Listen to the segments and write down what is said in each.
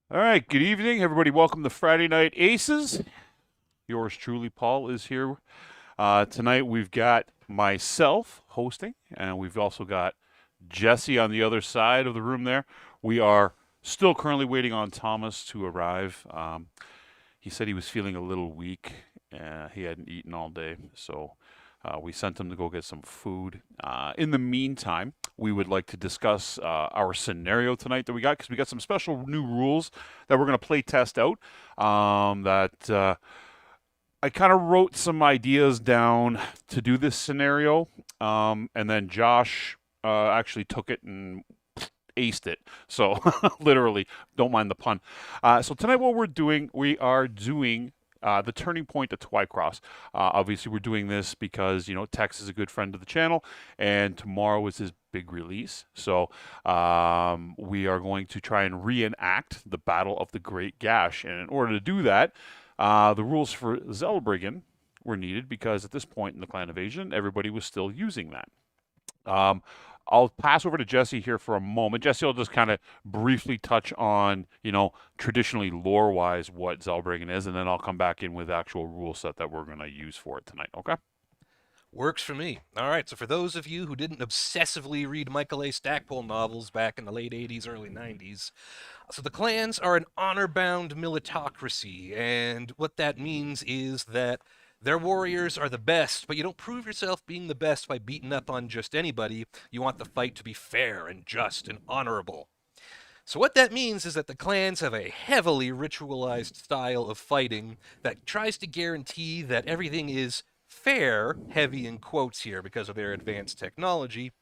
All right, good evening, everybody. Welcome to Friday Night Aces. Yours truly, Paul, is here. Tonight we've got myself hosting, and we've also got Jesse on the other side of the room there. We are still currently waiting on Thomas to arrive. He said he was feeling a little weak. He hadn't eaten all day, so we sent him to go get some food. In the meantime, we would like to discuss our scenario tonight that we got because we got some special new rules that we're going to play test out. I kind of wrote some ideas down to do this scenario, and then Josh actually took it and aced it. So literally, don't mind the pun. So tonight, what we're doing, we are doing the turning point to Twycross. Obviously, we're doing this because Tex is a good friend of the channel, and tomorrow is his big release. So we are going to try and reenact the Battle of the Great Gash, and in order to do that, the rules for Zellbrigen were needed because at this point in the clan invasion, everybody was still using that. I'll pass over to Jesse here for a moment. Jesse will just kind of briefly touch on, traditionally lore-wise what Zellbrigen is, and then I'll come back in with the actual rule set that we're going to use for it tonight, okay? Works for me. All right, so for those of you who didn't obsessively read Michael A. Stackpole novels back in the late 80s, early 90s, so the clans are an honor-bound militocracy, and what that means is that their warriors are the best, but you don't prove yourself being the best by beating up on just anybody. You want the fight to be fair and just and honorable. So what that means is that the clans have a heavily ritualized style of fighting that tries to guarantee that everything is fair, heavy in quotes here because of their advanced technology,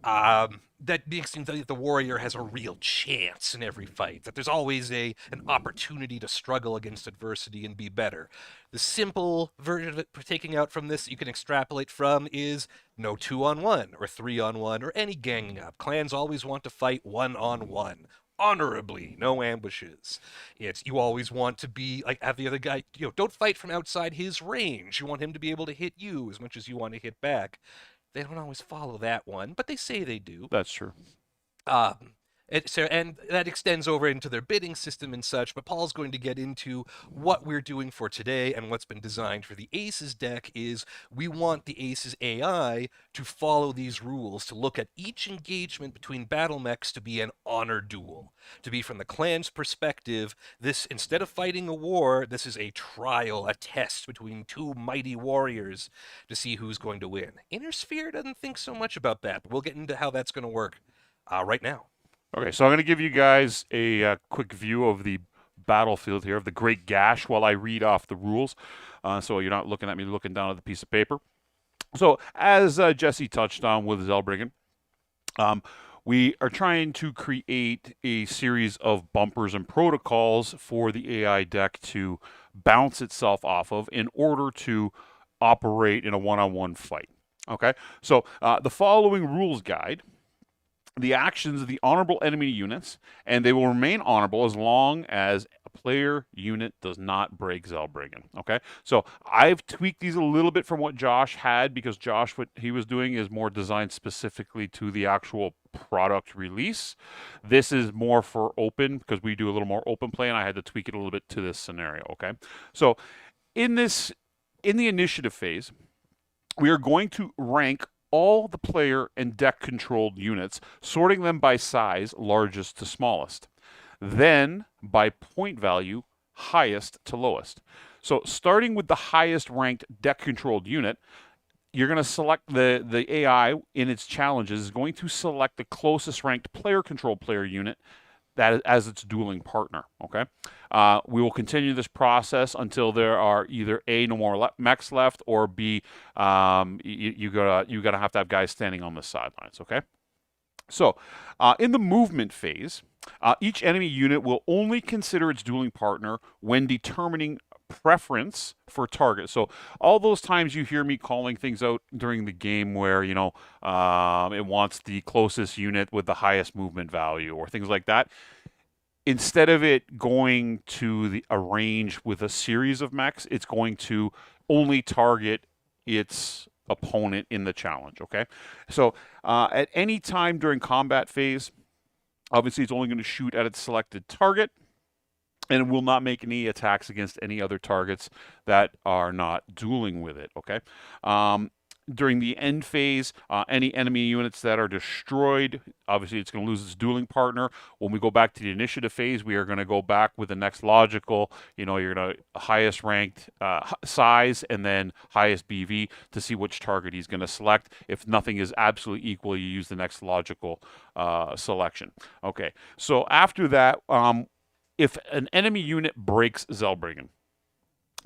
that makes things that the warrior has a real chance in every fight, that there's always an opportunity to struggle against adversity and be better. The simple version of it taking out from this you can extrapolate from is no 2-on-1 or 3-on-1 or any ganging up. Clans always want to fight 1-on-1 honorably, no ambushes. It's you always want to be like have the other guy, don't fight from outside his range. You want him to be able to hit you as much as you want to hit back. They don't always follow that one, but they say they do. That's true. Um, and that extends over into their bidding system and such, but Paul's going to get into what we're doing for today and what's been designed for the ACES deck is we want the ACES AI to follow these rules, to look at each engagement between battle mechs to be an honor duel, to be from the clan's perspective, this instead of fighting a war, this is a trial, a test between two mighty warriors to see who's going to win. Inner Sphere doesn't think so much about that, but we'll get into how that's going to work right now. Okay, so I'm going to give you guys a quick view of the battlefield here, of the Great Gash, while I read off the rules, so you're not looking at me looking down at the piece of paper. So, as Jesse touched on with Zellbrigen, we are trying to create a series of bumpers and protocols for the AI deck to bounce itself off of in order to operate in a one-on-one fight. Okay, so the following rules guide the actions of the honorable enemy units, and they will remain honorable as long as a player unit does not break Zellbrigen. Okay, so I've tweaked these a little bit from what Josh had because Josh, what he was doing is more designed specifically to the actual product release. This is more for open because we do a little more open play, and I had to tweak it a little bit to this scenario. Okay, so in the initiative phase, we are going to rank all the player and deck controlled units, sorting them by size, largest to smallest. Then by point value, highest to lowest. So starting with the highest ranked deck controlled unit, you're going to select the AI in its challenges is going to select the closest ranked player controlled player unit that as its dueling partner. Okay, we will continue this process until there are either A, no more mechs left, or B, you gotta have to have guys standing on the sidelines. Okay, so in the movement phase, each enemy unit will only consider its dueling partner when determining preference for target. So all those times you hear me calling things out during the game where it wants the closest unit with the highest movement value or things like that, instead of it going to a range with a series of mechs, it's going to only target its opponent in the challenge. Okay, so at any time during combat phase, obviously it's only going to shoot at its selected target. and will not make any attacks against any other targets that are not dueling with it. Okay. During the end phase, any enemy units that are destroyed, obviously it's going to lose its dueling partner. When we go back to the initiative phase, we are going to go back with the next logical, you're going to highest ranked size and then highest BV to see which target he's going to select. If nothing is absolutely equal, you use the next logical selection. Okay, so after that, if an enemy unit breaks Zellbrigen,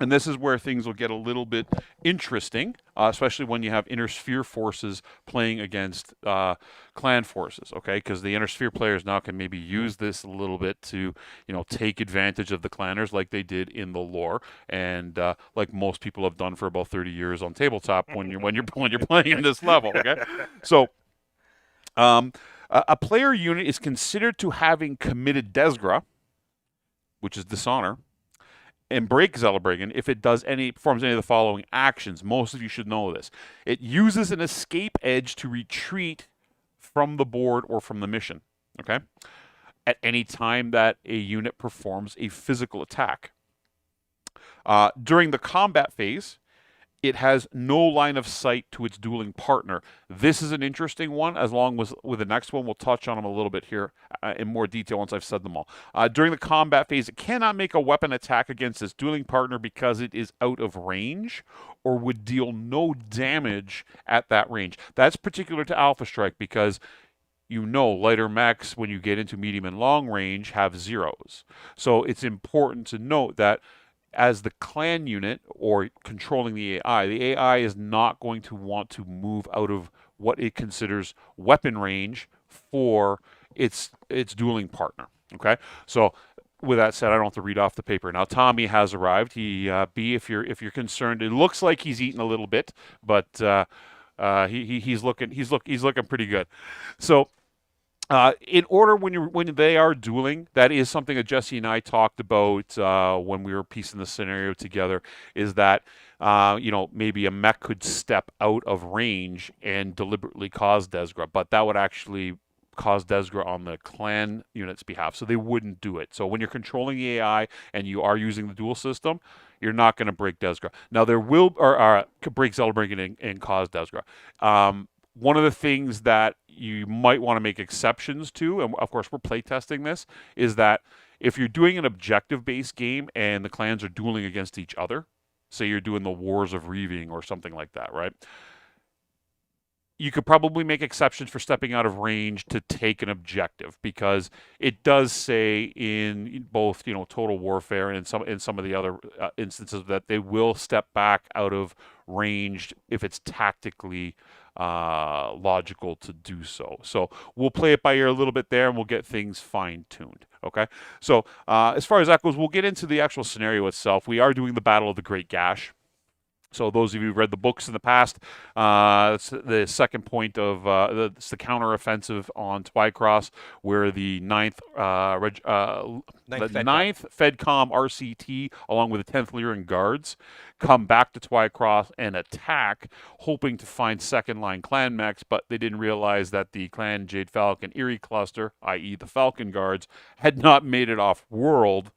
and this is where things will get a little bit interesting, especially when you have inner sphere forces playing against clan forces, okay? Because the inner sphere players now can maybe use this a little bit to, take advantage of the clanners like they did in the lore, and like most people have done for about 30 years on tabletop when you're playing in this level, okay? So, a player unit is considered to having committed Desgra, which is dishonor, and break Zelbringen if it performs any of the following actions. Most of you should know this. It uses an escape edge to retreat from the board or from the mission. Okay? At any time that a unit performs a physical attack. During the combat phase, it has no line of sight to its dueling partner. This is an interesting one, as long as with the next one. We'll touch on them a little bit here in more detail once I've said them all. During the combat phase, it cannot make a weapon attack against its dueling partner because it is out of range or would deal no damage at that range. That's particular to Alpha Strike because lighter mechs, when you get into medium and long range, have zeros. So it's important to note that as the clan unit or controlling the AI is not going to want to move out of what it considers weapon range for its dueling partner. Okay, so with that said, I don't have to read off the paper now. Tommy has arrived. B, if you're concerned, it looks like he's eaten a little bit, but he's looking pretty good. So. In order, when they are dueling, that is something that Jesse and I talked about when we were piecing the scenario together. Is that maybe a mech could step out of range and deliberately cause Desgra, but that would actually cause Desgra on the clan unit's behalf, so they wouldn't do it. So when you're controlling the AI and you are using the duel system, you're not going to break Desgra. Now there will break Zelbringen and cause Desgra. One of the things that you might want to make exceptions to, and of course we're playtesting this, is that if you're doing an objective-based game and the clans are dueling against each other, say you're doing the Wars of Reaving or something like that, right? You could probably make exceptions for stepping out of range to take an objective, because it does say in both Total Warfare and in some of the other instances that they will step back out of range if it's tactically logical to do so. So we'll play it by ear a little bit there, and we'll get things fine-tuned. Okay, so as far as that goes, we'll get into the actual scenario itself. We are doing the Battle of the Great Gash. So those of you who've read the books in the past, it's the second point of it's the counteroffensive on Twycross, where the 9th FedCom RCT, along with the 10th Lyran Guards, come back to Twycross and attack, hoping to find second-line clan mechs, but they didn't realize that the clan Jade Falcon Erie cluster, i.e. the Falcon Guards, had not made it off-world,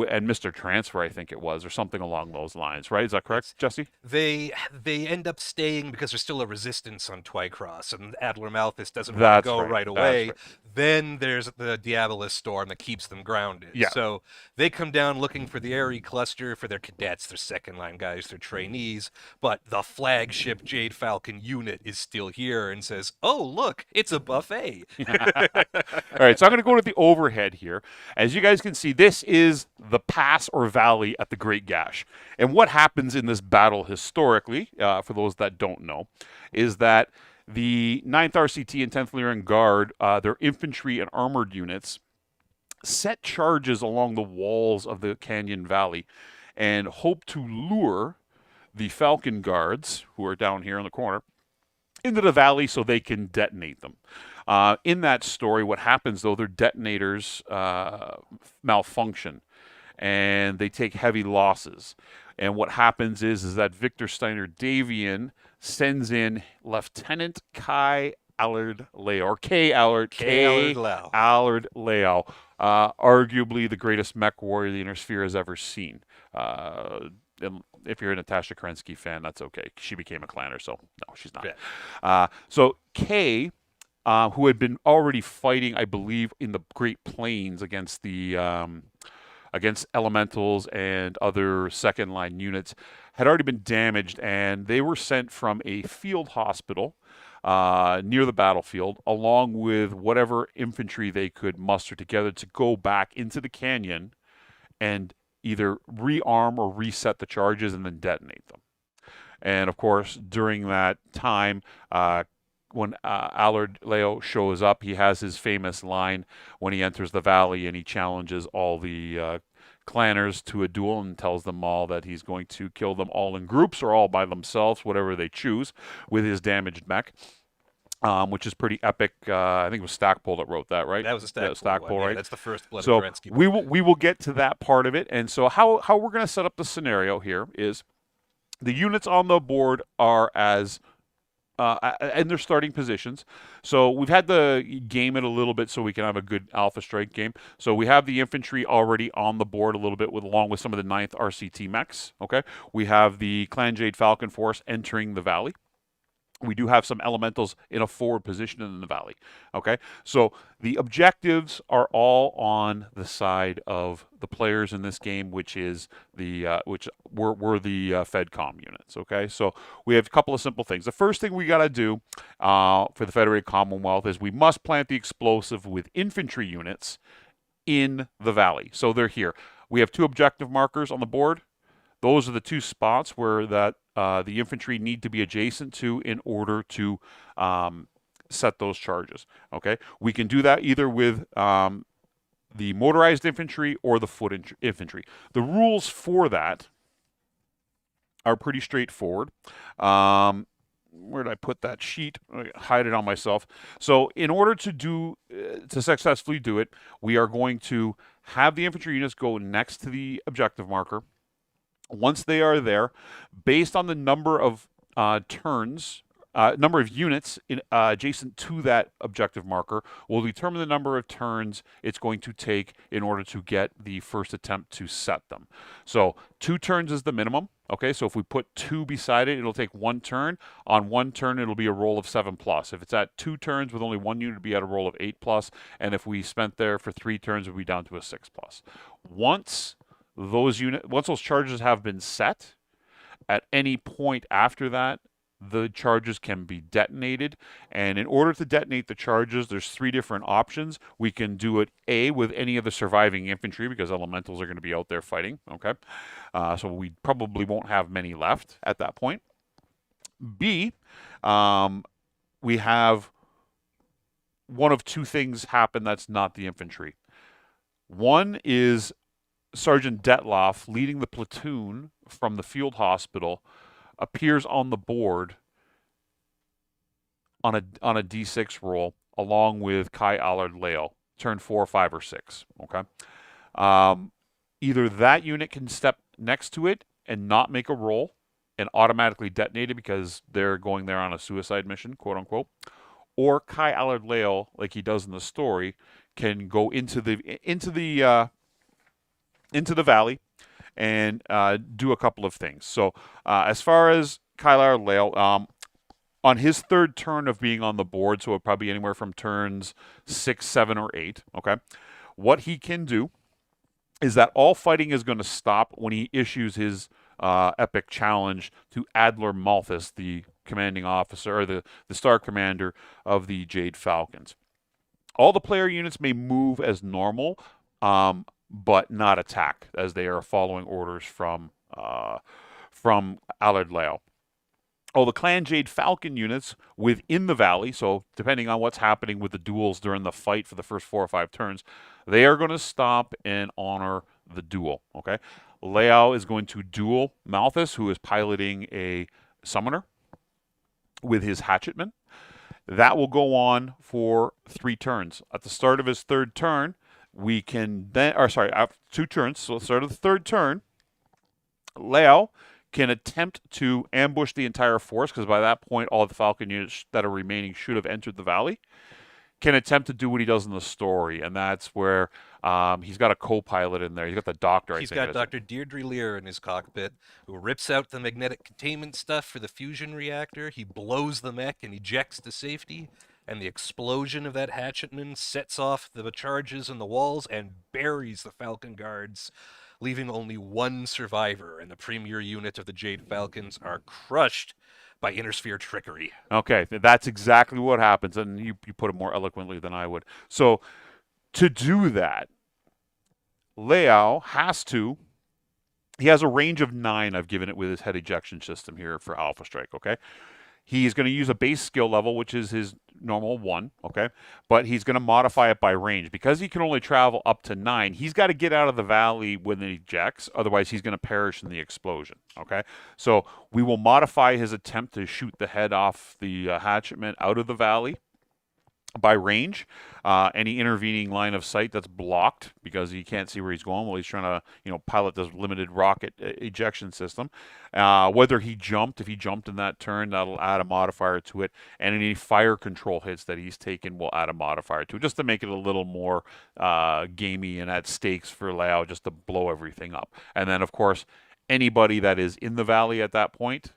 and Mr. Transfer, I think it was, or something along those lines, right? Is that correct, Jesse? They end up staying because there's still a resistance on Twycross, and Adler Malthus doesn't want to go right away. Right. Then there's the Diabolus storm that keeps them grounded. Yeah. So they come down looking for the Aerie cluster for their cadets, their second-line guys, their trainees, but the flagship Jade Falcon unit is still here and says, oh, look, it's a buffet. All right, so I'm going to go to the overhead here. As you guys can see, this is the pass or valley at the Great Gash. And what happens in this battle historically, for those that don't know, is that the 9th RCT and 10th Lyran Guard, their infantry and armored units, set charges along the walls of the Canyon Valley and hope to lure the Falcon Guards, who are down here in the corner, into the valley so they can detonate them. In that story, what happens, though, their detonators malfunction, and they take heavy losses. And what happens is that Victor Steiner Davian sends in Lieutenant Kai Allard Leo, or K. Allard, K. Allard Lau. Allard Leo, arguably the greatest mech warrior the Inner Sphere has ever seen. If you're a Natasha Kerensky fan, that's okay. She became a clanner, so no, she's not. So K, who had been already fighting, I believe, in the Great Plains against the against elementals and other second line units, had already been damaged, and they were sent from a field hospital near the battlefield, along with whatever infantry they could muster together to go back into the canyon and either rearm or reset the charges and then detonate them. And of course, during that time, when Allard Leo shows up, he has his famous line when he enters the valley and he challenges all the clanners to a duel and tells them all that he's going to kill them all in groups or all by themselves, whatever they choose, with his damaged mech. Which is pretty epic. I think it was Stackpole that wrote that, right? That was a Stackpole, right? Yeah, that's the first Blood So of Kerensky. we will get to that part of it. And so how we're going to set up the scenario here is the units on the board are as in their starting positions. So we've had to game it a little bit so we can have a good Alpha Strike game. So we have the infantry already on the board a little bit, along with some of the 9th RCT mechs. Okay, we have the Clan Jade Falcon Force entering the valley. We do have some elementals in a forward position in the valley. Okay, so the objectives are all on the side of the players in this game, which is the which were the FedCom units. Okay, so we have a couple of simple things. The first thing we got to do for the Federated Commonwealth is we must plant the explosive with infantry units in the valley. So they're here. We have 2 objective markers on the board. Those are the 2 spots where that the infantry need to be adjacent to in order to set those charges. Okay, we can do that either with the motorized infantry or the foot infantry. The rules for that are pretty straightforward. Where did I put that sheet? I hide it on myself. So in order to successfully do it, we are going to have the infantry units go next to the objective marker. Once they are there, based on the number of turns, number of units adjacent to that objective marker, will determine the number of turns it's going to take in order to get the first attempt to set them. So 2 turns is the minimum. Okay, so if we put 2 beside it, it'll take 1 turn. On 1 turn, it'll be a roll of 7+. If it's at 2 turns with only 1 unit, it'll be at a roll of 8+. And if we spent there for 3 turns, we'll be down to a 6+. Once those charges have been set, at any point after that, the charges can be detonated. And in order to detonate the charges, there's 3 different options. We can do it A, with any of the surviving infantry, because elementals are going to be out there fighting. Okay, so we probably won't have many left at that point. B, we have one of 2 things happen that's not the infantry. One is Sergeant Detloff, leading the platoon from the field hospital, appears on the board on a D6 roll, along with Kai Allard Leo, turn 4, 5, or 6. Okay, either that unit can step next to it and not make a roll and automatically detonate it because they're going there on a suicide mission, quote unquote, or Kai Allard Leo, like he does in the story, can go into the valley and do a couple of things. So as far as Kylar Lale, on his 3rd turn of being on the board, so it'll probably be anywhere from turns 6, 7, or 8, okay, what he can do is that all fighting is going to stop when he issues his epic challenge to Adler Malthus, the commanding officer, or the star commander of the Jade Falcons. All the player units may move as normal, but not attack, as they are following orders from Allard Leo. All the Clan Jade Falcon units within the valley, so depending on what's happening with the duels during the fight for the first 4 or 5 turns, they are going to stop and honor the duel. Okay, Leo is going to duel Malthus, who is piloting a summoner with his hatchetman. That will go on for 3 turns. At the start of his 3rd turn, we can then, after 2 turns, so at the start of the 3rd turn, Leo can attempt to ambush the entire force, because by that point all the Falcon units that are remaining should have entered the valley, can attempt to do what he does in the story, and that's where he's got a co-pilot in there. He's got the doctor, I He's think it got is. Dr. Deirdre Lear in his cockpit, who rips out the magnetic containment stuff for the fusion reactor. He blows the mech and ejects to safety, and the explosion of that hatchetman sets off the charges in the walls and buries the Falcon guards, leaving only one survivor, and the premier unit of the Jade Falcons are crushed by Intersphere trickery. Okay, that's exactly what happens, and you put it more eloquently than I would. So to do that, Liao has to. He has a range of 9. I've given it with his head ejection system here for Alpha Strike. Okay, he's going to use a base skill level, which is his normal 1. Okay, but he's going to modify it by range because he can only travel up to 9. He's got to get out of the valley when it ejects, otherwise he's going to perish in the explosion. Okay, so we will modify his attempt to shoot the head off the hatchetman out of the valley by range. Any intervening line of sight that's blocked because he can't see where he's going while he's trying to, pilot this limited rocket ejection system. Whether he jumped, if he jumped in that turn, that'll add a modifier to it. And any fire control hits that he's taken will add a modifier to it, just to make it a little more gamey and add stakes for Lao, just to blow everything up. And then, of course, anybody that is in the valley at that point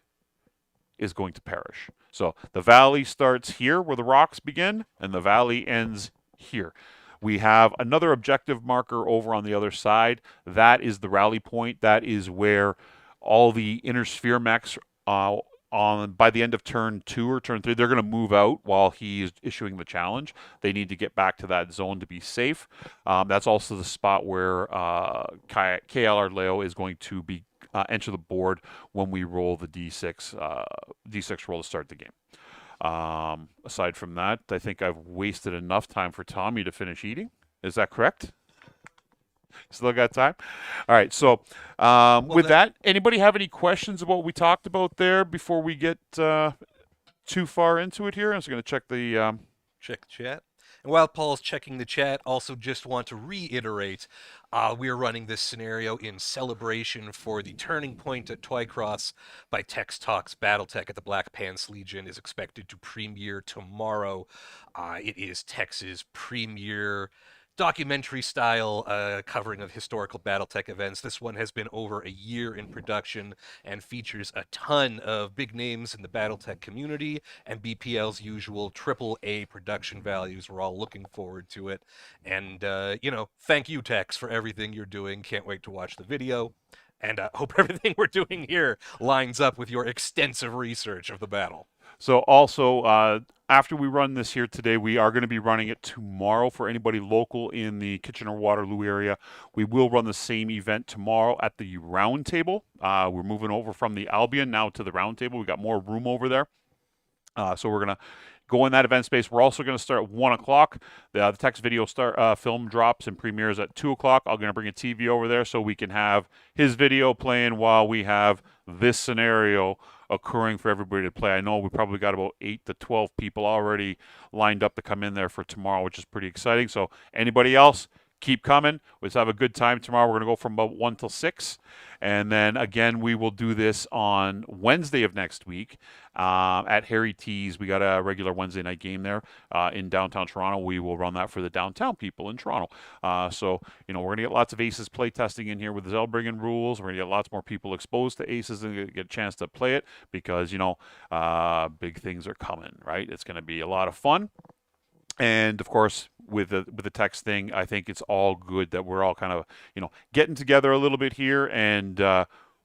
is going to perish. So the valley starts here where the rocks begin, and the valley ends here. We have another objective marker over on the other side. That is the rally point. That is where all the inner sphere mechs by the end of turn 2 or turn 3, they're going to move out while he is issuing the challenge. They need to get back to that zone to be safe. That's also the spot where KLR Leo is going to be enter the board when we roll the D6 roll to start the game. Aside from that, I think I've wasted enough time for Tommy to finish eating. Is that correct? Still got time? All right. So with that, anybody have any questions about what we talked about there before we get too far into it here? I'm just going to check the check the chat. And while Paul's checking the chat, also just want to reiterate, we are running this scenario in celebration for the turning point at Twycross by Tex Talks. Battletech at the Black Pants Legion is expected to premiere tomorrow. It is Tex's premiere documentary-style covering of historical Battletech events. This one has been over a year in production and features a ton of big names in the Battletech community and BPL's usual AAA production values. We're all looking forward to it. And, thank you, Tex, for everything you're doing. Can't wait to watch the video. And hope everything we're doing here lines up with your extensive research of the battle. So also, after we run this here today, we are going to be running it tomorrow for anybody local in the Kitchener-Waterloo area. We will run the same event tomorrow at the Round Table. We're moving over from the Albion now to the Round Table. We've got more room over there. So we're going to go in that event space. We're also going to start at 1 o'clock. The text video film drops and premieres at 2 o'clock. I'm going to bring a TV over there so we can have his video playing while we have this scenario occurring for everybody to play. I know we probably got about 8 to 12 people already lined up to come in there for tomorrow, which is pretty exciting. So anybody else, keep coming. Let's have a good time tomorrow. We're going to go from about 1 till 6. And then, again, we will do this on Wednesday of next week at Harry T's. We got a regular Wednesday night game there in downtown Toronto. We will run that for the downtown people in Toronto. So, we're going to get lots of ACES playtesting in here with the Zellbrigen rules. We're going to get lots more people exposed to ACES and get a chance to play it because, big things are coming, right? It's going to be a lot of fun. And of course, with the text thing, I think it's all good that we're all kind of, getting together a little bit here and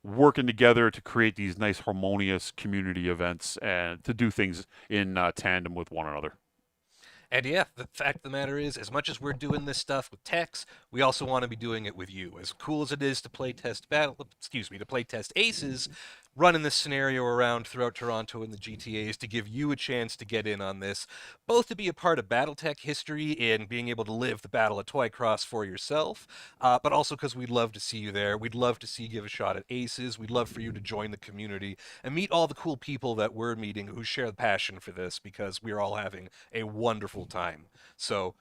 working together to create these nice harmonious community events and to do things in tandem with one another. And yeah, the fact of the matter is, as much as we're doing this stuff with Tex, we also want to be doing it with you. As cool as it is to playtest ACES, running this scenario around throughout Toronto and the GTAs to give you a chance to get in on this, both to be a part of Battletech history and being able to live the battle at Twycross for yourself, but also because we'd love to see you there. We'd love to see you give a shot at ACES. We'd love for you to join the community and meet all the cool people that we're meeting who share the passion for this because we're all having a wonderful time. So,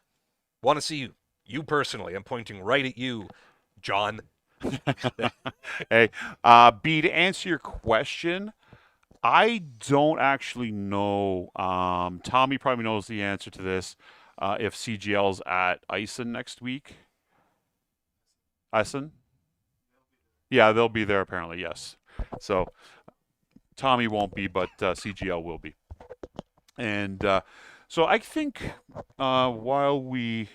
want to see you personally. I'm pointing right at you, John. Hey, B, to answer your question, I don't actually know. Tommy probably knows the answer to this. If CGL's at Ison next week. Ison? Yeah, they'll be there apparently, yes. So Tommy won't be, but CGL will be. And so I think while we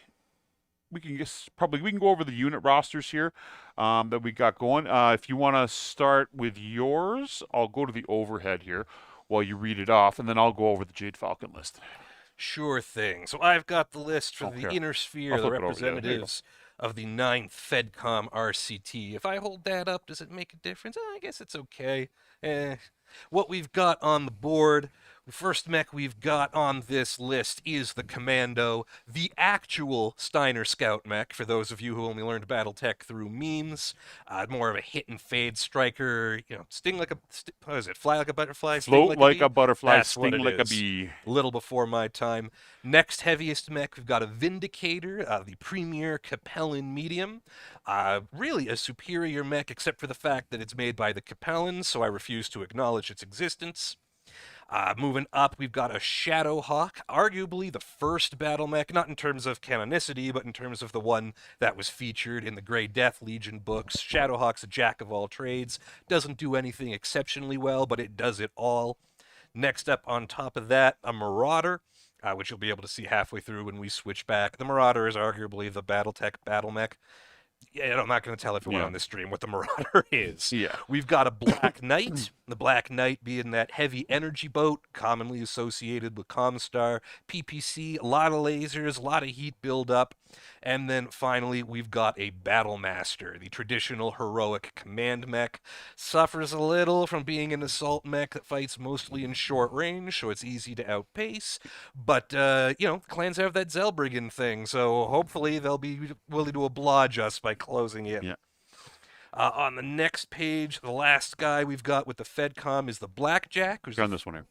can just probably we can go over the unit rosters here that we got going. If you want to start with yours, I'll go to the overhead here while you read it off, and then I'll go over the Jade Falcon list. Sure thing. So I've got the list for Oh, the here. inner I'll sphere, the flip it over. Yeah, there you go. representatives of the ninth FedCom RCT. If I hold that up, does it make a difference? I guess it's okay. Eh. What we've got on the board, the first mech we've got on this list is the Commando, the actual Steiner Scout mech, for those of you who only learned Battletech through memes. More of a hit and fade striker, sting like a, what is it, fly like a butterfly, sting Float like a like bee? a butterfly, That's what sting it like a is. bee. A little before my time. Next heaviest mech, we've got a Vindicator, the premier Capellan medium. Really a superior mech, except for the fact that it's made by the Capellans, so I refuse to acknowledge its existence. Moving up, we've got a Shadowhawk, arguably the first battle mech, not in terms of canonicity, but in terms of the one that was featured in the Grey Death Legion books. Shadowhawk's a jack of all trades, doesn't do anything exceptionally well, but it does it all. Next up on top of that, a Marauder, which you'll be able to see halfway through when we switch back. The Marauder is arguably the Battletech battle mech. Yeah, I'm not going to tell everyone Yeah. on this stream what the Marauder is. Yeah. We've got a Black Knight, the Black Knight being that heavy energy boat, commonly associated with Comstar, PPC, a lot of lasers, a lot of heat buildup. And then finally, we've got a Battle Master, the traditional heroic command mech. Suffers a little from being an assault mech that fights mostly in short range, so it's easy to outpace. But, clans have that Zellbrigen thing, so hopefully they'll be willing to oblige us by closing in. Yeah. On the next page, the last guy we've got with the FedCom is the Blackjack. Who's Got this one here.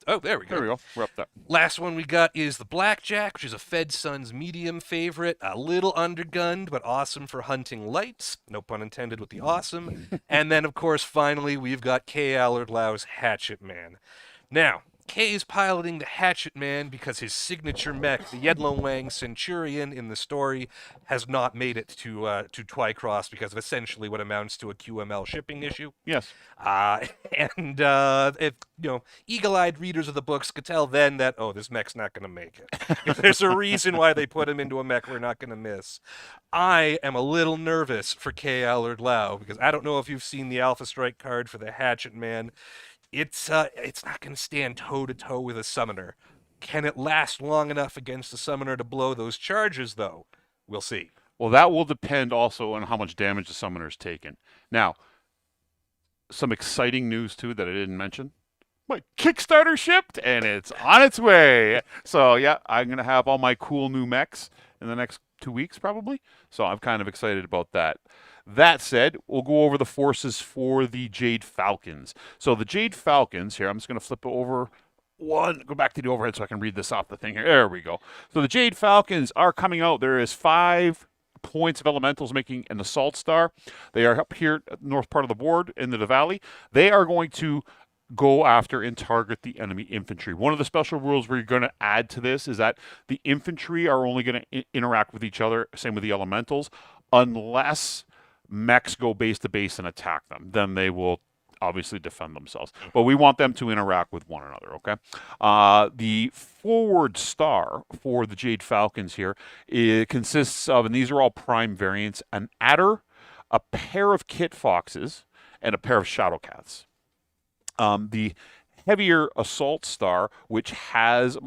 Oh, there we go. There we go. We're up there. Last one we got is the Blackjack, which is a Fed Sun's medium favorite. A little undergunned, but awesome for hunting lights. No pun intended with the awesome. And then, of course, finally, we've got K. Allard Lau's Hatchet Man. Now, Kay is piloting the Hatchet Man because his signature mech, the Yedlowang Centurion in the story, has not made it to Twycross because of essentially what amounts to a QML shipping issue. Yes. And if eagle-eyed readers of the books could tell then that this mech's not going to make it. If there's a reason why they put him into a mech we're not going to miss. I am a little nervous for K. Allard Lau because I don't know if you've seen the Alpha Strike card for the Hatchet Man. It's not going to stand toe-to-toe with a summoner. Can it last long enough against a summoner to blow those charges, though? We'll see. Well, that will depend also on how much damage the summoner's taken. Now, some exciting news too that I didn't mention. My Kickstarter shipped and it's on its way. So yeah, I'm gonna have all my cool new mechs in the next 2 weeks probably. So I'm kind of excited about that. That said, we'll go over the forces for the Jade Falcons. So the Jade Falcons here, I'm just gonna flip it over go back to the overhead so I can read this off the thing here. There we go. So the Jade Falcons are coming out. There is 5 points of elementals making an assault star. They are up here at the north part of the board into the valley. They are going to go after and target the enemy infantry. One of the special rules we're going to add to this is that the infantry are only going to interact with each other, same with the elementals, unless mechs go base to base and attack them. Then they will obviously defend themselves. But we want them to interact with one another, okay? The forward star for the Jade Falcons here, it consists of, and these are all prime variants, an adder, a pair of kit foxes, and a pair of shadow cats. The heavier assault star, which has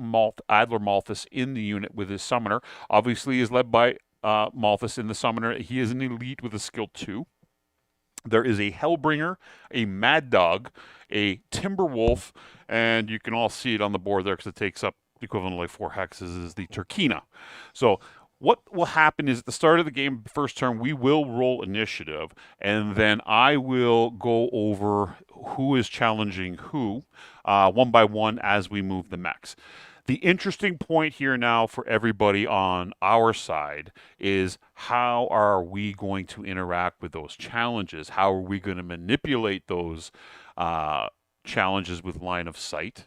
Adler Malthus in the unit with his summoner, obviously is led by Malthus in the summoner. He is an elite with a skill 2. There is a Hellbringer, a Mad Dog, a Timberwolf, and you can all see it on the board there because it takes up the equivalent of like 4 hexes, is the Turkina. So what will happen is at the start of the game, first turn, we will roll initiative, and then I will go over who is challenging who one by one as we move the mechs. The interesting point here now for everybody on our side is how are we going to interact with those challenges? How are we going to manipulate those challenges with line of sight?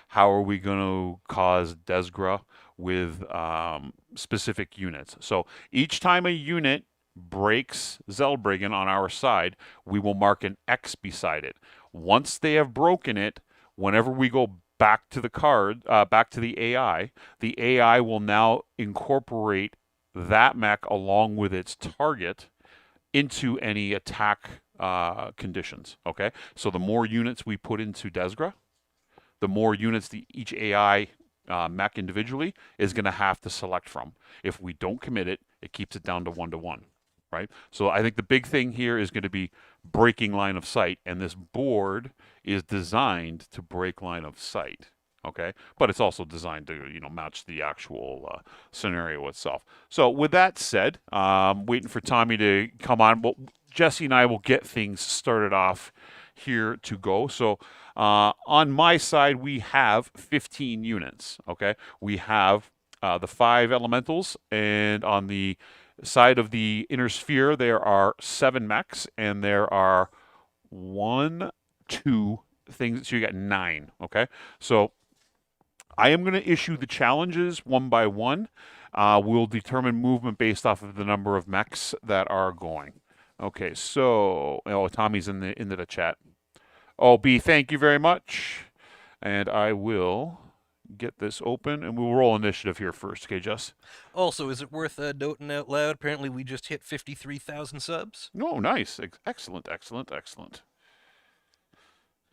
How are we going to cause Desgra with specific units? So each time a unit breaks Zellbrigen on our side, we will mark an X beside it. Once they have broken it, whenever we go back to back to the AI will now incorporate that mech along with its target into any attack conditions. Okay, so the more units we put into Desgra, the more units each AI mech individually is going to have to select from. If we don't commit it, it keeps it down to 1-to-1, right? So I think the big thing here is going to be breaking line of sight, and this board is designed to break line of sight. Okay, but it's also designed to match the actual scenario itself. So with that said, waiting for Tommy to come on. Well, Jesse and I will get things started off here to go. So on my side, we have 15 units. Okay, we have the 5 elementals, and on the side of the inner sphere, there are 7 mechs, and there are 1, 2 things. So you got 9. Okay, so I am going to issue the challenges one by one. We'll determine movement based off of the number of mechs that are going. Okay, so Tommy's in the chat. Oh, B, thank you very much. And I will get this open, and we'll roll initiative here first. Okay, Jess? Also, is it worth noting out loud? Apparently, we just hit 53,000 subs. Oh, nice. Excellent, excellent, excellent.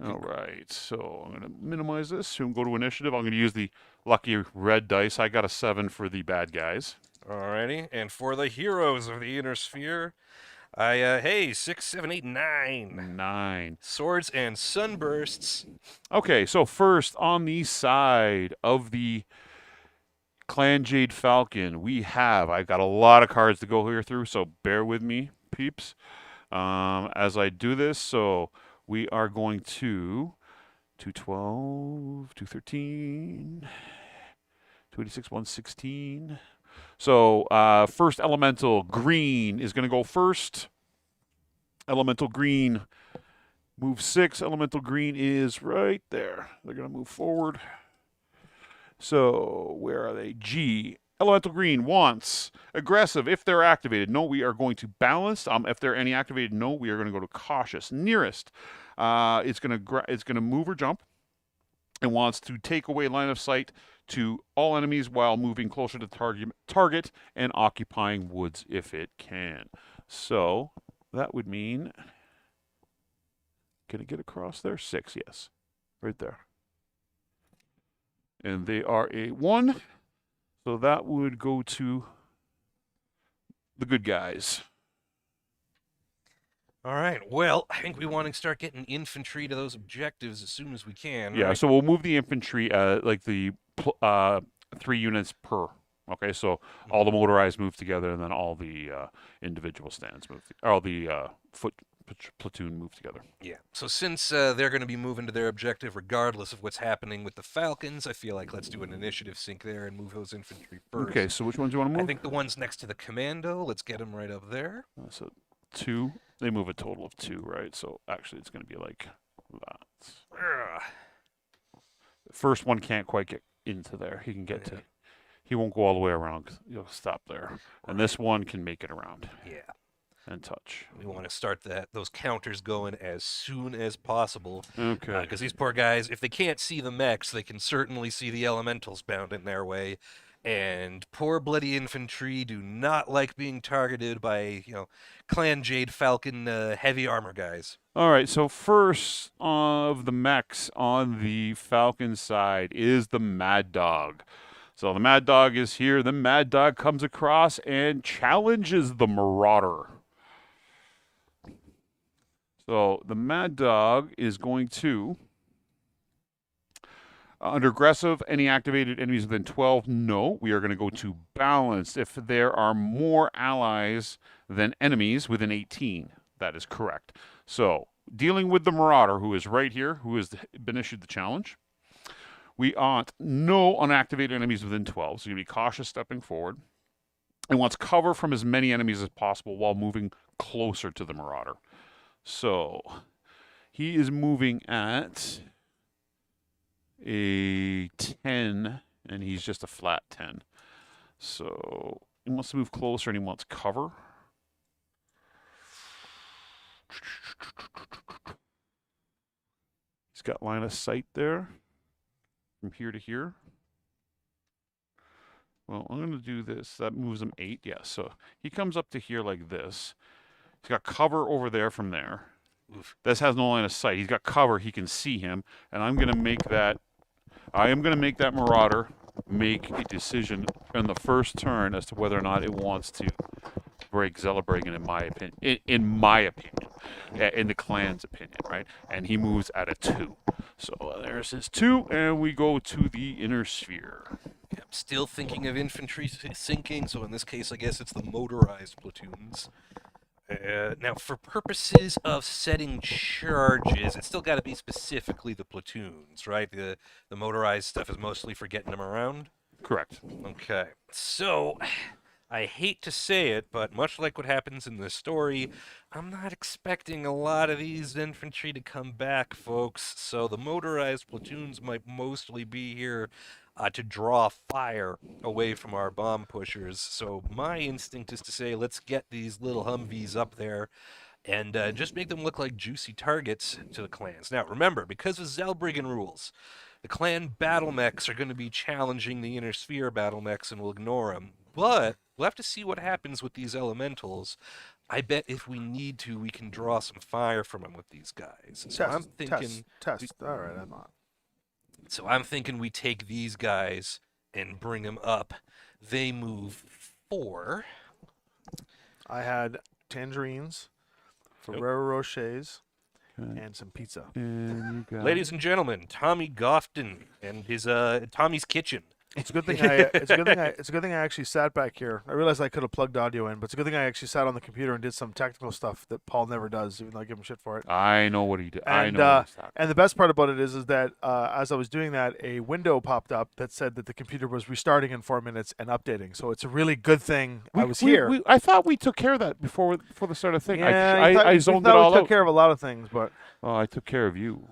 All right, so I'm going to minimize this and go to initiative. I'm going to use the lucky red dice. I got a 7 for the bad guys. Alrighty, and for the heroes of the inner sphere, hey, 6, 7, 8, 9. 9. Swords and sunbursts. Okay, so first on the side of the Clan Jade Falcon, I've got a lot of cards to go here through, so bear with me, peeps, as I do this. So we are going to 212, 213, 286, 116. So first elemental green is going to go first. Elemental green move 6. Elemental green is right there. They're going to move forward. So where are they? G. Elemental green wants aggressive if they're activated. No, we are going to balanced. If they're any activated, no, we are going to go to cautious. Nearest. It's going to move or jump. It wants to take away line of sight to all enemies while moving closer to target and occupying woods if it can. So that would mean, can it get across there? 6, yes, right there. And they are a 1, so that would go to the good guys. All right, well, I think we want to start getting infantry to those objectives as soon as we can. Yeah, right? so we'll move the infantry like the 3 units per. Okay, so all the motorized move together, and then all the individual stands move, all the foot platoon move together. Yeah, so since they're going to be moving to their objective regardless of what's happening with the Falcons, I feel like let's do an initiative sync there and move those infantry first. Okay, so which ones do you want to move? I think the ones next to the commando, let's get them right up there. So 2. They move a total of 2, right? So actually it's going to be like that. First one can't quite get into there. He can get to... He won't go all the way around. 'Cause he'll stop there. And this one can make it around. Yeah. And touch. We want to start those counters going as soon as possible. Okay. Because these poor guys, if they can't see the mechs, they can certainly see the elementals bound in their way. And poor bloody infantry do not like being targeted by, Clan Jade Falcon heavy armor guys. All right, so first of the mechs on the Falcon side is the Mad Dog. So the Mad Dog is here. The Mad Dog comes across and challenges the Marauder. So the Mad Dog is going to, under aggressive, any activated enemies within 12, no. We are going to go to balanced if there are more allies than enemies within 18. That is correct. So dealing with the Marauder, who is right here, who has been issued the challenge, We want no unactivated enemies within 12, so you be cautious stepping forward. And wants cover from as many enemies as possible while moving closer to the Marauder. So he is moving at a 10, and he's just a flat 10. So he wants to move closer and he wants cover. He's got line of sight there from here to here. Well, I'm going to do this. That moves him 8. Yeah, so he comes up to here like this. He's got cover over there from there. Oof. This has no line of sight. He's got cover. He can see him. And I'm going to make that... I am going to make that Marauder make a decision on the first turn as to whether or not it wants to break Zellbrigen, in my opinion. In the clan's opinion, right? And he moves at a 2. So there's his 2, and we go to the inner sphere. I'm still thinking of infantry sinking, so in this case, I guess it's the motorized platoons. Now, for purposes of setting charges, it's still got to be specifically the platoons, right? The motorized stuff is mostly for getting them around? Correct. Okay. So, I hate to say it, but much like what happens in this story, I'm not expecting a lot of these infantry to come back, folks. So the motorized platoons might mostly be here to draw fire away from our bomb pushers. So my instinct is to say, let's get these little Humvees up there and just make them look like juicy targets to the clans. Now, remember, because of Zellbrigen rules, the clan battle mechs are going to be challenging the inner sphere battle mechs, and we'll ignore them. But we'll have to see what happens with these elementals. I bet if we need to, we can draw some fire from them with these guys. So I'm thinking... Test. All right, I'm on. So I'm thinking we take these guys and bring them up. They move 4. I had tangerines, Ferrero Rochers, and some pizza. And you got Ladies and gentlemen, Tommy Gofton and his Tommy's Kitchen. It's a good thing it's a good thing I actually sat back here. I realized I could have plugged audio in, but it's a good thing I actually sat on the computer and did some technical stuff that Paul never does, even though I give him shit for it. I know what he did. And, I know what he's talking. And the best part about it is that as I was doing that, a window popped up that said that the computer was restarting in 4 minutes and updating. So it's a really good thing I was here. I thought we took care of that before the start of the thing. Yeah, I zoned it all we took out. care of a lot of things, but Oh, I took care of you.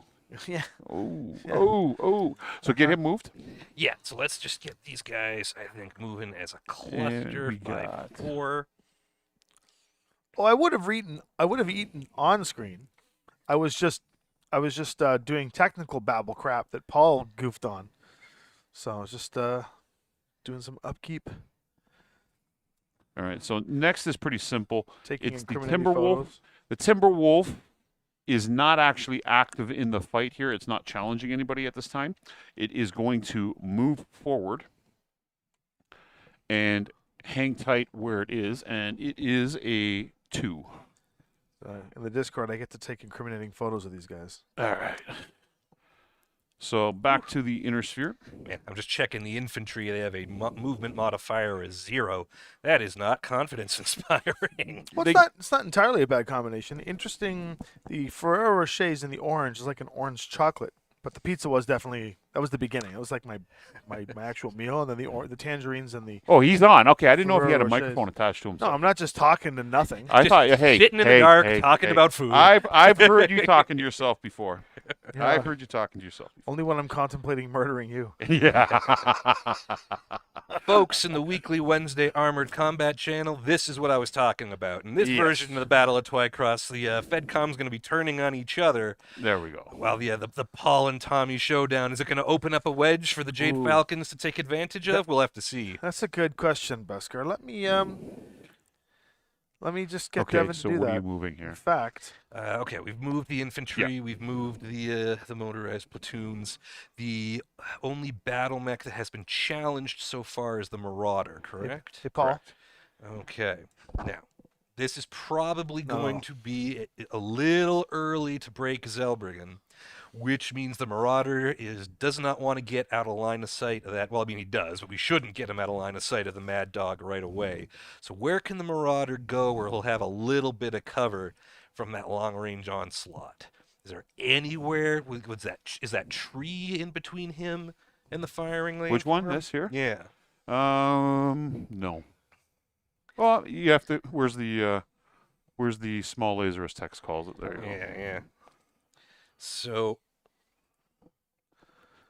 yeah. Oh. So get him moved? Yeah, so let's just get these guys, I think, moving as a And cluster we by got- 4. Oh, I would have eaten on screen. I was just doing technical babble crap that Paul goofed on. So I was just doing some upkeep, All right. So next is pretty simple. taking It's the incriminating Timberwolf. photos. The Timberwolf is not actually active in the fight here. It's not challenging anybody at this time. It is going to move forward and hang tight where it is, and it is a 2. In the Discord, I get to take incriminating photos of these guys. All right. So back to the inner sphere. Man, I'm just checking the infantry. They have a movement modifier as 0. That is not confidence inspiring. Well, it's not entirely a bad combination. Interesting. The Ferrero Rochers in the orange is like an orange chocolate, but the pizza was definitely the beginning. It was like my actual meal, and then the tangerines and the. Oh, he's on. Okay, I didn't know if he had a Ferrero Rochers. microphone attached to him. No, I'm not just talking to nothing. I Just thought, hey, sitting in the hey, dark, hey, talking hey. about food. I've heard you talking to yourself before. Yeah. I've heard you talking to yourself Only when I'm contemplating murdering you. before. Yeah. Folks, in the weekly Wednesday Armored Combat channel, this is what I was talking about. In this Yes. version of the Battle of Twycross, the FedCom's going to be turning on each other, There we go. while the Paul and Tommy showdown, is it going to open up a wedge for the Jade Ooh. Falcons to take advantage of? We'll have to see. That's a good question, Busker. Let me just get Okay, Devin so to do what are that. you moving here? In fact, Okay, we've moved the infantry, we've moved the motorized platoons. The only battle mech that has been challenged so far is the Marauder, correct? hey Paul. Correct. Okay. Now, this is probably No. going to be a little early to break Zelbrigen, which means the Marauder does not want to get out of line of sight of that. Well, I mean, he does, but we shouldn't get him out of line of sight of the Mad Dog right away. So where can the Marauder go where he'll have a little bit of cover from that long-range onslaught? Is there anywhere? Is that tree in between him in the firing lane? Which one? for him? This here? Yeah. No. Well, you have to. Where's the small laser, as text calls it? There you go. Yeah. So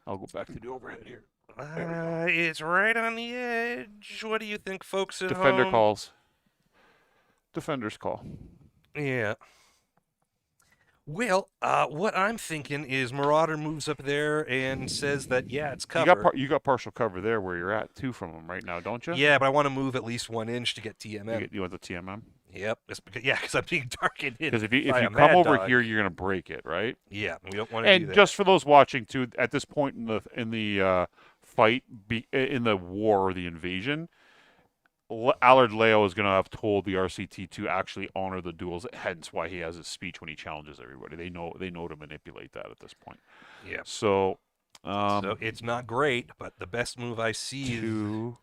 I'll go back to the overhead here. it's right on the edge. What do you think, folks at Defender home? calls. Defender's call. Yeah. Well, what I'm thinking is Marauder moves up there and says that, yeah, it's cover. You got partial cover there where you're at too from him right now, don't you? Yeah, but I want to move at least 1 inch to get TMM. You want the TMM? Yep. Because I'm being targeted. Because if you by a come mad over dog. here, you're gonna break it, right? Yeah, we don't want to do And that. just for those watching too, at this point in the fight, in the war or the invasion, Allard Leo is going to have told the RCT to actually honor the duels. Hence, why he has his speech when he challenges everybody. They know to manipulate that at this point. Yeah. So, So it's not great, but the best move I see is 2,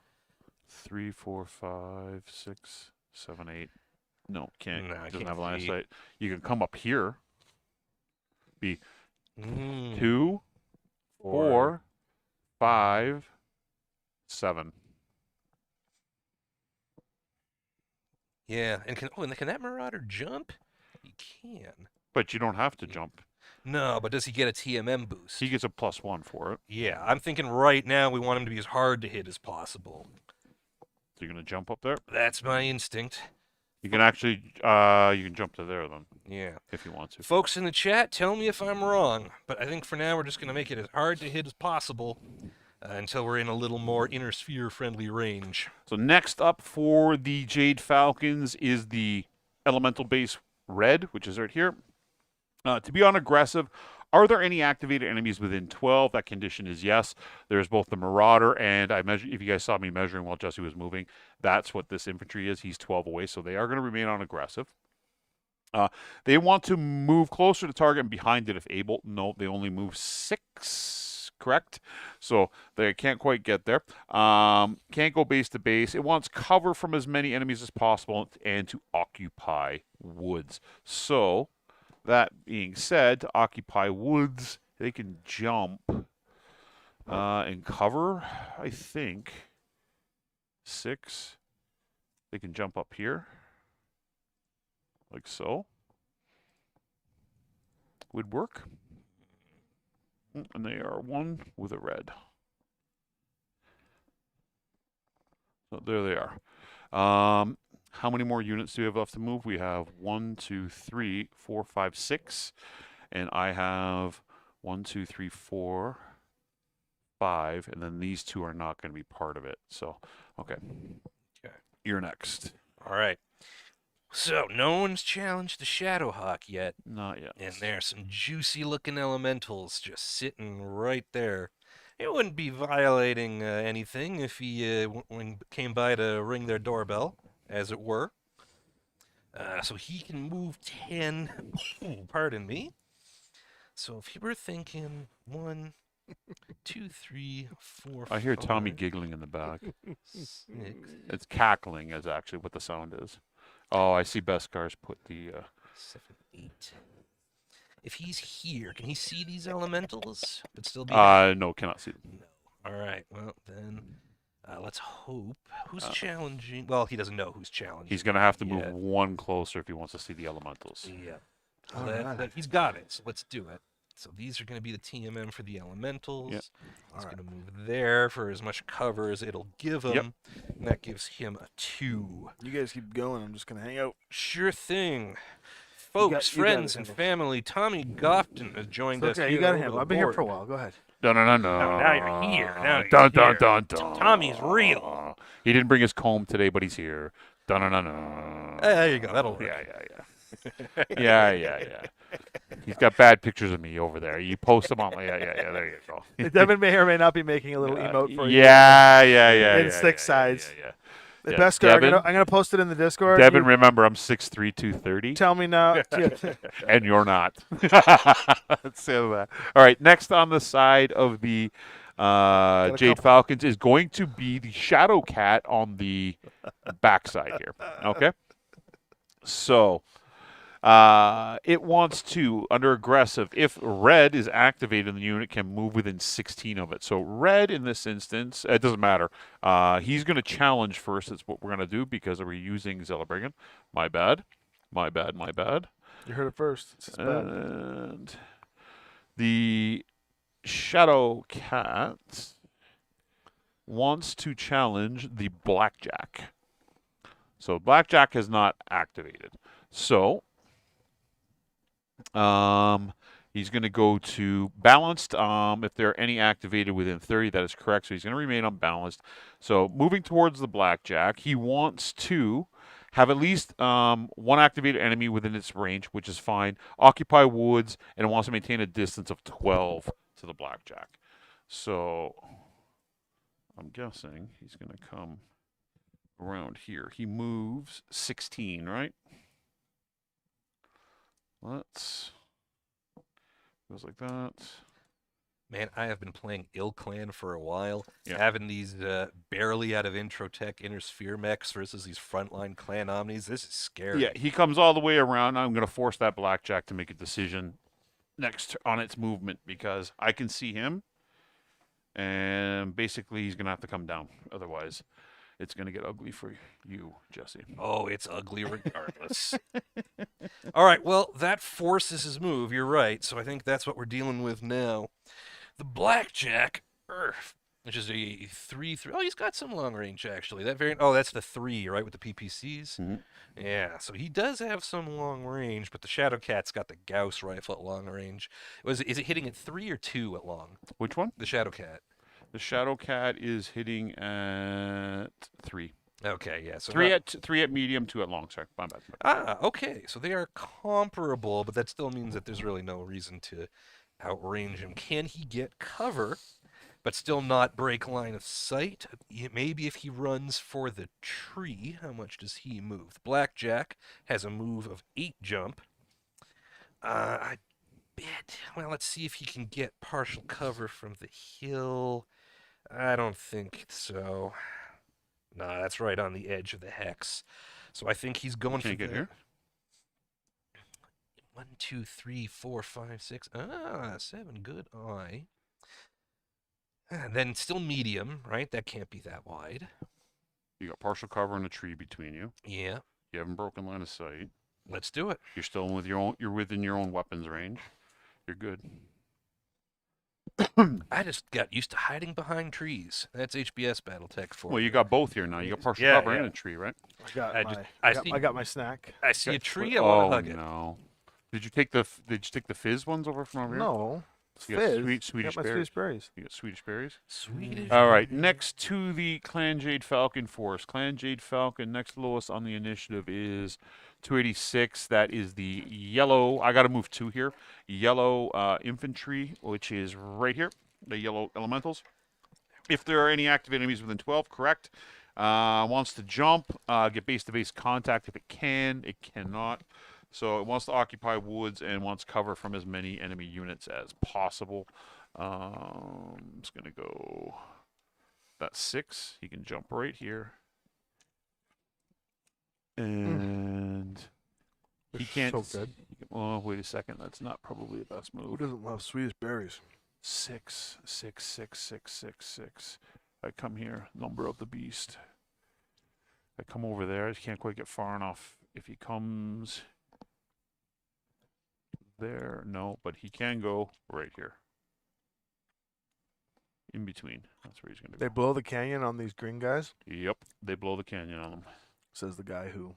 3, 4, 5, 6, 7, 8. No, can't. No, I Doesn't can't have a line of see. sight. You can come up here. Be 2, 4, 5, 7. Yeah, and can that Marauder jump? He can. But you don't have to jump. No, but does he get a TMM boost? He gets a +1 for it. Yeah, I'm thinking right now we want him to be as hard to hit as possible. So you're gonna jump up there. That's my instinct. You can actually you can jump to there then Yeah. if you want to. Folks in the chat, tell me if I'm wrong, but I think for now we're just going to make it as hard to hit as possible until we're in a little more inner sphere friendly range. So next up for the Jade Falcons is the Elemental Base Red, which is right here. To be on aggressive, are there any activated enemies within 12? That condition is yes. There's both the Marauder and I measure. If you guys saw me measuring while Jesse was moving, that's what this infantry is. He's 12 away, so they are going to remain on aggressive. They want to move closer to target and behind it if able. No, they only move 6, correct? So they can't quite get there. Can't go base to base. It wants cover from as many enemies as possible and to occupy woods. So that being said, to occupy woods, they can jump and cover, I think, 6. They can jump up here. Like so. Would work. And they are 1 with a red. So there they are. How many more units do we have left to move? We have 1, 2, 3, 4, 5, 6. And I have 1, 2, 3, 4, 5. And then these 2 are not going to be part of it. So, okay. You're next. All right. So, no one's challenged the Shadowhawk yet. Not yet. And there's some juicy looking elementals just sitting right there. It wouldn't be violating anything if he came by to ring their doorbell, as it were. So he can move 10. Pardon me. So if you were thinking 1, 2, 3, 4, I hear Tommy 5, giggling in the back. 6. It's cackling is actually what the sound is. Oh, I see Beskar's put the... 7, 8. If he's here, can he see these elementals? But still be no, cannot see them. No. All right. Well, then let's hope. Who's challenging? Well, he doesn't know who's challenging. He's going to have to move yet. 1 closer if he wants to see the elementals. Yeah. All Well, right. he's got it. So let's do it. So these are going to be the TMM for the elementals. Yep. He's All going to move there for as much cover as it'll give him. Yep. And that gives him a 2. You guys keep going. I'm just gonna hang out. Sure thing. You Folks, got it, friends, and Handles. family, Tommy Gofton has joined us Okay, here you got over him. the I've been here board. for a while. Go ahead. Dun, dun, dun, No, now you're here. Now you're dun, dun, here. dun, dun. Tommy's real. He didn't bring his comb today, but he's here. Dun, dun, dun, dun. There you go. That'll work. Yeah. He's got bad pictures of me over there. You post them on. Yeah. There you go. Devin may or may not be making a little emote for you. Yeah. In yeah, 6 sides. Yeah. The Yeah, best I'm gonna post it in the Discord. Devin, You remember I'm 6'3", 230. tell me now. And you're not. Let's say that. All right, next on the side of the a Jade couple. Falcons is going to be the Shadow Cat on the backside here. Okay? So, It wants to, under aggressive, if red is activated, the unit can move within 16 of it. So red in this instance, it doesn't matter. He's going to challenge first. That's what we're going to do because we're using Zellbrigen. My bad. My bad. My bad. You heard it first. It's bad. And the Shadow Cat wants to challenge the Blackjack. So Blackjack is not activated. So he's going to go to balanced. If there are any activated within 30, that is correct. So he's going to remain unbalanced. So moving towards the Blackjack, he wants to have at least one activated enemy within its range, which is fine. Occupy woods, and it wants to maintain a distance of 12 to the Blackjack. So I'm guessing he's going to come around here. He moves 16, right? Let's goes like that. Man, I have been playing Ill Clan for a while. Yeah. Having these barely out of intro tech inner sphere mechs versus these frontline clan omnis, this is scary. Yeah, he comes all the way around. I'm going to force that Blackjack to make a decision next on its movement because I can see him, and basically he's going to have to come down. Otherwise, it's going to get ugly for you, Jesse. Oh, it's ugly regardless. All right, well, that forces his move. You're right. So I think that's what we're dealing with now. The Blackjack, which is a 3/3. Oh, he's got some long range actually. That variant. Oh, that's the 3, right, with the PPCs. Mm-hmm. Yeah, so he does have some long range, but the Shadow Cat's got the Gauss rifle at long range. Is it hitting at 3 or 2 at long? Which one? The Shadow Cat. The Shadow Cat is hitting at 3. Okay, yeah. So 3 at medium, 2 at long. Sorry, my bad. Okay. So they are comparable, but that still means that there's really no reason to outrange him. Can he get cover, but still not break line of sight? Maybe if he runs for the tree, how much does he move? Blackjack has a move of 8 jump. I bet. Well, let's see if he can get partial cover from the hill. I don't think so. Nah, that's right on the edge of the hex. So I think he's going Can't for get the here. 1, 2, 3, 4, 5, 6. 7. Good eye. And then still medium, right? That can't be that wide. You got partial cover and a tree between you. Yeah. You haven't broken line of sight. Let's do it. You're still with your own. You're within your own weapons range. You're good. I just got used to hiding behind trees. That's HBS Battletech for Well, you you. got both here now. You got partial Yeah, cover yeah. and a tree, right? I got my snack. I see a Got- tree. I want to hug it. no. Did you take the Fizz ones over from over here? No. You got Fizz. Swedish I got my berries. Swedish berries. You got Swedish berries. Swedish. All right, next to the Clan Jade Falcon force. Clan Jade Falcon, next lowest on the initiative is 286. That is the yellow. I got to move 2 here. Yellow infantry, which is right here. The yellow elementals. If there are any active enemies within 12, correct. Wants to jump, get base-to-base contact if it can. It cannot. So it wants to occupy woods and wants cover from as many enemy units as possible. It's going to go... That's 6. He can jump right here. And... He can't... So good. Oh, wait a second. That's not probably the best Who move. doesn't love Swedish berries? 6, 6, 6, 6, 6, 6. I come here, number of the beast. I come over there. I just can't quite get far enough. If he comes there, no, but he can go right here. In between. That's where he's going to They go. blow the canyon on these green guys, Yep, they blow the canyon on him. says the guy who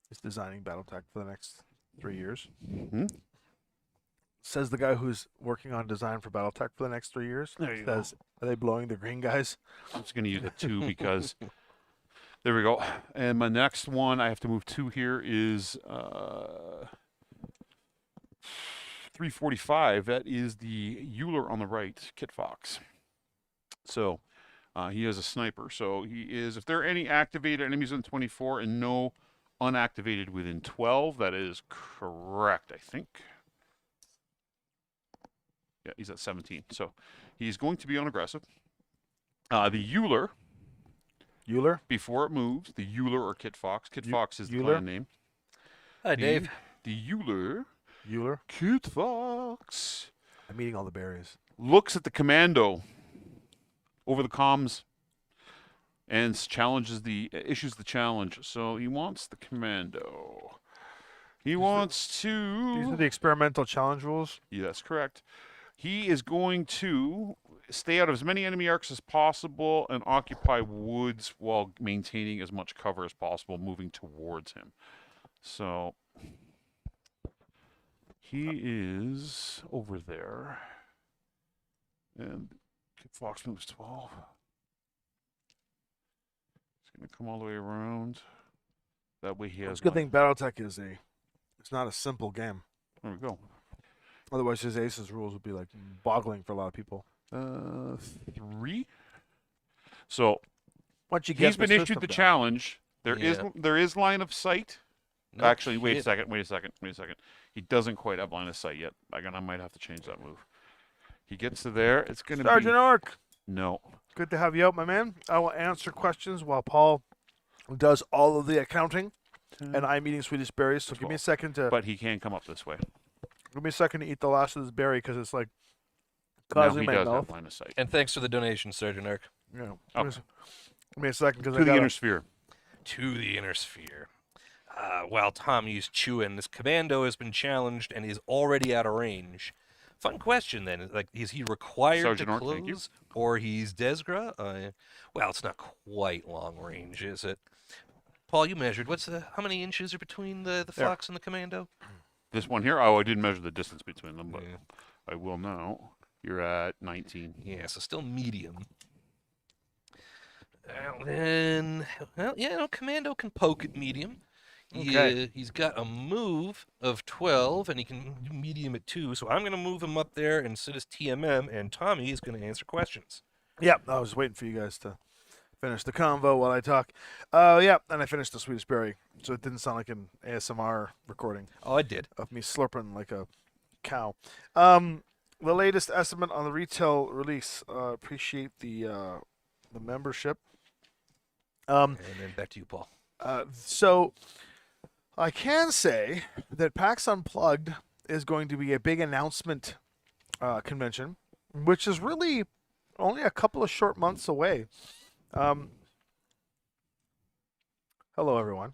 is designing Battletech for the next 3 years. Mm-hmm. Says the guy who's working on design for Battletech for the next 3 years. There you Says, are they blowing the green guys? I'm just going to use a 2 because... There we go. And my next one I have to move 2 here is 345. That is the Euler on the right, Kit Fox. So he is a sniper. So he is, if there are any activated enemies in 24 and no unactivated within 12, that is correct, I think. Yeah, he's at 17. So he's going to be on aggressive. The Euler, Euler? before it moves, the Euler or Kit Fox. Kit Fox is the Euler? clan name. Hi, Dave. the Euler cute fox I'm eating all the berries. looks at the commando over the comms and issues the challenge. So he wants the commando. He wants These are to. the experimental challenge rules. Yeah, that's correct. He is going to stay out of as many enemy arcs as possible and occupy woods while maintaining as much cover as possible, moving towards him. So he is over there. And Fox moves 12. He's going to come all the way around. That way he has. It's a good thing Battletech is it's not a simple game. There we go. Otherwise, his ACES rules would be like boggling for a lot of people. 3. So Once you get he's been the issued system the down. challenge. Yeah. There is line of sight. No Actually, wait a shit. second. He doesn't quite have line of sight yet. I might have to change that move. He gets to there. It's going to be Sergeant Orc, no. good to have you out, my man. I will answer questions while Paul does all of the accounting, and I'm eating Swedish berries. So give me a second to But he can come up this way. eat the last of this berry because it's like Now causing he my does mouth. have line of sight. And thanks for the donation, Sergeant Arc. Yeah. Oh. Give me a second because To I the got inner sphere. To the inner sphere. While Tommy's chewing, this commando has been challenged and is already out of range. Fun question then. Like, is he required Sergeant to Orc, thank you. close, or he's Desgra? Well, it's not quite long range, is it? Paul, you measured. How many inches are between the There. Fox and the commando? This one here. Oh, I didn't measure the distance between them, but Yeah. I will now. You're at 19. Yeah, so still medium. Commando can poke at medium. Okay. He's got a move of 12, and he can do medium at 2, so I'm going to move him up there and sit as TMM, and Tommy is going to answer questions. Yeah, I was waiting for you guys to finish the convo while I talk. And I finished the Swedish berry, so it didn't sound like an ASMR recording Oh, I did. of me slurping like a cow. The latest estimate on the retail release. Appreciate the membership. And then back to you, Paul. So I can say that PAX Unplugged is going to be a big announcement convention, which is really only a couple of short months away. Hello, everyone.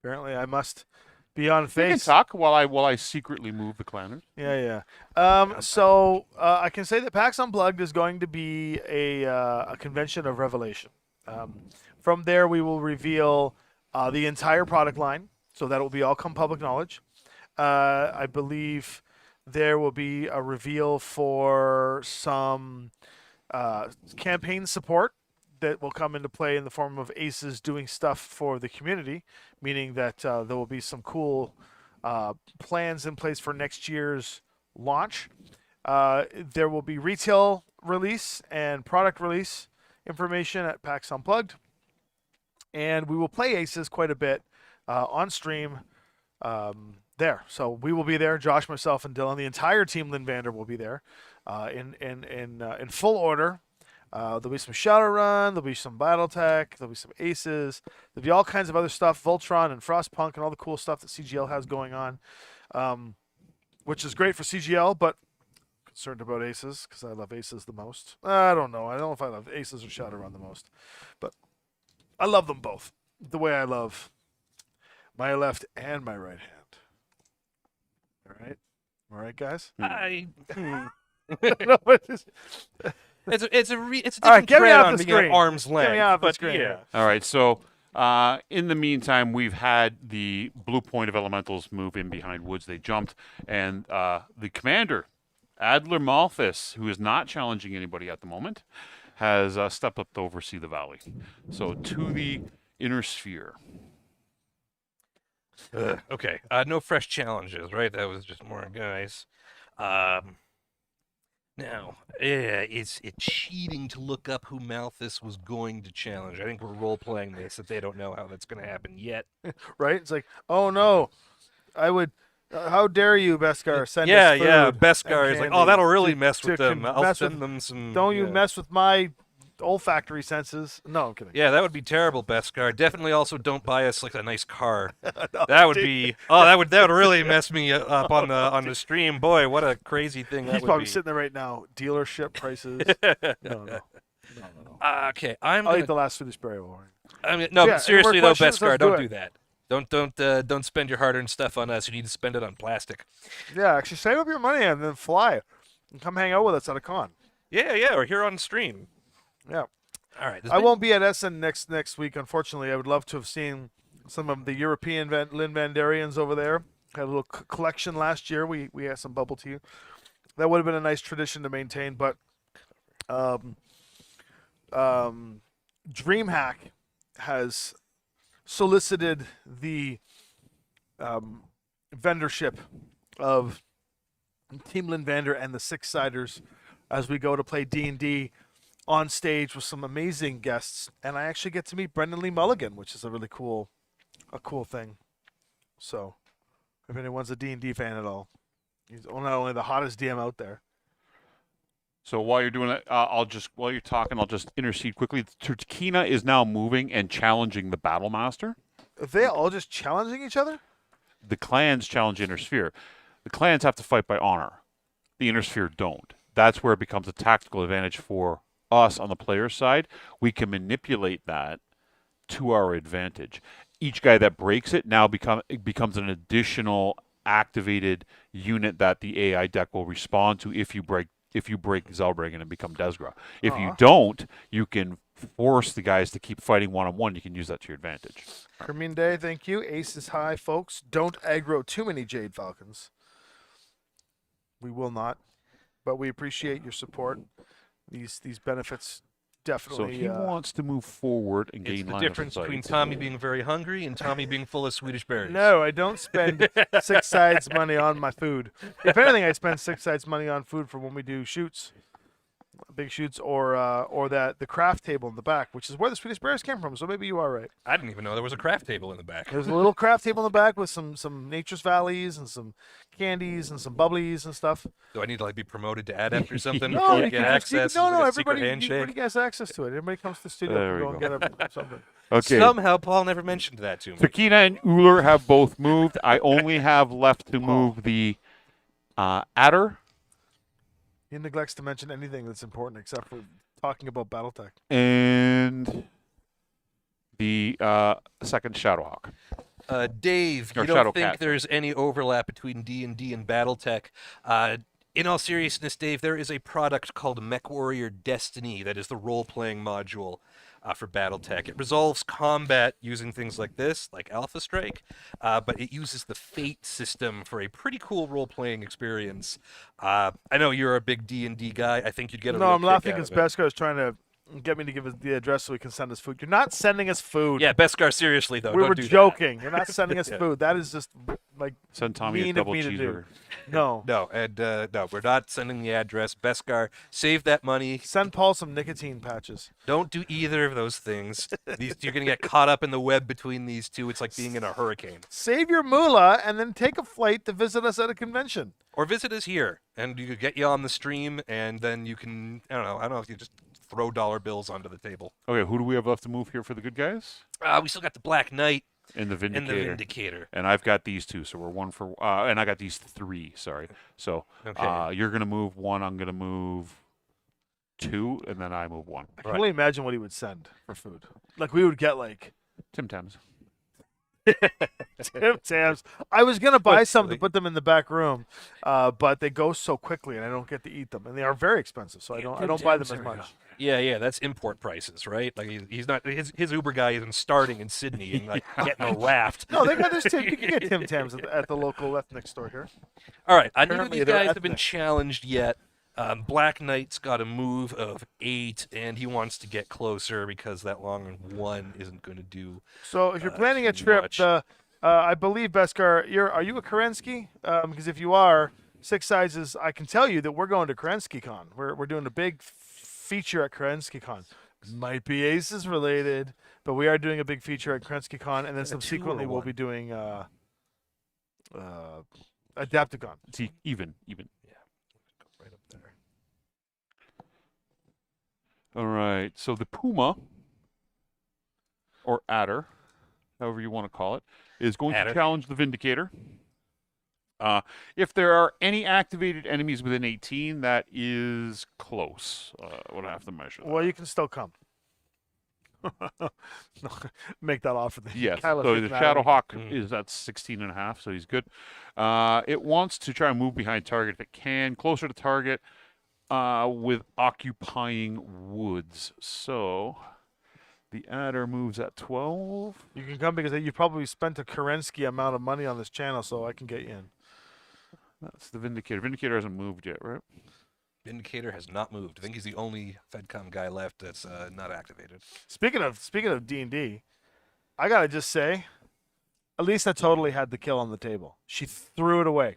Apparently, I must be on You can face. talk while I secretly move the clanners. Yeah. So I can say that PAX Unplugged is going to be a convention of revelation. From there, we will reveal the entire product line, so that will be all come public knowledge. I believe there will be a reveal for some campaign support that will come into play in the form of ACES doing stuff for the community, meaning that there will be some cool plans in place for next year's launch. There will be retail release and product release information at PAX Unplugged. And we will play ACES quite a bit on stream there. So we will be there. Josh, myself, and Dylan. The entire team, Lynn Vander, will be there in full order. There'll be some Shadowrun. There'll be some Battletech. There'll be some ACES. There'll be all kinds of other stuff, Voltron and Frostpunk and all the cool stuff that CGL has going on, which is great for CGL, but concerned about ACES because I love ACES the most. I don't know. I don't know if I love ACES or Shadowrun the most, but I love them both the way I love my left and my right hand. All right, guys. No, but just- It's a different All right, get me thread off on the being at screen. arm's length. Get me off the but screen. yeah. All right, so in the meantime, we've had the blue point of elementals move in behind woods. They jumped, and the commander, Adler Malthus, who is not challenging anybody at the moment, has stepped up to oversee the valley. So to the inner sphere. Okay. No fresh challenges, right? That was just more guys. Now, it's cheating to look up who Malthus was going to challenge. I think we're role playing this that they don't know how that's going to happen yet. right? It's like, oh no, I would. How dare you, Beskar, send us food Beskar and is like, candy oh, that'll really to- mess with to them. I'll mess send with- them some. Don't you yeah. mess with my olfactory senses. No, I'm kidding. Yeah, that would be terrible, Beskar. Definitely also don't buy us like a nice car. No, That would dude. be that would really mess me up on the stream. Boy, what a crazy thing that He's would probably be. sitting there right now. Dealership prices. No. Okay, I'm I'll gonna. eat the last Swedish burial warning. I mean, no, Yeah, any seriously more though, questions? Beskar, Let's don't do do it. that. Don't spend your hard-earned stuff on us. You need to spend it on plastic. Yeah, actually, save up your money and then fly, and come hang out with us at a con. Yeah, or here on stream. Yeah. All right. I won't be at Essen next week, unfortunately. I would love to have seen some of the European Lin Vandarians over there. Had a little collection last year. We had some bubble tea. That would have been a nice tradition to maintain, but DreamHack has solicited the vendorship of Team Linvander and the Six-Siders as we go to play D&D on stage with some amazing guests, and I actually get to meet Brendan Lee Mulligan, which is a really cool thing. So, if anyone's a D&D fan at all, he's not only the hottest DM out there. So while you're doing it, while you're talking, I'll just intercede quickly. Turkina is now moving and challenging the Battle Master. Are they all just challenging each other? The clans challenge Inner Sphere. The clans have to fight by honor. The Inner Sphere don't. That's where it becomes a tactical advantage for us on the player side. We can manipulate that to our advantage. Each guy that breaks it now becomes an additional activated unit that the AI deck will respond to if you break Zellbrigen and become Desgra. If you don't, you can force the guys to keep fighting one-on-one. You can use that to your advantage. Kermine Day, thank you. ACES high, folks. Don't aggro too many Jade Falcons. We will not, but we appreciate your support. These benefits So definitely. he wants to move forward and It's gain the line of difference sight. between Tommy being very hungry and Tommy being full of Swedish berries. No, I don't spend Six Sides money on my food. If anything, I spend Six Sides money on food for when we do shoots, big shoots, or the craft table in the back, which is where the Swedish Bears came from. So maybe you are right. I didn't even know there was a craft table in the back. There's a little craft table in the back with some Nature's Valleys and some candies and some bubblies and stuff. Do I need to like be promoted to adept or something No, before you I get can just- you can- access? no, Is it no. like a secret Everybody handshake? gets access to it. Everybody comes to the studio There and we go and get something. Okay. Somehow Paul never mentioned that to me. Turkina and Uller have both moved. I only have left to move the Adder He neglects to mention anything that's important except for talking about Battletech. and the second Shadowhawk. Dave, Or you don't Shadow think Cat. there's any overlap between D&D and Battletech? In all seriousness, Dave, there is a product called MechWarrior Destiny that is the role-playing module for Battletech. It resolves combat using things like this, like Alpha Strike, but it uses the Fate system for a pretty cool role-playing experience. I know you're a big D&D guy. I think you'd get a No, real I'm kick laughing out because of it. Beskar is trying to get me to give us the address so we can send us food. You're not sending us food. Yeah, Beskar, seriously, though, we don't were do that. joking. You're not sending us Yeah. food. That is just like Send Tommy a mean of double me to do. cheeseburger. No. No, and no, we're not sending the address. Beskar, save that money. Send Paul some nicotine patches. Don't do either of those things. You're going to get caught up in the web between these two. It's like being in a hurricane. Save your moolah and then take a flight to visit us at a convention. Or visit us here, and you could get you on the stream, and then you can, I don't know if you just throw dollar bills onto the table. Okay, who do we have left to move here for the good guys? We still got the Black Knight And the and the Vindicator. Vindicator. And I've got these two, so we're one for, and I got these three, sorry. So Okay. you're going to move one, I'm going to move two, and then I move one. I can only imagine what he would send for food. Like we would get like Tim Tams. Tim Tams. I was gonna buy That's some to silly. put them in the back room, but they go so quickly and I don't get to eat them, and they are very expensive. So I don't buy them as much. Yeah, that's import prices, right? Like he's not his Uber guy isn't starting in Sydney and like getting a raft. No, they got this. You can get Tim Tams at the local ethnic store here. All right, I neither of Apparently these they're guys have been ethnic. challenged yet. Black Knight's got a move of 8, and he wants to get closer because that long 1 isn't going to do. So if you're planning a too trip, much. I believe Beskar, are you a Kerensky? Because if you are, Six Sides is. I can tell you that we're going to Kerensky Con. We're doing a big feature at Kerensky Con. Might be Aces related, but we are doing a big feature at Kerensky Con, and then Is it 2 or subsequently we'll 1? be doing Adapticon. See, even. Right up there. All right. So the Puma, or Adder, however you want to call it, is going Adder. to challenge the Vindicator. If there are any activated enemies within 18, that is close. Would have to measure that. Well, you can still come. Make that offer. Yes. Kyla's So hitting the that at me. Shadowhawk is at 16.5, so he's good. It wants to try and move behind target if it can, closer to target, with occupying woods. So the Adder moves at 12. You can come because you probably spent a Kerensky amount of money on this channel, so I can get you in. That's the Vindicator. Vindicator hasn't moved yet, right? Vindicator has not moved. I think he's the only FedCom guy left that's not activated. Speaking of D&D, I gotta just say, Elisa totally had the kill on the table. She threw it away.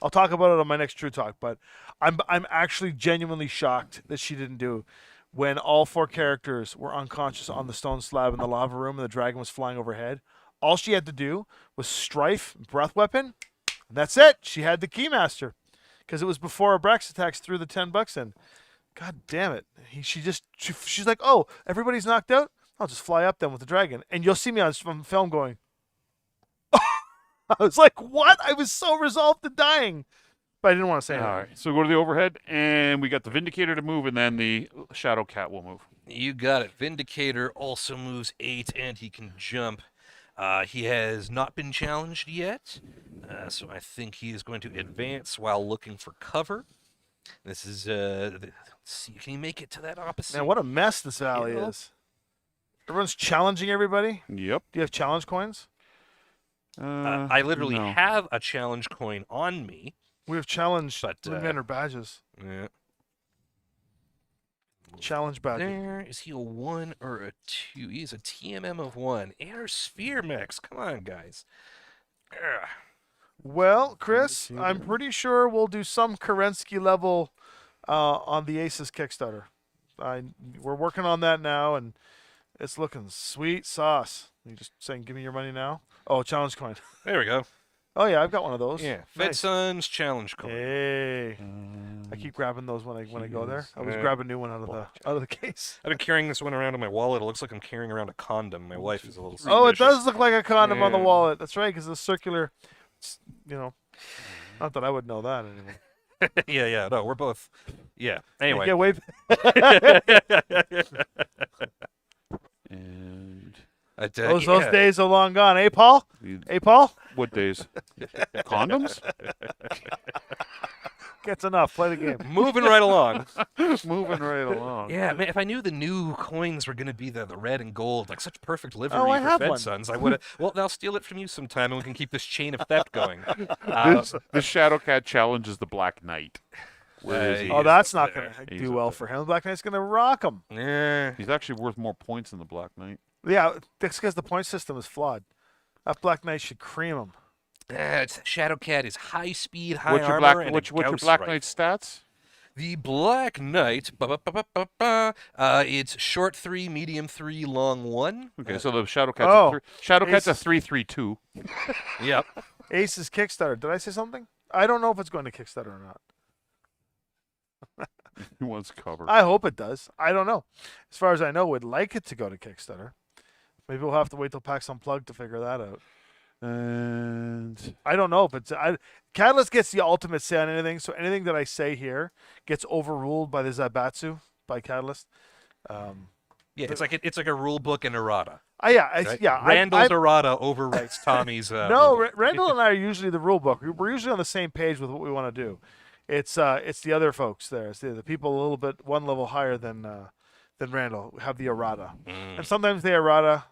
I'll talk about it on my next True Talk, but I'm actually genuinely shocked that she didn't do. When all 4 characters were unconscious on the stone slab in the lava room and the dragon was flying overhead, all she had to do was Strife, Breath Weapon, and that's it. She had the Keymaster. Because it was before Abrax attacks threw the $10 in. God damn it. She's like, oh, everybody's knocked out? I'll just fly up then with the dragon. And you'll see me on film going, I was like, what? I was so resolved to dying. But I didn't want to say All that. right. So go to the overhead, and we got the Vindicator to move, and then the Shadow Cat will move. You got it. Vindicator also moves 8, and he can jump. He has not been challenged yet, so I think he is going to advance while looking for cover. This is, let's see, can he make it to that opposite? Man, what a mess this valley Kill. is. Everyone's challenging everybody. Yep. Do you have challenge coins? I literally no. have a challenge coin on me. We have challenge But, or badges. Yeah. Challenge badges. There, is he a 1 or a 2? He's a TMM of 1. Air Sphere Mix. Come on, guys. Ugh. Well, Chris, I'm pretty sure we'll do some Kerensky level on the ACES Kickstarter. We're working on that now, and it's looking sweet sauce. You just saying, give me your money now? Oh, challenge coin. There we go. Oh, yeah, I've got one of those. Yeah, Nice. FedSun's challenge coin. Hey. I keep grabbing those when I go there. I always grab a new one out of the case. I've been carrying this one around in my wallet. It looks like I'm carrying around a condom. My wife is a little Oh, it suspicious. does look like a condom on the Yeah. wallet. That's right, because the circular, not that I would know that anymore. Yeah, no, we're both. Yeah. Anyway. Yeah, wait. And Those yeah. days are long gone. Hey, Paul? Hey, Paul? what days? Condoms? Gets enough. Play the game. Moving right along. Moving right along. Yeah, man, if I knew the new coins were going to be the red and gold, like such perfect livery Oh, I for have one. FedSuns, I would have. Well, I'll steal it from you sometime and we can keep this chain of theft going. The Shadow Cat challenges the Black Knight. Where is he? Oh, that's not there. going to He's do up well there. for him. Black Knight's going to rock him. Yeah. He's actually worth more points than the Black Knight. Yeah, that's because the point system is flawed. That Black Knight should cream him. It's Shadowcat is high speed, high What's your armor, Black? and What's a your Gauss Black rifle. Knight's stats? The Black Knight, it's short 3, medium 3, long 1. Okay, so the Shadow Cat's Shadow Cat's a Ace. 332. Yep. Ace's Kickstarter. Did I say something? I don't know if it's going to Kickstarter or not. He wants cover. I hope it does. I don't know. As far as I know, we'd like it to go to Kickstarter. Maybe we'll have to wait till PAX Unplugged to figure that out. And I don't know if it's. Catalyst gets the ultimate say on anything, so anything that I say here gets overruled by the Zaibatsu by Catalyst. Yeah, it's like a rule book in errata. Right? Yeah. Randall's errata overwrites Tommy's. No, rule book. Randall and I are usually the rule book. We're usually on the same page with what we want to do. It's the other folks there. It's the people a little bit one level higher than Randall who have the errata, and sometimes they errata,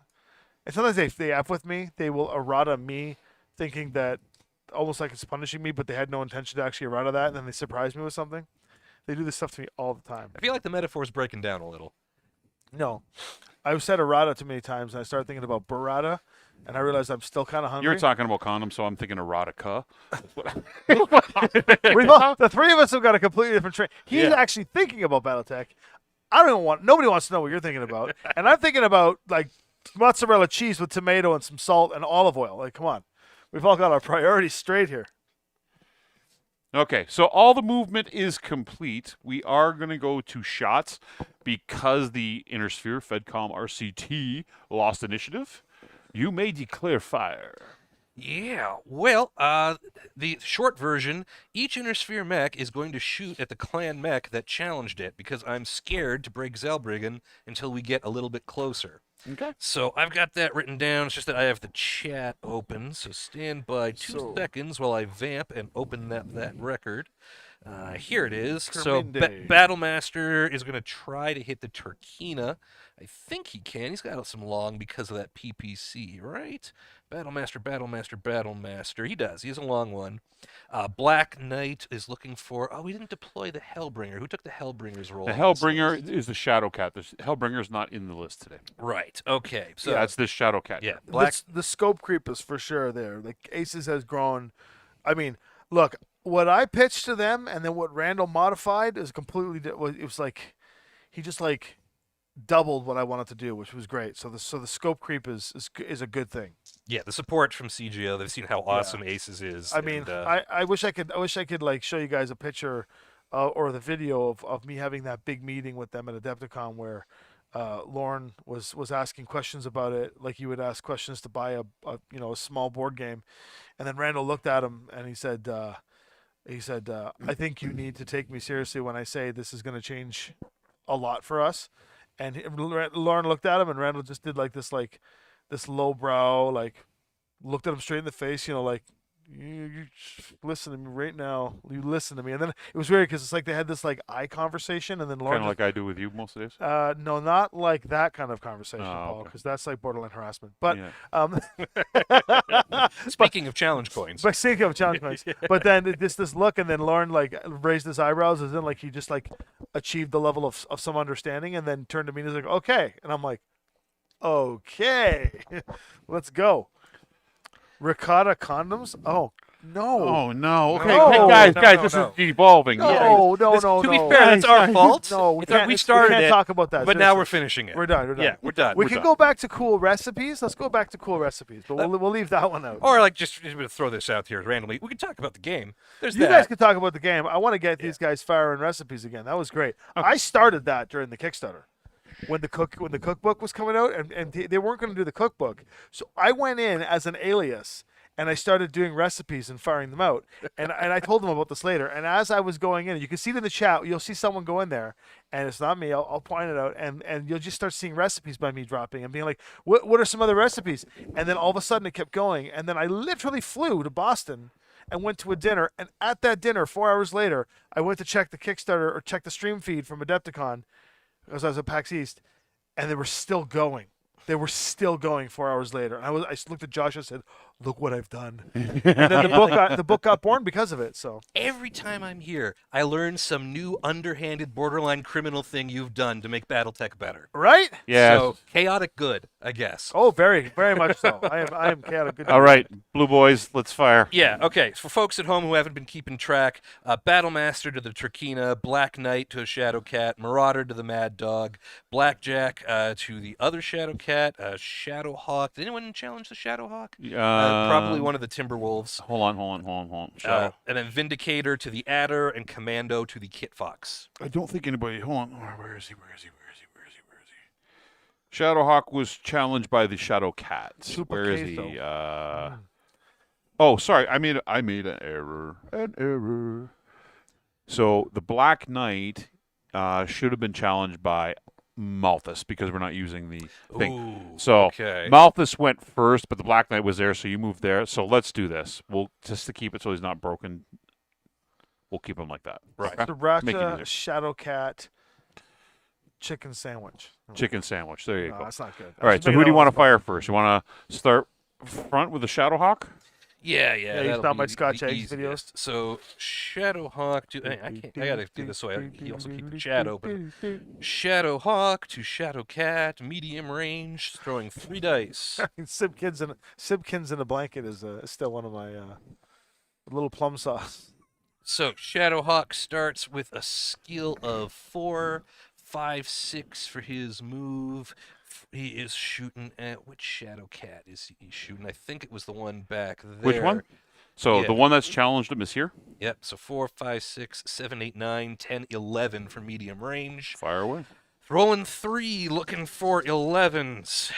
and sometimes they F with me. They will errata me, thinking that almost like it's punishing me, but they had no intention to actually errata that, and then they surprise me with something. They do this stuff to me all the time. I feel like the metaphor's breaking down a little. No, I've said errata too many times, and I started thinking about burrata, and I realized I'm still kind of hungry. you're talking about condoms, so I'm thinking erotica. The three of us have got a completely different train. He's actually thinking about Battletech. Nobody wants to know what you're thinking about. And I'm thinking about like mozzarella cheese with tomato and some salt and olive oil. Like, come on. We've all got our priorities straight here. Okay, so all the movement is complete. We are going to go to shots because the Inner Sphere Fedcom RCT lost initiative. You may declare fire. Yeah, well, the short version, each Inner Sphere mech is going to shoot at the clan mech that challenged it because I'm scared to break Zellbrigen until we get a little bit closer. Okay. So I've got that written down. It's just that I have the chat open, so stand by 2 seconds while I vamp and open that record. Here it is. So Kerminde. Battlemaster is going to try to hit the Turkina. I think he can. He's got some long because of that PPC, right? Battlemaster. He does. He has a long one. Black Knight is looking for. Oh, we didn't deploy the Hellbringer. Who took the Hellbringer's role? The on this Hellbringer list? is the Shadowcat. The Hellbringer's not in the list today. Right. Okay. So Yeah, it's this Shadowcat. yeah, Black. The scope creep is for sure there. Like Aces has grown. I mean, look, what I pitched to them and then what Randall modified is completely. It was like he just like doubled what I wanted to do, which was great. So the scope creep is a good thing. Yeah, the support from CGO. They've seen how awesome ACES is. I mean, I wish I could like show you guys a picture or the video of me having that big meeting with them at Adepticon where Lauren was asking questions about it, like you would ask questions to buy a small board game, and then Randall looked at him and he said, I think you need to take me seriously when I say this is going to change a lot for us. And Lauren looked at him, and Randall just did like this low brow, like looked at him straight in the face, like you listen to me right now. You listen to me, and then it was weird because it's like they had this like eye conversation, and then Lauren Kind of like I do with you most days. no, not like that kind of conversation, Oh, Paul, okay. because that's like borderline harassment. But Yeah. Speaking of challenge coins. but speaking of challenge points, but then this look, and then Lauren like raised his eyebrows, as in like he just like achieved the level of some understanding, and then turned to me and he's like, okay, and I'm like, okay, let's go. Ricotta condoms? Oh no! Oh no! Okay, No. hey, guys, No, this no. is devolving. No, no, This- no, to no. be fair, that's our fault. No, we It's our- can't. we started can't it, talk about that. But now seriously. we're finishing it. We're done. We're done. Yeah, we're done. We We're can done. go back to cool recipes. Let's go back to cool recipes, but we'll leave that one out. Or like just to throw this out here randomly, we can talk about the game. There's You that. guys can talk about the game. I want to get these guys firing recipes again. That was great. I started that during the Kickstarter when the cookbook was coming out, and they weren't going to do the cookbook. So I went in as an alias and I started doing recipes and firing them out. And I told them about this later. And as I was going in, you can see it in the chat. You'll see someone go in there, and it's not me. I'll point it out, and you'll just start seeing recipes by me dropping and being like, "What are some other recipes?" And then all of a sudden it kept going, and then I literally flew to Boston and went to a dinner. And at that dinner, 4 hours later, I went to check the Kickstarter or check the stream feed from Adepticon, because I was at PAX East, and they were still going. They were still going 4 hours later. And I looked at Josh and said, "Look what I've done." And then the book got born because of it. So Every time I'm here, I learn some new underhanded borderline criminal thing you've done to make Battletech better. right? Yeah. So chaotic good, I guess. Oh, very, very much so. I am chaotic. Good. All right, Blue Boys, let's fire. Yeah, okay. For folks at home who haven't been keeping track, Battlemaster to the Turkina, Black Knight to a Shadowcat, Marauder to the Mad Dog, Blackjack to the other Shadowcat, Shadowhawk. Did anyone challenge the Shadowhawk? Probably one of the Timberwolves. Hold on. Shadow. And then Vindicator to the Adder, and Commando to the Kit Fox. I don't think anybody. Hold on. Where is he? Shadowhawk was challenged by the Shadowcat. Super Where is he? queso. Oh, sorry. I made an error. So the Black Knight should have been challenged by Malthus because we're not using the thing. Ooh, So okay. Malthus went first, but the Black Knight was there, so you moved there. So let's do this. We'll just to keep it so he's not broken. We'll keep him like that. Right. Okay? Make it Sriracha, easier. Shadowcat, chicken sandwich. Chicken sandwich. There you No, go. that's not good. All right. So who do you want to fire first? You want to start front with the Shadowhawk? Yeah, he's that'll not be my Scotch the Eggs videos. easiest. So Shadowhawk to I gotta do this so I can also keep the chat open. Shadowhawk to Shadowcat, medium range, throwing 3 dice. Sibkins in a blanket is still one of my little plum sauce. So Shadowhawk starts with a skill of 4, 5, 6 for his move. He is shooting at which Shadowcat is he shooting? I think it was the one back there. Which one? So Yeah. the one that's challenged him is here. Yep. So 4, 5, 6, 7, 8, 9, 10, 11 for medium range. Fire away. Rolling 3, looking for 11s.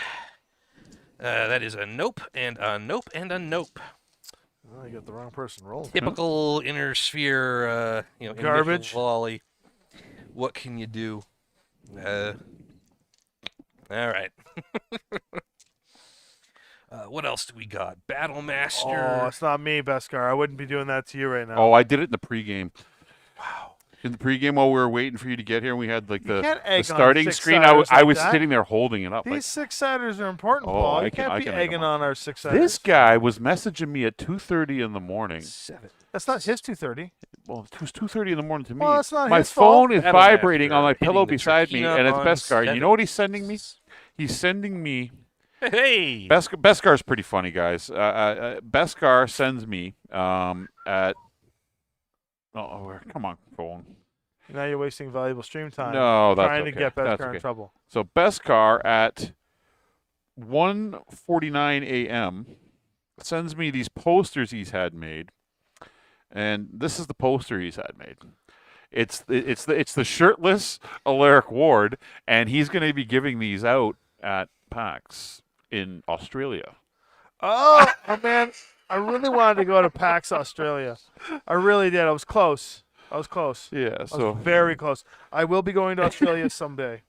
That is a nope and a nope and a nope. Oh, you got the wrong person rolling. Typical inner sphere, initial Garbage. volley. What can you do? All right. What else do we got? Battle Master. Oh, it's not me, Beskar. I wouldn't be doing that to you right now. Oh, I did it in the pregame. Wow. In the pregame, while we were waiting for you to get here, we had like You can't the egg on starting six screen. siders I like was that. sitting there holding it up. These Like, six-siders are important, Oh, Paul. I You can- can't I be can egg 'em egging up. on our six-siders. this guy was messaging me at 2:30 in the morning. 7. That's not his 2:30. Well, it was 2:30 in the morning to me. Well, that's not My his fault. phone is Battle vibrating on my Master pillow hitting the beside me, Turkina and it's on Beskar. You know what he's sending me? sevens. He's sending me. Hey! Beskar's pretty funny, guys. Beskar sends me at. Come on, phone. Now you're wasting valuable stream time No, that's trying okay. to get That's Beskar in okay. trouble. So Beskar at 1:49 a.m. sends me these posters he's had made, and this is the poster he's had made. It's the shirtless Alaric Ward, and he's going to be giving these out at PAX in Australia. Oh, man. I really wanted to go to PAX Australia. I really did. I was close. Yeah, I was so very close. I will be going to Australia someday.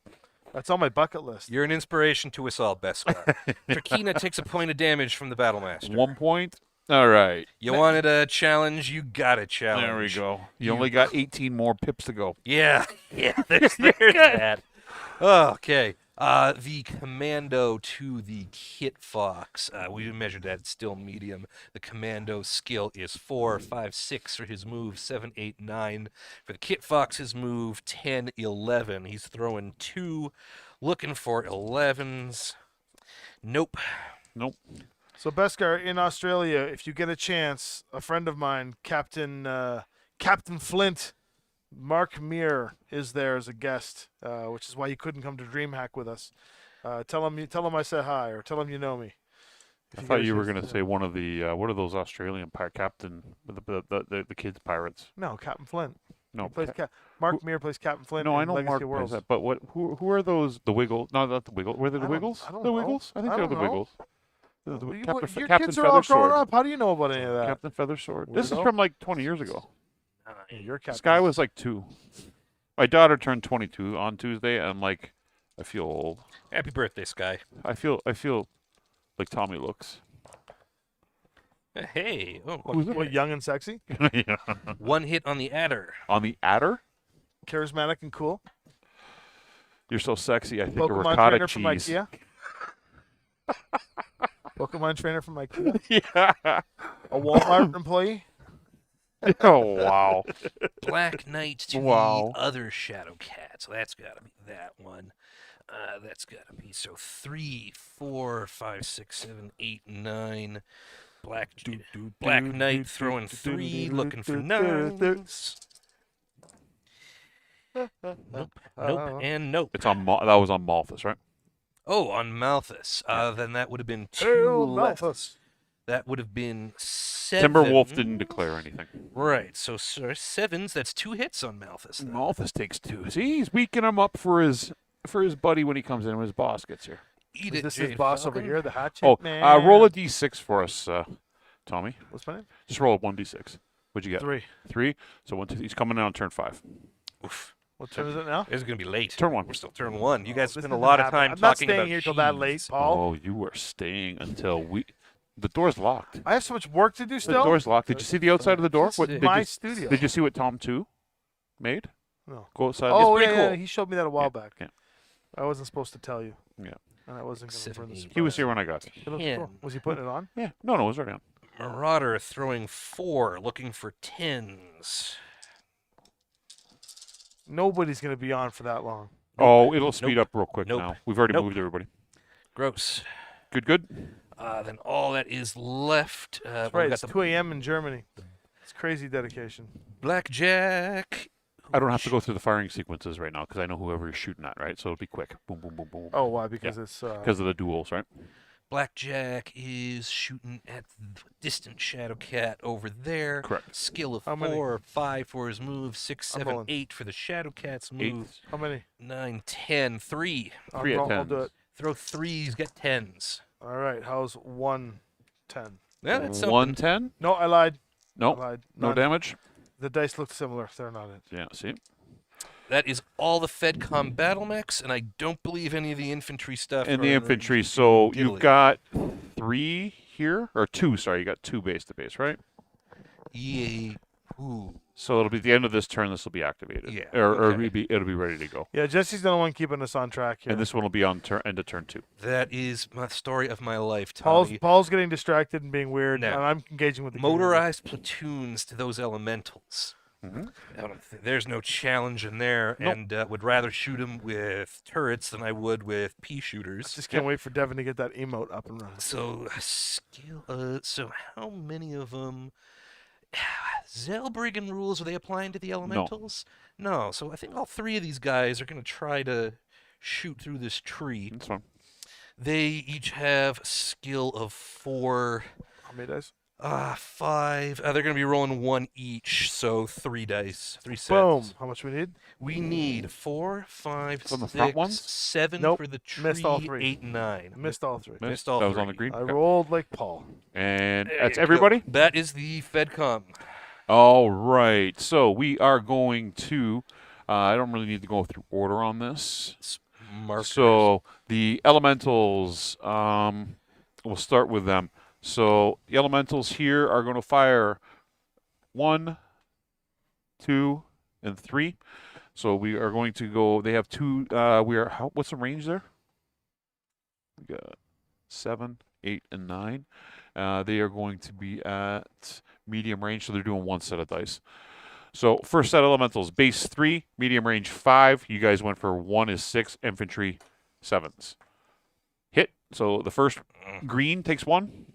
That's on my bucket list. You're an inspiration to us all, Beskar. Turkina takes a point of damage from the Battle Master. 1 point. All right, You wanted a challenge, you got a challenge. there we go. You only got 18 more pips to go. Yeah, there's that. Okay. The Commando to the Kit Fox. We measured that, it's still medium. The Commando skill is 4, 5, 6 for his move, 7, 8, 9. For the Kit Fox, his move, 10, 11. He's throwing 2, looking for 11s. Nope. So, Beskar, in Australia, if you get a chance, a friend of mine, Captain Flint, Mark Meir, is there as a guest, which is why you couldn't come to DreamHack with us. Tell him I said hi, or tell him you know me. I thought you were going to say one of the what are those Australian captain the kids pirates? No, Captain Flint. No, He plays Mark Meir plays Captain Flint. no, I in know Legacy Mark of plays Worlds. that, but who are those? The Wiggles? No, not the Wiggles. Were they the I don't- Wiggles? I don't The know. Wiggles? I think I they're don't the know. Wiggles. Your Captain kids are all growing Feathersword. up. How do you know about any of that? Captain Feathersword. This is Weirdo. from like 20 years ago. You're Captain. Sky was like 2. My daughter turned 22 on Tuesday, and I'm like, I feel old. Happy birthday, Sky. I feel like Tommy looks. Hey. Oh, What, young and sexy, Yeah. one hit on the adder. On the adder, charismatic and cool. you're so sexy. I think a Pokemon ricotta trainer from cheese. IKEA. Pokemon trainer from IKEA. Yeah. A Walmart employee. Oh wow. Black Knight to Wow. the other Shadow Cat. So that's got to be that one. That's got to be so 3, 4, 5, 6, 7, 8, 9. Black Knight throwing 3, looking for 9s. Nope, and nope. It's on. That was on Malthus, right? Oh, on Malthus. Then that would have been 2 Hail left. Malthus. That would have been 7. Timberwolf didn't declare anything. Right, so 7s. That's 2 hits on Malthus. Then. Malthus takes 2. See, he's weaking him up for his buddy when he comes in when his boss gets here. Eat Is it, this his Jade boss over Falcon. here, the hatchet Oh, man? roll a d6 for us, Tommy. What's my name? Just roll a 1d6. What'd you get? 3. 3. So 1, 2. He's coming in on turn 5. Oof. What turn is it now? This is going to be late. Turn 1. We're still turn 1. You guys This spend a doesn't lot of happen. time I'm not talking staying about here till that late, cheese. Paul. Oh, you were staying until we. The door's locked. I have so much work to do The still. door's locked. Did you see the outside of the door? This What, is did, my you, studio. did you see what Tom 2 made? No. Go outside. Oh, It's yeah, pretty cool. he showed me that a while back. Yeah. I wasn't supposed to tell you. Yeah. And I wasn't going to burn the 7, He was surprise. here when I got it. It looks cool. Was he putting it on? Yeah. No, it was right on. Marauder throwing 4, looking for 10s. Nobody's going to be on for that long. Oh, it'll speed Nope. up real quick Nope. now. We've already Nope. moved everybody. Gross. Good. Then all that is left. That's we right. got It's the 2 a.m. in Germany. It's crazy dedication. Blackjack. I don't have to go through the firing sequences right now because I know whoever you're shooting at, right? So it'll be quick. Boom, boom, boom, boom. Oh, why? Because it's Because of the duels, right? Blackjack is shooting at the distant Shadow Cat over there. Correct. Skill of How many? 4, 5 for his move, 6, I'm 7, rolling. 8 for the Shadow Cat's 8. move, How many? 9, 10, 3. 3 at I'll do 10s. it. Throw 3s, get 10s. All right. How's 110? Yeah, that's something. 110? No, I lied. Nope. I lied. No None. damage? The dice look similar. They're not it. Yeah, see? That is all the FedCom battle mechs, and I don't believe any of the infantry stuff. And the are infantry, so diddly. you've got 3 here, or 2, sorry, you got 2 base to base, right? Yeah. Ooh. So it'll be at the end of this turn, this will be activated. Yeah, Or okay. it'll be ready to go. Yeah, Jesse's the only one keeping us on track here. And this one will be on end of turn 2. That is my story of my life, Tommy. Paul's getting distracted and being weird, Now, and I'm engaging with the community. Motorized platoons to those elementals. Mhm. There's no challenge in there, Nope. and would rather shoot them with turrets than I would with pea shooters. Just can't wait for Devin to get that emote up and running. So skill. So how many of them? Zellbrigen rules, are they applying to the elementals? No. So I think all 3 of these guys are going to try to shoot through this tree. That's fine. They each have skill of 4. How many dice? 5. They're going to be rolling 1 each, so 3 dice, 3 sets. Boom. How much we need? We need 4, 5, From the 6, front ones? 7 Nope, for the tree, missed all 3. 8, and 9. Missed all 3. Missed all That was on 3. the green. I Okay. rolled like Paul. And There that's you go. everybody? That is the FedCom. All right. So we are going to. I don't really need to go through order on this. Markers. So the elementals. We'll start with them. So the elementals here are going to fire 1, 2, and 3. So we are going to go. They have 2. We are. What's the range there? We got 7, 8, and 9. They are going to be at medium range, so they're doing 1 set of dice. So first set of elementals, base 3, medium range 5. You guys went for 1 is 6, infantry 7s. Hit. So the first green takes 1.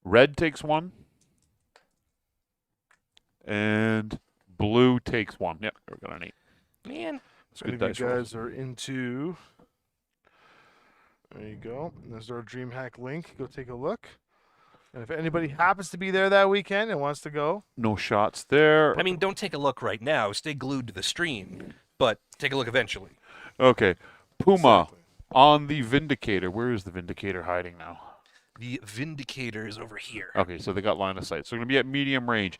Red takes 1. And blue takes 1. Yep, we got an 8. Man, It's Any good of you dice rolls. guys are into. There you go. There's our DreamHack link. Go take a look. And if anybody happens to be there that weekend and wants to go, No shots there. I mean, don't take a look right now. Stay glued to the stream, but take a look eventually. Okay. Puma Exactly. on the Vindicator. Where is the Vindicator hiding now? The Vindicator is over here. Okay, so they got line of sight. So they're going to be at medium range.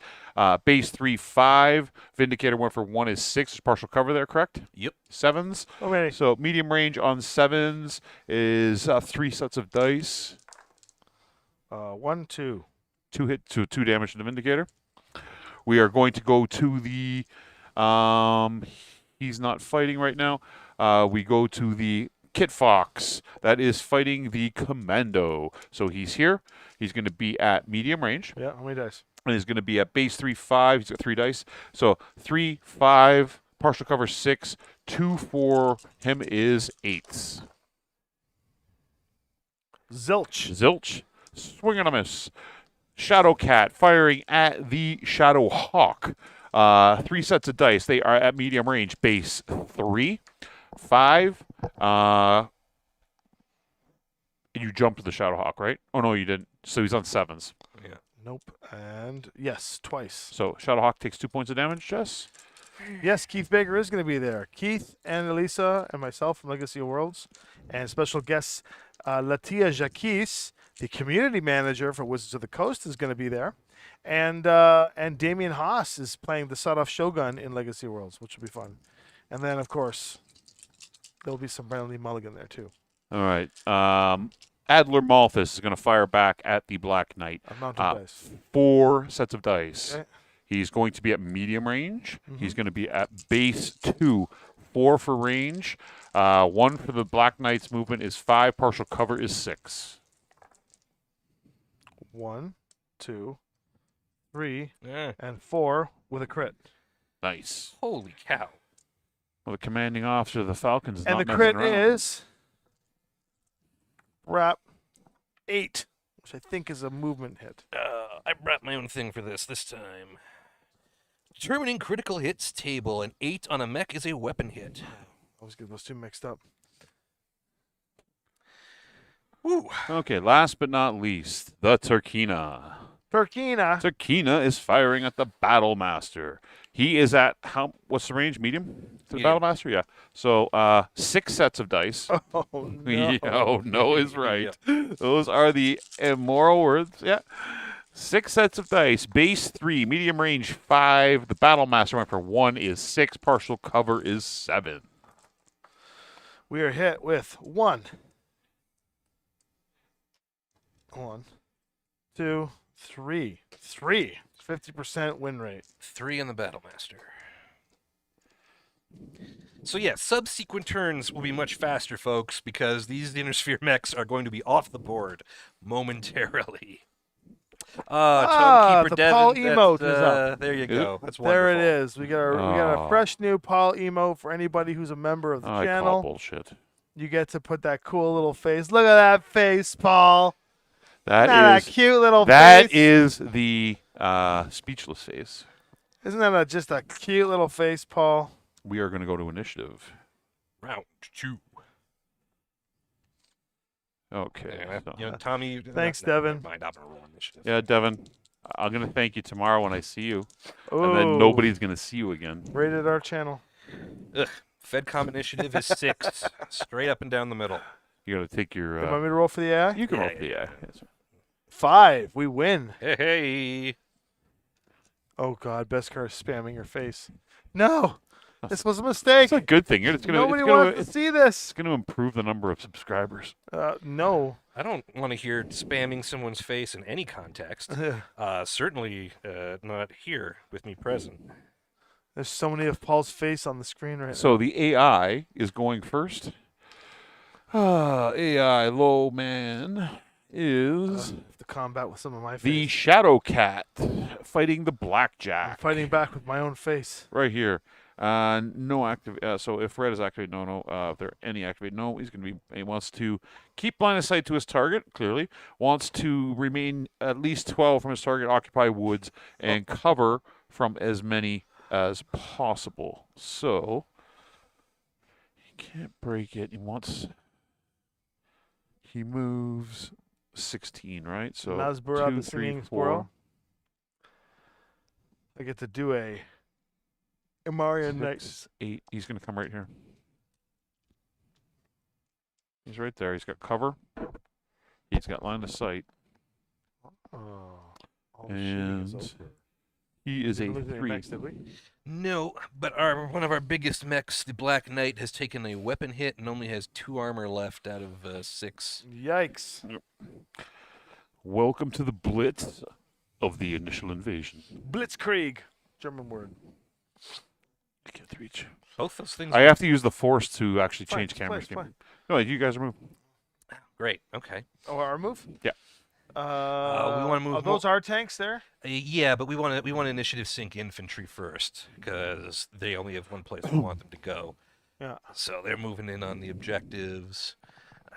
Base 3, 5. Vindicator went for 1 is 6. There's partial cover there, correct? Yep. 7s. Okay. So medium range on 7s is 3 sets of dice. 1, 2. 2 hit to 2 damage to the Vindicator. We are going to go to the. He's not fighting right now. We go to the Kit Fox. That is fighting the Commando. So he's here. He's going to be at medium range. Yeah. How many dice? And he's going to be at base 3, 5. He's got 3 dice. So 3, 5, partial cover 6. 2 for him is 8s. Zilch. Zilch. Swing and a miss. Shadow Cat firing at the Shadow Hawk. 3 sets of dice. They are at medium range. Base 3, 5. And you jumped to the Shadow Hawk, right? Oh, no, you didn't. So he's on 7s. Yeah. Nope. And yes, twice. So Shadow Hawk takes 2 points of damage, Jess. Yes, Keith Baker is going to be there. Keith and Elisa and myself from Legacy of Worlds. And special guests, Latia Jacques, the community manager for Wizards of the Coast, is going to be there. And Damian Haas is playing the Sawed-Off Shogun in Legacy of Worlds, which will be fun. And then, of course, there'll be some Brandon Lee Mulligan there, too. All right. Adler Malthus is going to fire back at the Black Knight. A mounted dice. 4 sets of dice. Okay. He's going to be at medium range. He's going to be at base 2. 4 for range. 1 for the Black Knight's movement is 5. Partial cover is 6. 1, 2, 3, Eh, and 4 with a crit. Nice. holy cow. Well, the commanding officer of the Falcons is And not the messing crit around. is wrap 8, which I think is a movement hit. I brought my own thing for this time. Determining critical hits table. An 8 on a mech is a weapon hit. I always get those two mixed up. Woo. Okay, last but not least, the Turkina. Turkina. Turkina is firing at the Battlemaster. He is at what's the range? Medium? To the Medium. Battlemaster? Yeah. So 6 sets of dice. Oh no. Yeah, oh, no is right. Yeah. Those are the immoral words. Yeah. 6 sets of dice. Base 3. Medium range 5. The Battlemaster went for 1 is 6. Partial cover is 7. We are hit with 1, 2, 3. 50% win rate. 3 on the Battlemaster. So yeah, subsequent turns will be much faster, folks, because these Inner Sphere mechs are going to be off the board momentarily. Tomekeeper the Devin, Paul emote is up. There you Is go. That's There wonderful. it is. We got a Oh. fresh new Paul emote for anybody who's a member of the I call channel. bullshit. You get to put that cool little face. Look at that face, Paul. That Isn't that is a cute little that face? is the speechless face. Isn't that just a cute little face, Paul? We are going to go to initiative. Round 2. Okay. Yeah, so- you know, Tommy. Thanks, never Devin. mind, I'm gonna roll initiative. yeah, Devin, I'm going to thank you tomorrow when I see you, Ooh. and then nobody's going to see you again. Rated our channel. Ugh. FedCom initiative is 6, straight up and down the middle. You got to take You your. want me to roll for the AI? You can Yeah, roll for the yeah, yes. 5. We win. Hey. Oh God, best card is spamming your face. No, this was a mistake. It's a good thing. It's going Nobody to wants to it's see this. going to improve the number of subscribers. No. I don't want to hear spamming someone's face in any context. Certainly not here with me present. There's so many of Paul's face on the screen right So the AI is going first. AI low man is now. The combat with some of my the face. Shadow Cat fighting the I'm Blackjack. fighting back with my own face. Right here. No active. So if red is activated, no. If there any activated, no. He's going to be. He wants to keep line of sight to his target. Clearly, wants to remain at least 12 from his target. Occupy woods and cover from as many as possible. So he can't break it. He wants. He moves 16, right? So Nazbura, 2, the 3, singing 4. squirrel. I get to do a Mario Knight. 6, 8. He's going to come right here. He's right there. He's got cover. He's got line of sight. Oh, all the shooting is And over. he is We a didn't lose any 3. mechs, did we? No, but one of our biggest mechs, the Black Knight, has taken a weapon hit and only has 2 armor left out of 6. Yikes. Welcome to the blitz of the initial invasion. Blitzkrieg. German word. I can't reach. Both those things. I are have to use the force to actually Fine, change it's camera fine, scheme. it's fine. No, you guys are moving. great. Okay. Oh, our move? Yeah. We wanna move Are those our tanks there? Yeah, but we want to initiative sync infantry first because they only have one place we want them to go. Yeah. So they're moving in on the objectives.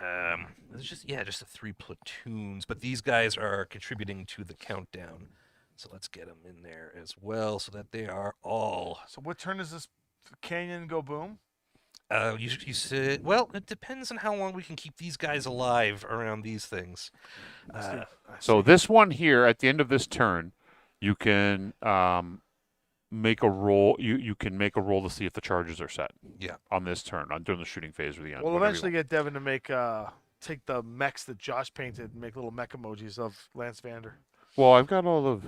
There's just the 3 platoons, but these guys are contributing to the countdown. So let's get them in there as well, so that they are all. So what turn does this canyon go boom? You said, well, it depends on how long we can keep these guys alive around these things. I So see. this one here, at the end of this turn, you can make a roll. You can make a roll to see if the charges are set. Yeah. On this turn, during the shooting phase or the end. We'll whatever you eventually get Devin to make take the mechs that Josh painted and make little mech emojis of Lance Vander. Well, I've got all of.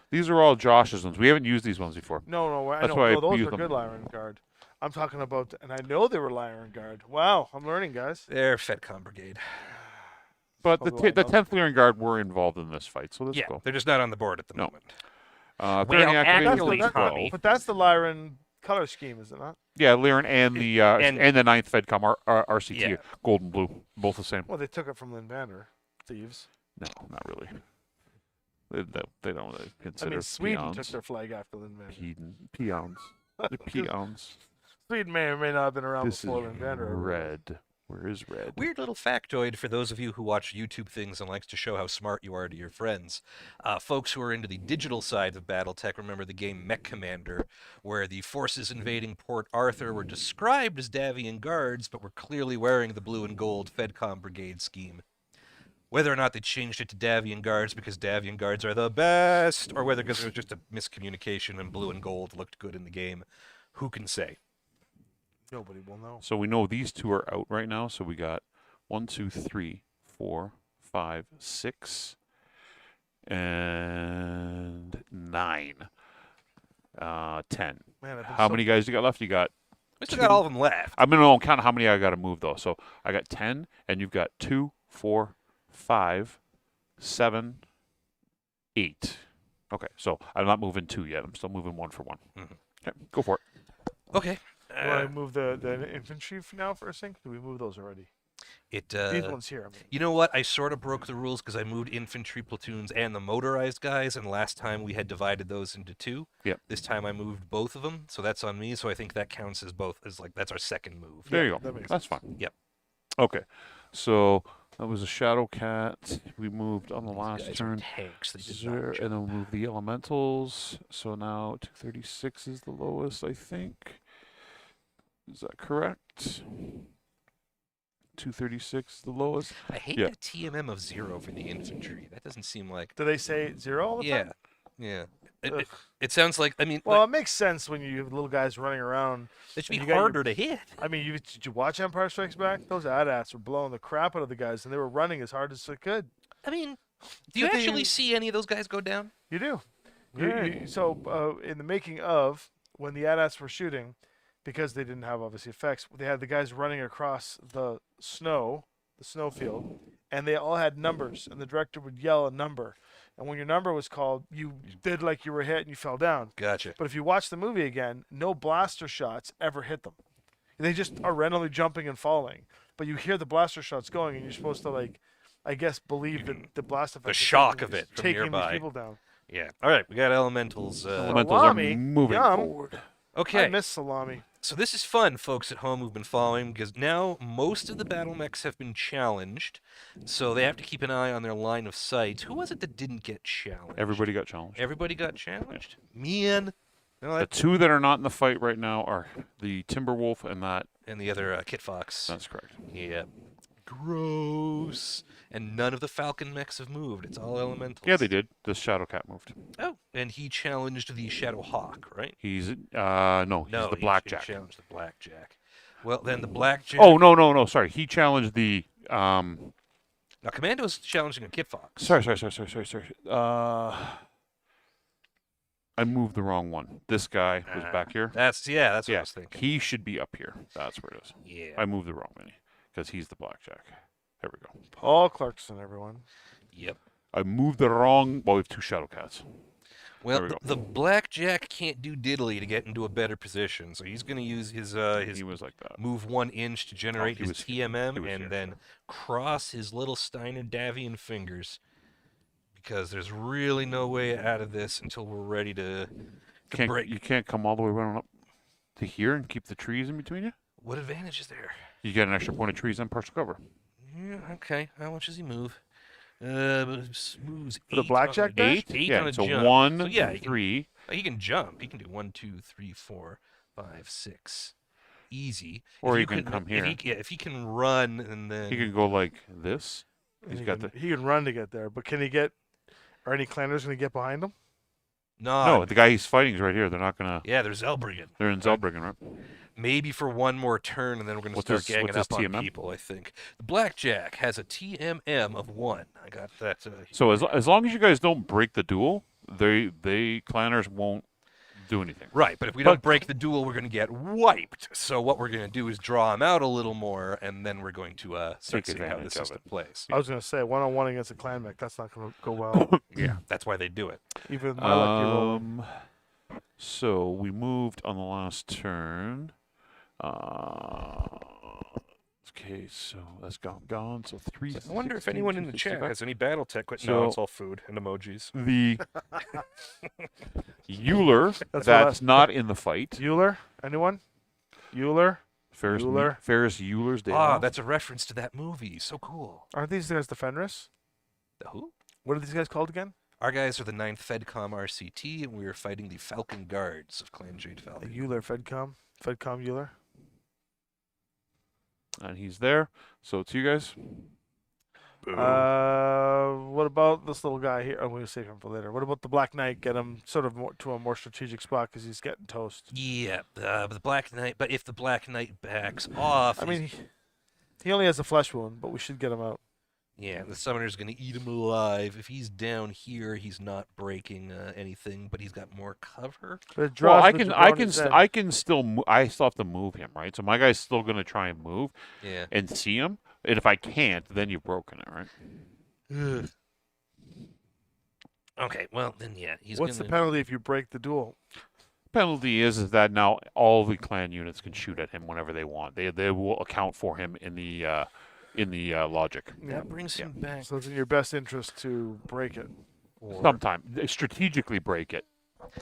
These are all Josh's ones. We haven't used these ones before. No, I That's know. why No, I those use are them. good Lyran Guard. I'm talking about, and I know they were Lyran Guard. Wow, I'm learning, guys. They're FedCom Brigade. But Although the I know- 10th Lyran Guard were involved in this fight, so let's Yeah, go. they're just not on the board at the No. moment. If Well, they're any activated, actually, it's Tommy- 12. But that's the Lyran color scheme, is it not? Yeah, Lyran and the And- the 9th FedCom RCT, Yeah. gold and blue, both the same. Well, they took it from Lynn Vander, thieves. No, not really. They don't I consider mean, Sweden took peons. their flag after Lynn Vander. Peons. They're peons. Sweden may or may not have been around This before is Lynn Vander. red. Where is red? Weird little factoid for those of you who watch YouTube things and likes to show how smart you are to your friends. Folks who are into the digital side of Battletech remember the game Mech Commander, where the forces invading Port Arthur were described as Davian guards, but were clearly wearing the blue and gold FedCom Brigade scheme. Whether or not they changed it to Davian Guards because Davian Guards are the best, or whether because there was just a miscommunication and blue and gold looked good in the game, who can say? Nobody will know. So we know these two are out right now. So we got 1, 2, 3, 4, 5, 6, and 9. 10. Man, How many guys you got left? You got. We still got all of them left. I'm gonna count how many I got to move though. So I got 10, and you've got 2, 4, 5, 7, 8. Okay, so I'm not moving 2 yet. I'm still moving 1 for 1. Mhm. Okay, go for it. Okay. Do I move the infantry now for a sync? Do we move those already? These ones here, I mean. You know what? I sort of broke the rules because I moved infantry platoons and the motorized guys, and last time we had divided those into 2. Yep. This time I moved both of them, so that's on me. So I think that counts as both. As like that's our second move. There you go. that makes That's fine. Yep. Okay, so that was a Shadow Cat. We moved on the These last guys are turn. tanks. They did Zero, not and then we move the elementals. So now 236 is the lowest, I think. Is that correct? 236 is the lowest. I hate Yeah. that TMM of 0 for the infantry. That doesn't seem like. Do they say 0 all the time? Yeah. It, Ugh. it, it sounds like. I mean, Well, like, it makes sense when you have little guys running around. it should and be you got your- harder to hit. I mean, did you watch Empire Strikes Back? Those AT-ATs were blowing the crap out of the guys, and they were running as hard as they could. I mean, do you Did they actually even- see any of those guys go down? You do. Right. So in the making of, when the AT-ATs were shooting, because they didn't have obviously effects, they had the guys running across the snowfield, and they all had numbers, and the director would yell a number. And when your number was called, you did like you were hit and you fell down. Gotcha. But if you watch the movie again, no blaster shots ever hit them. They just are randomly jumping and falling. But you hear the blaster shots going, and you're supposed to, like, I guess, believe that the blast effect. is shock taking of these- it from taking nearby. these people down. Yeah. All right, we got elementals. Elementals salami, are moving yum. forward. I Okay. miss salami. So this is fun, folks at home who've been following, because now most of the battle mechs have been challenged, so they have to keep an eye on their line of sight. Who was it that didn't get challenged? Everybody got challenged. Everybody got challenged. Man. No, The that, 2 that are not in the fight right now are the Timberwolf and that. and the other Kit Fox. That's correct. Yeah. Gross. And none of the Falcon mechs have moved. It's all elementals. Yeah, they did. The Shadow Cat moved. Oh, and he challenged the Shadow Hawk, right? He's no, he's No, the he Blackjack. challenged the Blackjack. Well, then the Blackjack. Oh no! Sorry, he challenged the Now Commando's challenging a Kit Fox. Sorry. I moved the wrong one. This guy was back here. That's what I Yeah, was thinking. he should be up here. That's where it is. Yeah. I moved the wrong mini because he's the Blackjack. There we go. Paul Clarkson, everyone. Yep. I moved the wrong. Well, we have 2 Shadow Cats. Well, There we go. the Blackjack can't do diddly to get into a better position, so he's going to use his He was like that. move 1 inch to generate he his was here. TMM He was and here. then cross his little Steiner Davian fingers, because there's really no way out of this until we're ready to break. You can't come all the way around up to here and keep the trees in between you. What advantage is there? You get an extra point of trees and partial cover. Yeah, okay. How much does he move? Moves For the 8 blackjack on a, dash? 8 Yeah, on a so jump. 1, So yeah, he can, 3. he can jump. He can do 1, 2, 3, 4, 5, 6. Easy. Or If he you can come here. If he can run and then He can go like this. He's He got can, the. he can run to get there, but can he get? Are any clanners going to get behind him? No, the guy he's fighting is right here. They're not gonna. Yeah, there's Zellbrigen. They're in Zelbringen, right? Maybe for one more turn, and then we're going to What's start his- ganging what's his up on TMM? people, I think. The Blackjack has a TMM of 1. I got that. So as long as you guys don't break the duel, they clanners won't do anything. Right, but if we don't break the duel, we're going to get wiped. So what we're going to do is draw him out a little more, and then we're going to start Take seeing how the advantage of system it. plays. I was going to say 1-on-1 against a clan mech. That's not going to go well. Yeah. That's why they do it. Even with my lucky roll. So we moved on the last turn. Okay, so that's gone. So 3. I wonder if anyone in the chat has any Battletech. But So- no, it's all food and emojis. The Euler That's that's what not in the fight. Euler? Anyone? Euler? Ferris Euler. Euler's day Ah, off. that's a reference to that movie. So cool. Aren't these guys the Fenris? The who? What are these guys called again? Our guys are the 9th FedCom RCT, and we are fighting the Falcon Guards of Clan Jade Falcon. Euler, Fedcom. Fedcom Euler. And he's there. So it's you guys. What about this little guy here? I'm going to save him for later. What about the Black Knight? Get him sort of more, to a more strategic spot because he's getting toast. Yeah, the Black Knight. But if the Black Knight backs off, I mean, he only has a flesh wound, but we should get him out. yeah, the summoner's gonna eat him alive. If he's down here, he's not breaking anything, but he's got more cover. But it Well, draws I the can, Jabroni's end. I can still, I still have to move him, right? So my guy's still gonna try and move Yeah. and see him. And if I can't, then you've broken it, right? Ugh. Okay, well then, yeah, he's What's the gonna. penalty if you break the duel? Penalty is that now all the clan units can shoot at him whenever they want. They will account for him in the logic. That brings him back. So it's in your best interest to break it. Sometime strategically break it,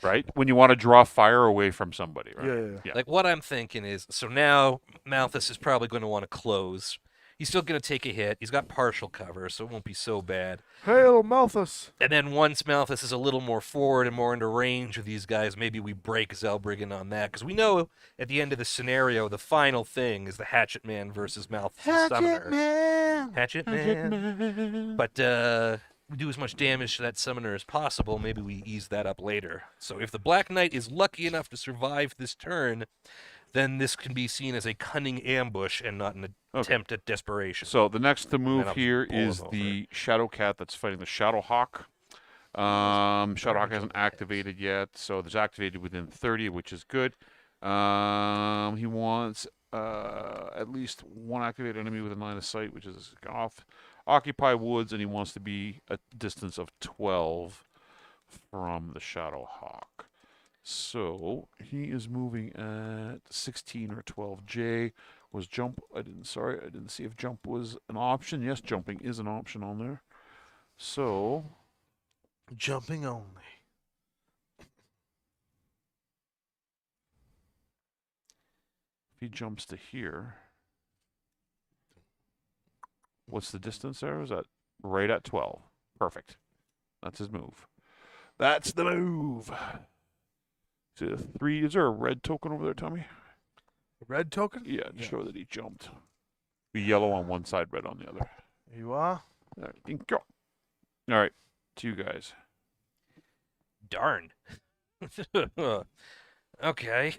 right? When you want to draw fire away from somebody, right? Yeah. Yeah. Like what I'm thinking is, so now Malthus is probably going to want to close. He's still going to take a hit. He's got partial cover, so it won't be so bad. Hail Malthus! And then once Malthus is a little more forward and more into range of these guys, maybe we break Zellbrigen on that. Because we know at the end of the scenario, the final thing is the Hatchet Man versus Malthus' Summoner. Man! Hatchet Man. But we do as much damage to that Summoner as possible. Maybe we ease that up later. So if the Black Knight is lucky enough to survive this turn, then this can be seen as a cunning ambush and not an attempt at desperation. So the next to And move I'll here pull him is over. the Shadow Cat that's fighting the Shadow Hawk. Shadow Hawk hasn't activated yet, so there's activated within 30, which is good. He wants at least one activated enemy within line of sight, which is off. Occupy woods, and he wants to be a distance of 12 from the Shadow Hawk. So he is moving at 16 or 12J. Was jump? I didn't see if jump was an option. Yes, jumping is an option on there. So Jumping only. if he jumps to here, what's the distance there? Is that right at 12? Perfect. That's his move. That's the move. Is there a red token over there, Tommy? Red token? Yeah, to Yeah. show that he jumped. Be yellow on one side, red on the other. Here you are. There you go. All right, to you guys. Darn. Okay.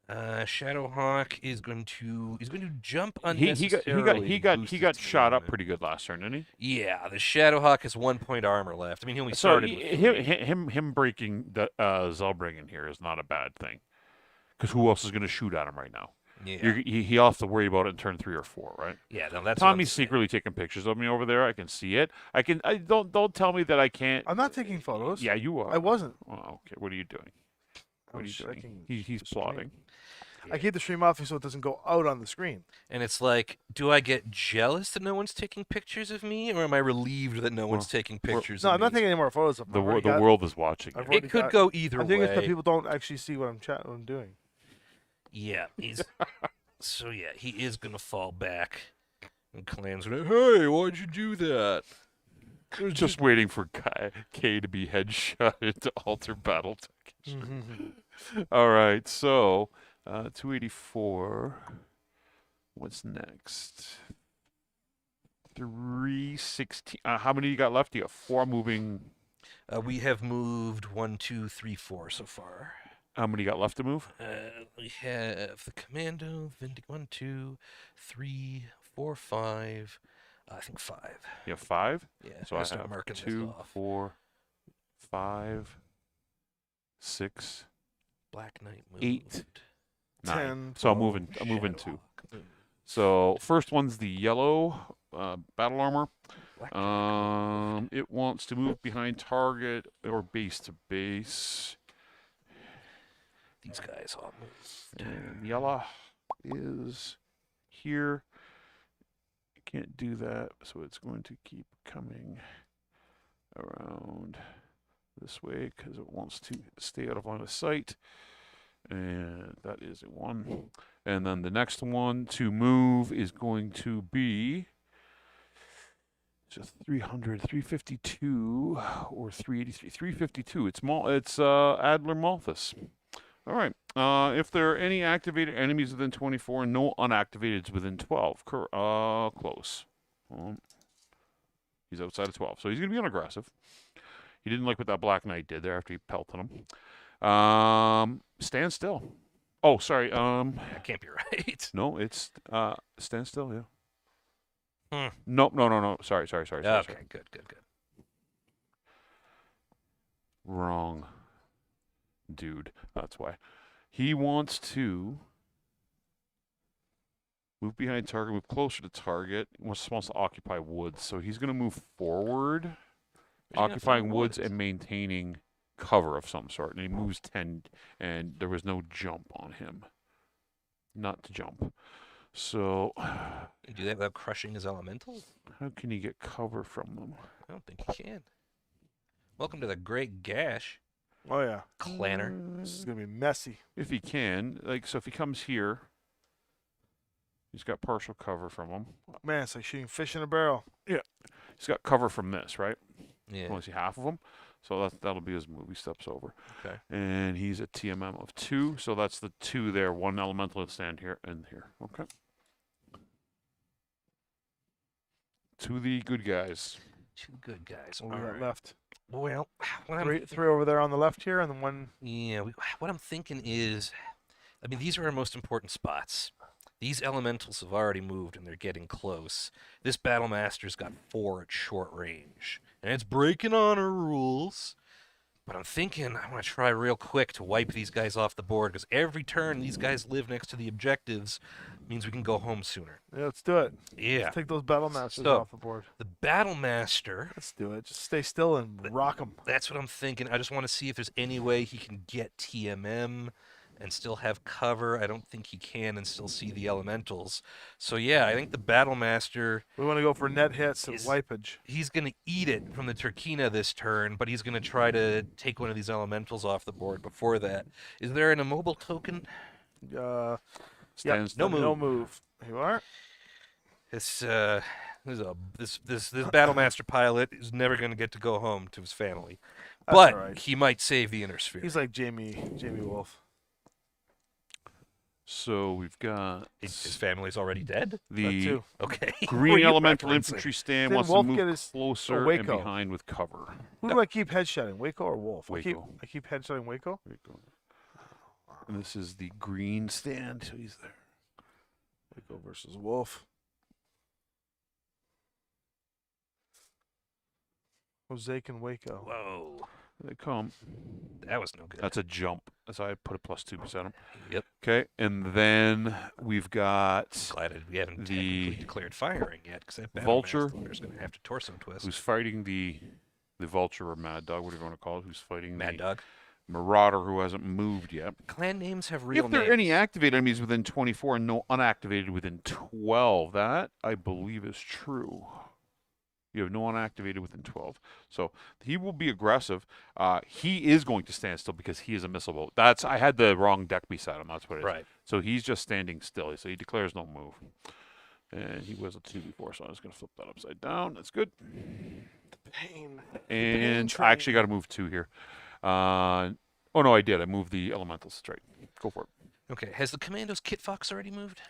Shadowhawk is going to jump He unnecessarily. got boost its shot up movement. pretty good last turn, didn't he? Yeah, the Shadowhawk has 1 point armor left. I mean, he only So started with three. him breaking the Zellbrigen here is not a bad thing, because who else is going to shoot at him right now? Yeah, He'll have to worry about it in turn 3 or 4, right? yeah. No, that's what I'm Tommy's saying. secretly taking pictures of me over there. I can see it. Don't tell me that I can't. I'm not taking photos. Yeah, you are. I wasn't. Oh, okay. What are you doing? I What are was you doing? checking He's the screen. plotting. I keep the stream off so it doesn't go out on the screen. And it's like, do I get jealous that no one's taking pictures of me, or am I relieved that no one's taking pictures No, of I'm not me? taking any more photos of The them. the world is watching. I've it. already It could got- go either I think way. it's that people don't actually see what I'm doing. Yeah, he's so yeah, he is gonna fall back. And Clan's gonna, hey, why'd you do that? Just waiting for K to be headshot into alter Battletech. All right, so 284. What's next? 316. How many you got left? You got 4 moving. We have moved 1, 2, 3, 4 so far. How many you got left to move? We have the Commando, Vindic 1, 2, 3, 4, 5. I think 5. You have 5. Yeah, So I I start have marking this 2, off. 4, 5, 6, Black Knight moved. 8, 9. 10, So I'm 12. moving 2. Shadowhawk moved. So first one's the yellow battle armor. Black Knight It wants to move behind target or base to base. These guys all moved. And yellow is here. It can't do that, so it's going to keep coming around this way because it wants to stay out of line of sight. And that is a 1. And then the next one to move is going to be just 300, 352, or 383. 352. It's Adler Malthus. All right. If there are any activated enemies within 24, no unactivateds within 12. Close. He's outside of 12, so he's going to be unaggressive. He didn't like what that Black Knight did there after he pelted him. Stand still. Oh, sorry. That can't be right. No, it's stand still. Yeah. Hmm. No. Sorry. Okay, good. Wrong, dude. That's why. He wants to move behind target, move closer to target. He wants to occupy woods, so he's going to move forward, occupying woods and maintaining cover of some sort. And he moves 10, and there was no jump on him. Not to jump. So, Can you do that without crushing his elementals? how can he get cover from them? I don't think he can. Welcome to the Great Gash, Oh yeah, Clanner. this is gonna be messy. If he can, so if he comes here, he's got partial cover from him. Man, it's like shooting fish in a barrel. He's got cover from this, right? Yeah. Only see half of them, so that'll be his move. He steps over, Okay. and he's a TMM of 2, so that's the 2 there. 1 elemental will stand here and here. Okay. To the good guys. 2 good guys. What we got Alright. left? Well, what I'm Three over there on the left here, and then one. Yeah, what I'm thinking is, I mean, these are our most important spots. These elementals have already moved and they're getting close. This Battlemaster's got 4 at short range, and it's breaking honor rules. But I'm thinking I want to try real quick to wipe these guys off the board, because every turn these guys live next to the objectives means we can go home sooner. Yeah, let's do it. Yeah. Let's take those battle masters So- off the board. The Battlemaster, Let's do it. Just stay still and rock them. that's what I'm thinking. I just want to see if there's any way he can get TMM and still have cover. I don't think he can and still see the elementals. So yeah, I think the Battlemaster, We want to go for net hits and Is- wipage. he's going to eat it from the Turkina this turn, but he's going to try to take one of these elementals off the board before that. Is there an immobile token? Stands no still. move. No move. You are. This Battlemaster pilot is never going to get to go home to his family. That's But all right. he might save the inner sphere. He's like Jamie Wolf. So we've got His family's already dead? That the too. Okay. Who are green you elemental referencing? infantry stand Didn't wants Wolf to get move his- closer and Waco? behind with cover. Who do I keep headshotting? Waco or Wolf? Waco. I keep headshotting Waco. Waco. And this is the green stand. So he's there. Waco versus Wolf. Mosaic and Waco. Whoa. They come. That was no good. That's a jump. So I put a +2 beside him. Yep. Okay, and then we've got Glad we haven't The technically declared firing yet, because that Vulture, is going to have to torso twist. who's fighting the vulture or mad dog, whatever you want to call it, who's fighting Mad the Dog. marauder who hasn't moved yet. Clan names have real If there names. are any activated enemies within 24 and no unactivated within 12, that I believe is true. You have no unactivated within 12. So he will be aggressive. He is going to stand still because he is a missile boat. I had the wrong deck beside him. That's what it is. Right. So he's just standing still. So he declares no move. And he was a 2 before, so I'm just going to flip that upside down. That's good. Pain. And I actually got to move 2 here. Oh, no, I did. I moved the elementals straight. Go for it. Okay. Has the Commando's Kit Fox already moved?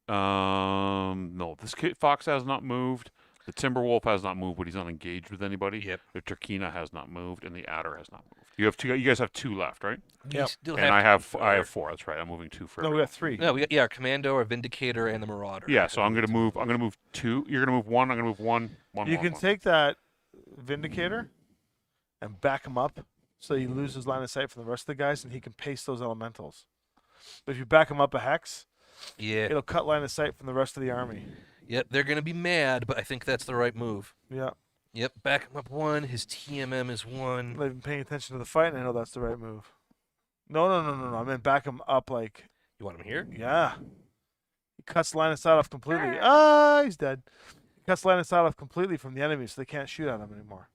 No, this Fox has not moved. The Timberwolf has not moved, but he's not engaged with anybody. Yep. The Turkina has not moved, and the Adder has not moved. You have 2. You guys have 2 left, right? We Yep. still And I to have move I have our- 4. That's right. I'm moving 2 for. No, we got 3. No, we got our Commando, our Vindicator, and the Marauder. Yeah, so I'm gonna move. 2. You're gonna move 1. I'm gonna move 1. You can take that Vindicator and back him up so he loses line of sight from the rest of the guys, and he can paste those elementals. But if you back him up a hex, Yeah. it'll cut line of sight from the rest of the army. Yep. They're going to be mad, but I think that's the right move. Yeah. Yep. Back him up 1. His TMM is 1. I've been paying attention to the fight, and I know that's the right move. No. I meant back him up like, You want him here? yeah. He cuts line of sight off completely. He's dead. He cuts line of sight off completely from the enemy, so they can't shoot at him anymore.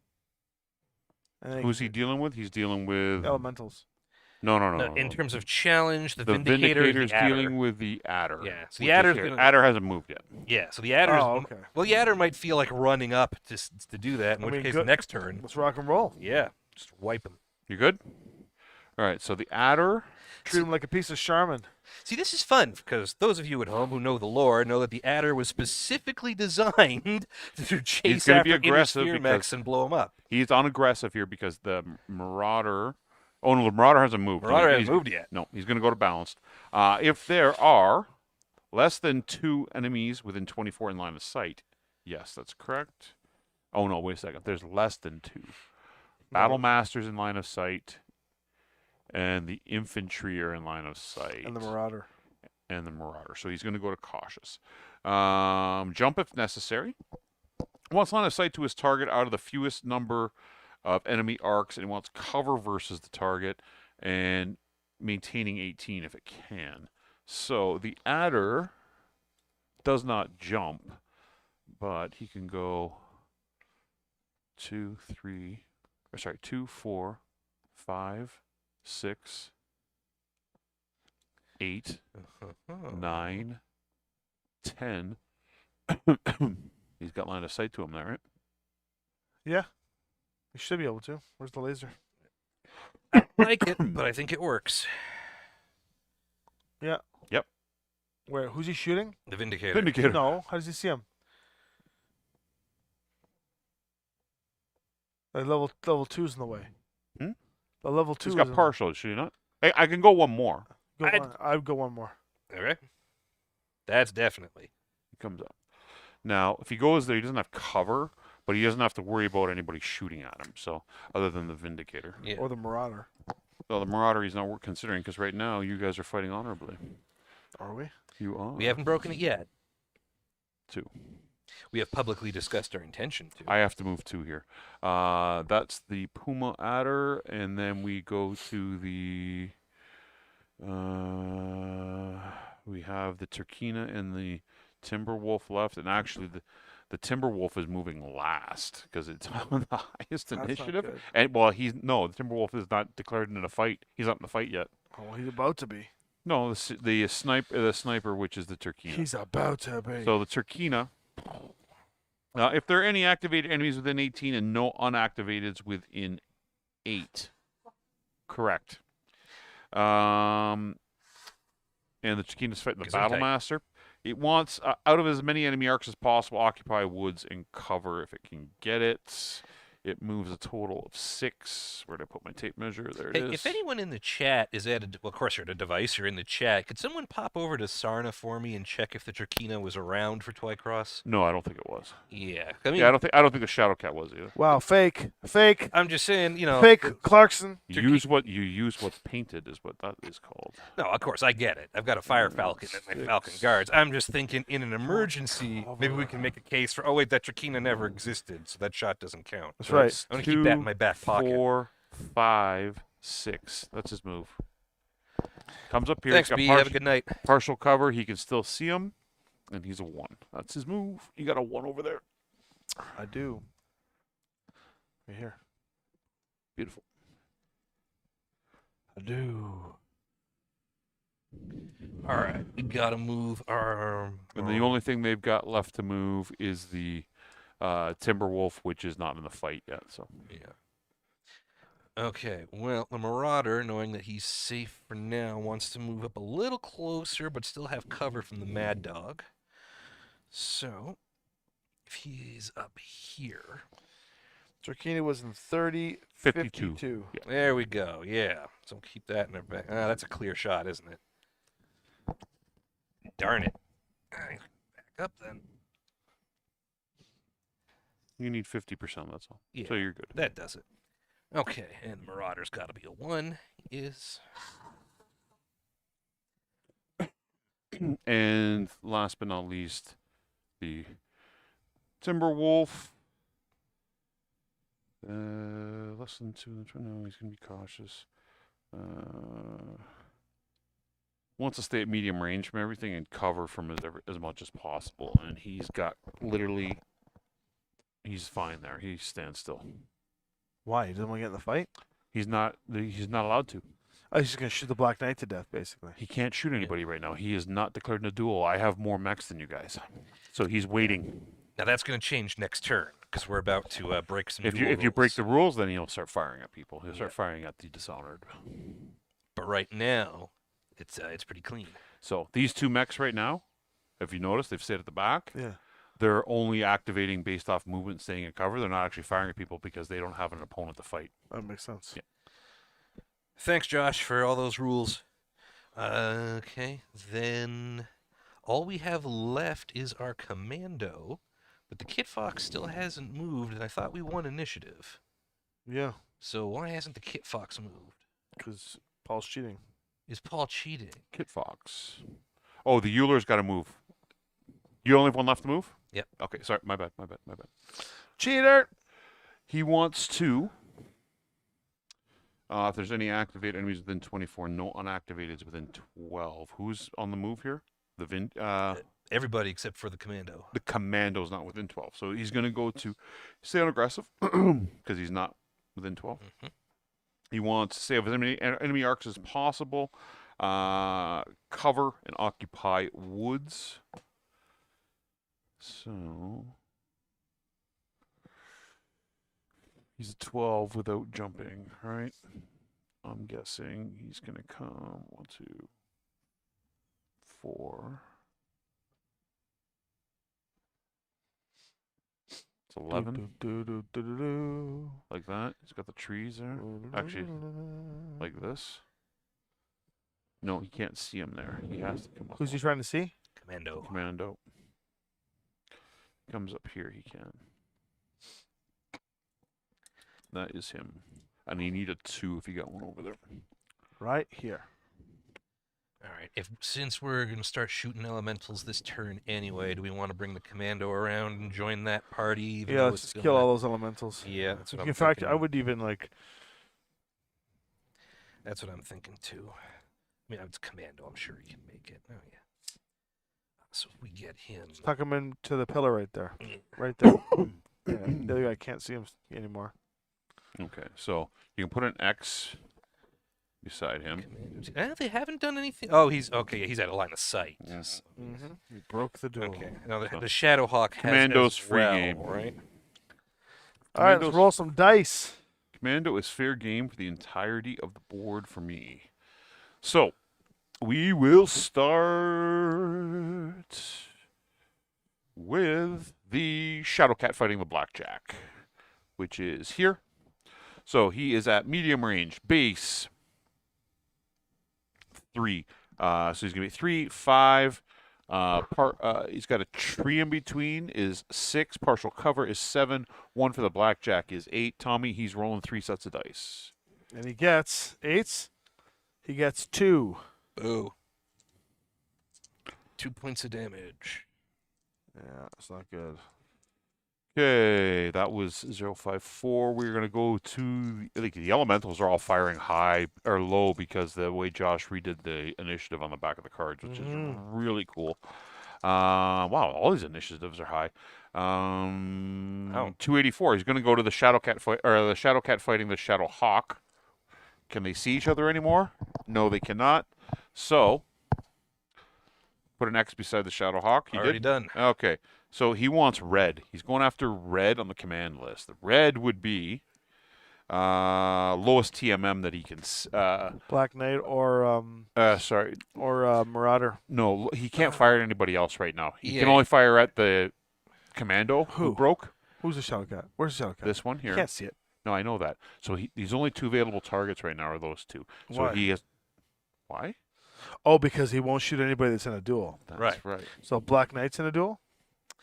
And then Who's he dealing with? He's dealing with. Elementals. No. In terms of challenge, the The Vindicator is Vindicator's the Adder. dealing with the Adder. Yeah, so which the is Adder's here. gonna- Adder hasn't moved yet. Yeah, so the Adder's... Oh, okay. Well, the Adder might feel like running up to do that, in I which mean, case good- next turn, Let's rock and roll. yeah, just wipe him. You good? All right, so the adder. Treat him like a piece of Charmin. See, this is fun because those of you at home who know the lore know that the adder was specifically designed to chase gonna after be aggressive inner sphere mechs and blow them up. He's unaggressive here because the Marauder. Oh no, the Marauder hasn't moved. Marauder He's- hasn't moved yet. No, he's going to go to balanced. If there are less than 2 enemies within 24 in line of sight, yes, that's correct. Oh no, wait a second. There's less than 2. Battle Masters in line of sight, and the infantry are in line of sight. And the Marauder. And the Marauder. So he's going to go to cautious. Jump if necessary. Wants line of sight to his target out of the fewest number of enemy arcs, and wants cover versus the target, and maintaining 18 if it can. So the adder does not jump, but he can go 2, 4, 5, 6, 8, 9, 10. He's got line of sight to him there, right? Yeah. You should be able to. Where's the laser? I like it, but I think it works. Yeah. Yep. Where? Who's he shooting? The Vindicator. Vindicator. No. How does he see him? Level 2's in the way. Hmm? The level 2 He's is got in- partial, should he not? I can go one more. I'd go one more. Okay. That's definitely. He comes up. Now, if he goes there, he doesn't have cover, but he doesn't have to worry about anybody shooting at him. So, other than the Vindicator. Yeah. Or the Marauder. Well, the Marauder he's not worth considering because right now you guys are fighting honorably. Are we? You are. We haven't broken it yet. 2. We have publicly discussed our intention to. I have to move 2 here. That's the Puma Adder, and then we go to the. We have the Turkina and the Timberwolf left, and actually the Timberwolf is moving last because it's on the highest That's not initiative. good. And well, the Timberwolf is not declared in a fight. He's not in the fight yet. Oh, well, he's about to be. No, the sniper, which is the Turkina. He's about to be. So the Turkina. If there are any activated enemies within 18 and no unactivateds within 8. Correct. And the Turkina's fighting the Gesundheit. Battlemaster. It wants, out of as many enemy arcs as possible, occupy woods and cover if it can get it. It moves a total of 6. Where did I put my tape measure? There it Hey, is. if anyone in the chat is at well, of course you're at a device or in the chat, could someone pop over to Sarna for me and check if the Turkina was around for Twycross? No, I don't think it was. Yeah. I mean, Yeah, I don't think the Shadowcat was either. Wow, fake. I'm just saying, Fake Clarkson. Use what's painted is what that is called. No, of course, I get it. I've got a Fire Falcon and my Falcon Guards. I'm just thinking in an emergency, maybe we can make a case for, oh, wait, that Turkina never existed, so that shot doesn't count. That's right. That's I'm going to keep that in my back pocket. 4, 5, 6. That's his move. Comes up here. Thanks, he's got B. Have a good night. partial cover. He can still see him, and he's a 1. That's his move. You got a 1 over there. I do. Right here. Beautiful. I do. All right, we got to move our... And the only thing they've got left to move is the Timberwolf, which is not in the fight yet. So Yeah. Okay, well, the Marauder, knowing that he's safe for now, wants to move up a little closer, but still have cover from the Mad Dog. So, if he's up here... Turkina was in 30, 52. 52. Yeah. There we go, yeah. So keep that in our back. Ah, that's a clear shot, isn't it? Darn it. Back up then. You need 50%. That's all. Yeah. So you're good. That does it. Okay, and Marauder's got to be a 1. Is... And last but not least, the Timberwolf. Less than 2. No, he's going to be cautious. Wants to stay at medium range from everything and cover from as much as possible. And he's got literally, he's fine there. He stands still. Why? He doesn't want to get in the fight? He's not allowed to. Oh, he's just going to shoot the Black Knight to death, basically. He can't shoot anybody right now. He is not declared in a duel. I have more mechs than you guys. So he's waiting. Now that's going to change next turn. Because we're about to break some If you break the rules, then he'll start firing at people. He'll start firing at the Dishonored. But right now, it's pretty clean. So these two mechs right now, if you notice, they've stayed at the back. Yeah. They're only activating based off movement, staying in cover. They're not actually firing at people because they don't have an opponent to fight. That makes sense. Yeah. Thanks, Josh, for all those rules. Okay, then all we have left is our commando, but the Kit Fox still hasn't moved, and I thought we won initiative. Yeah, So why hasn't the Kit Fox moved? because Paul's cheating. Is Paul cheating? Kit Fox. Oh, the Euler's got to move. You only have one left to move? Yep. Okay, sorry. My bad. Cheater! He wants to. If there's any activated enemies within 24, no unactivateds within 12. Who's on the move here? Everybody except for the commando. The commando's not within 12. So he's going to go to stay on aggressive because he's not within 12. Mm-hmm. He wants to stay with as many enemy arcs as possible. Cover and occupy woods. So he's a 12 without jumping, right? I'm guessing he's going to come 1, 2, 4. It's 11. Like that. He's got the trees there. Actually, like this. No, he can't see him there. He has to come up. Who's he trying to see? Commando. Commando. Comes up here, he can. That is him. And he needed 2 if he got one over there. Right here. All right. Since we're going to start shooting elementals this turn anyway, do we want to bring the commando around and join that party? Even Yeah, though let's it's just still kill not- all those elementals. Yeah, that's what I'm In fact, thinking. I would even like. That's what I'm thinking too. I mean, it's commando. I'm sure he can make it. Oh yeah. So if we get him. Tuck him into the pillar right there. Mm. Right there. Yeah, the other guy can't see him anymore. Okay, so you can put an X beside him. They haven't done anything. Oh, he's okay. Yeah, he's at a line of sight. Yes. Mm-hmm. He broke the door. Okay. Now the, So- the Shadowhawk has Commando's as free well, game. right? All right, let's Commando's- roll some dice. Commando is fair game for the entirety of the board for me. So, we will start with the Shadowcat fighting the Blackjack, which is here. So, he is at medium range, base 3. So, he's going to be 3, 5. He's got a tree in between is 6. Partial cover is 7. 1 for the Blackjack is 8. Tommy, he's rolling 3 sets of dice. And he gets 8s. He gets 2. Boo. 2 points of damage. Yeah, that's not good. Okay, that was 054. We're going to go to the elementals are all firing high or low because the way Josh redid the initiative on the back of the cards, which is really cool. Wow, all these initiatives are high. 284. He's going to go to the Shadowcat fight or the Shadowcat fighting the Shadowhawk. Can they see each other anymore? No, they cannot. So, put an X beside the Shadowhawk. He Already did. done. Okay, so he wants red. He's going after red on the command list. The red would be lowest TMM that he can. Black Knight or Sorry, Marauder. no, he can't fire at anybody else right now. He can Yeah. only fire at the commando who Who? broke. Who's the Shadowcat? Where's the Shadowcat? This one You here. can't see it. No, I know that. So he's only 2 available targets right now are those 2. So Why? he has. Why? Oh, because he won't shoot anybody that's in a duel. That's right. So Black Knight's in a duel?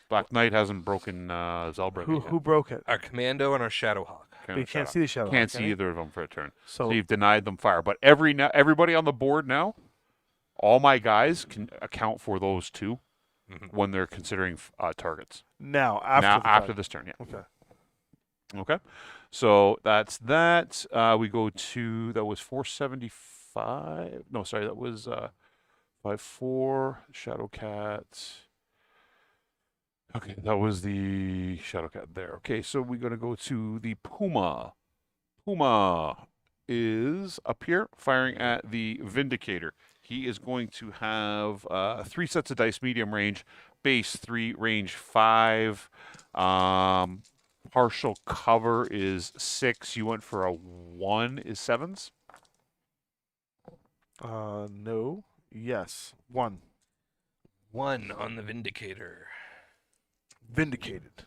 Black Knight hasn't broken Zellbrigen. Who broke it? Our commando and our Shadowhawk. But you can't see the Shadowcat. Can't can see you? either of them for a turn. So, So you've denied them fire. But everybody on the board now, all my guys can account for those 2 when they're considering targets. now, after After this turn, yeah. Okay. Okay. So that's that. We go to, that was 475. No, sorry, that was 54. Shadowcat. Okay, that was the Shadowcat there. Okay, so we're going to go to the Puma. Puma is up here firing at the Vindicator. He is going to have 3 sets of dice, medium range, base 3, range 5. Partial cover is 6. You went for a 1 is 7s. No. Yes. 1. 1 on the Vindicator. Vindicated.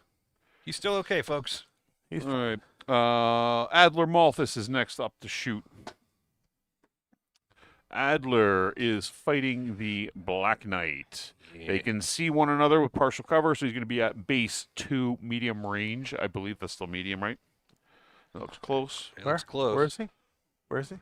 He's still okay, folks. He's All right. Adler Malthus is next up to shoot. Adler is fighting the Black Knight. They can see one another with partial cover, so he's going to be at base 2 medium range. I believe that's still medium, right? That looks close. It looks close. Where is he? Where is he?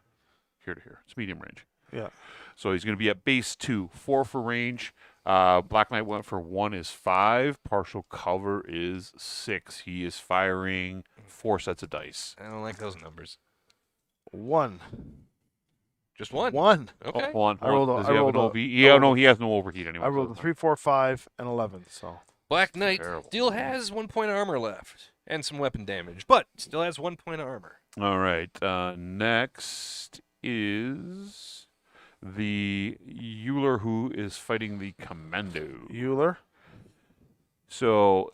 Here to here. It's medium range. Yeah. So he's going to be at base 2, 4 for range. Black Knight went for 1 is 5. Partial cover is 6. He is firing 4 sets of dice. I don't like those numbers. 1. Just 1? 1. Okay. Oh, hold on. I rolled a- Does I he have rolled an a- OV? I Yeah, rolled no, a- he has no overheat anyway. I rolled a 3, 4, 5, and 11. So Black Knight terrible. still has 1 point armor left and some weapon damage, but still has 1 point armor. All right. Next is the Euler, who is fighting the Commando. Euler. So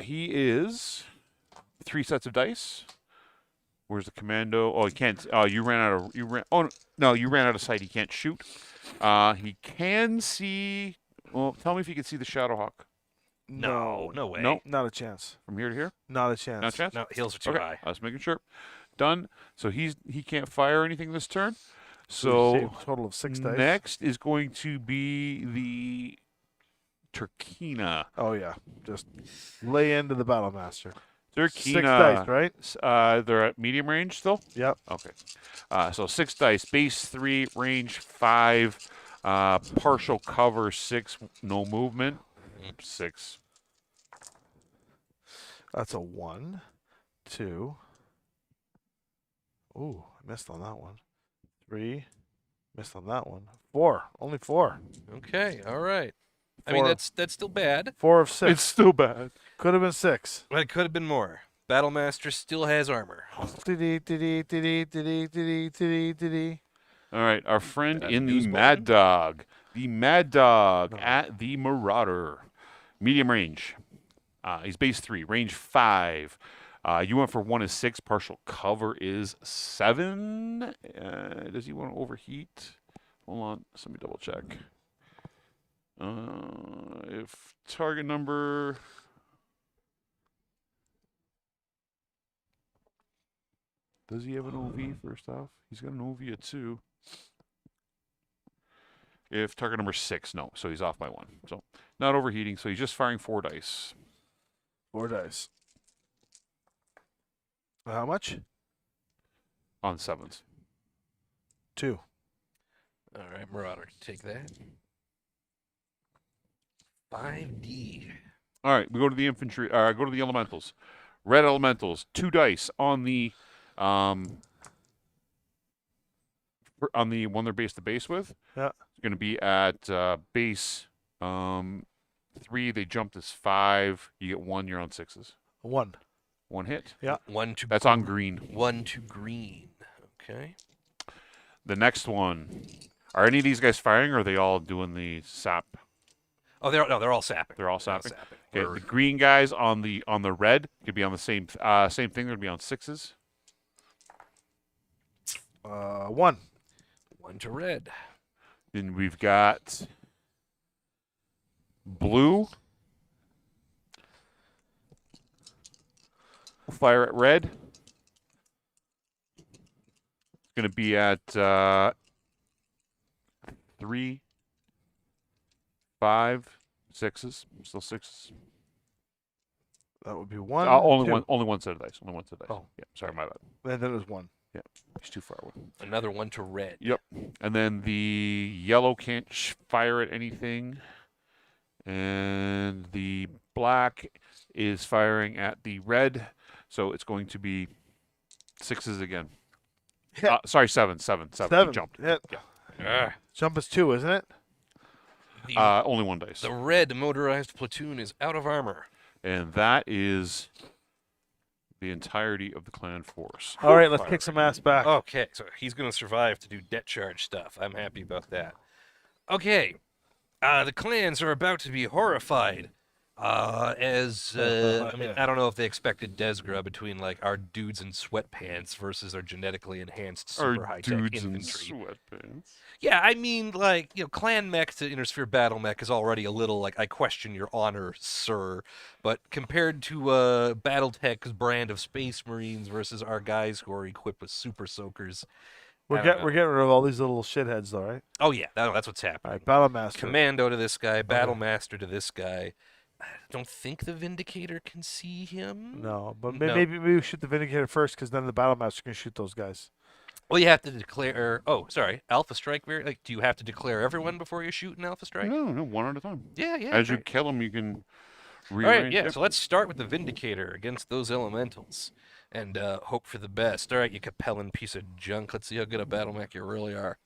he is 3 sets of dice. Where's the Commando? Oh, he can't. Oh, you ran out of. You ran. Oh no, you ran out of sight. He can't shoot. He can see. Well, tell me if you can see the Shadowhawk No way. No. Not a chance. from here to here. Not a chance. Not a chance. No, heels are too Okay, high. I was making sure. Done. So he can't fire anything this turn. you So saved a total of 6 dice. next is going to be the Turkina. Oh yeah. Just lay into the battle master. Turkina. 6 dice, right? They're at medium range still. Yep. Okay. So 6 dice, base 3, range 5, partial cover 6, no movement. 6. That's a 1, 2. Ooh, I missed on that one. 3. Missed on that one. 4. Only 4. Okay, all right. I mean, 4. that's still bad, 4 of 6. It's still bad. Could have been 6. but it could have been more. Battlemaster still has armor. All right, our friend That in the news Mad Dog. The Mad Dog at the Marauder. Medium range. He's base 3, range 5. You went for 1 is 6. Partial cover is 7. Does he want to overheat? Hold on. Let me double check. If target number. Does he have an OV first off? He's got an OV at 2. If target number 6, no. So he's off by 1. So not overheating. So he's just firing 4 dice. 4 dice. How much? On 7s. 2. All right, Marauder, take that. 5D. All right, we go to the infantry. Go to the elementals. Red elementals, 2 dice on the on the one they're base to base with. Yeah. It's going to be at base 3. They jumped as 5. You get 1. You're on 6s. 1. 1 hit. 1 to That's on green. 1 to green. Okay. The next one. Are any of these guys firing, or are they all doing the sap? Oh, they're all sapping. They're all sapping. Okay, Or- the green guys on the red could be on the same thing. They're gonna be on 6s. 1. 1 to red. Then we've got blue. Fire at red. It's gonna be at 3, 5, 6s. Still 6s. That would be 1. Only 2. one. Only one set of dice. Only one set of dice. Oh. Yeah. Sorry, my bad. And then it was 1. He's too far away. Another 1 to red. Yep. And then the yellow can't fire at anything. And the black is firing at the red. So it's going to be 6s again. Yeah. Sorry, 7. 7. He 7. jumped. Yeah. Ah. Jump is 2, isn't it? The, Only 1 dice. the red motorized platoon is out of armor. And that is the entirety of the clan force. All right, let's kick some ass back. Okay, so he's going to survive to do debt charge stuff. I'm happy about that. Okay, the clans are about to be horrified I mean, I don't know if they expected Desgra between like our dudes in sweatpants versus our genetically enhanced Or super high-tech dudes in infantry. sweatpants. Yeah, I mean, like, clan mech to intersphere battle mech is already a little like, I question your honor, sir. But compared to Battletech's brand of Space Marines versus our guys who are equipped with super soakers, I don't know. We're getting rid of all these little shitheads, though, right? Oh yeah, that's what's All happening. right, Battle Master. Commando to this guy, Battle Master to this guy. I don't think the Vindicator can see him. No, but No. maybe we shoot the Vindicator first, because then the Battle Master can shoot those guys. Well, you have to declare. Oh, sorry, Alpha Strike. Like, do you have to declare everyone before you shoot an Alpha Strike? No, one at a time. Yeah, yeah. As you great. kill them, you can All rearrange. right, yeah. Yep. So let's start with the Vindicator against those elementals, and hope for the best. All right, you Capellan piece of junk. Let's see how good a battle mech you really are.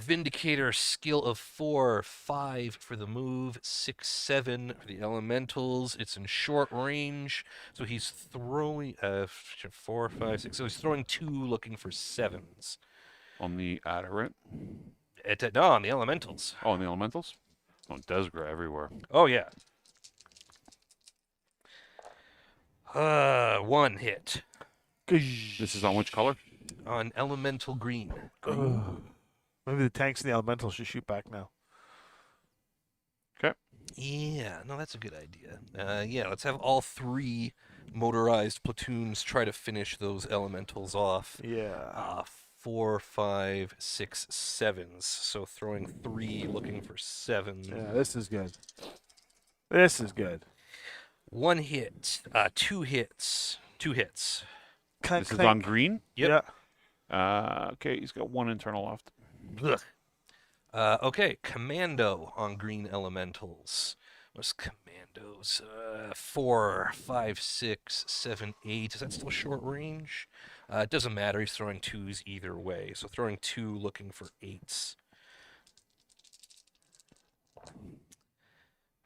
Vindicator skill of 4, 5 for the move, 6, 7 for the elementals. It's in short range, so he's throwing 4, 5, 6. So he's throwing 2, looking for 7s. On the Adderant. No, on the elementals. Oh, on the elementals. Oh, Desgra everywhere. Oh yeah. 1 hit This is on which color? on elemental green. Maybe the tanks and the elementals should shoot back now. Okay. Yeah, no, that's a good idea. Yeah, let's have all 3 motorized platoons try to finish those elementals off. Yeah. 4, 5, 6, 7s. So throwing 3, looking for 7. Yeah, this is good. This is good. 1 hit. 2 hits. 2 hits. Clank, This is clank. on green. Yep. Yeah. Okay, he's got 1 internal left. Ugh. Okay, Commando on green elementals. What's Commandos? 4, 5, 6, 7, 8. Is that still short range? It doesn't matter. He's throwing 2s either way. So throwing 2, looking for 8s.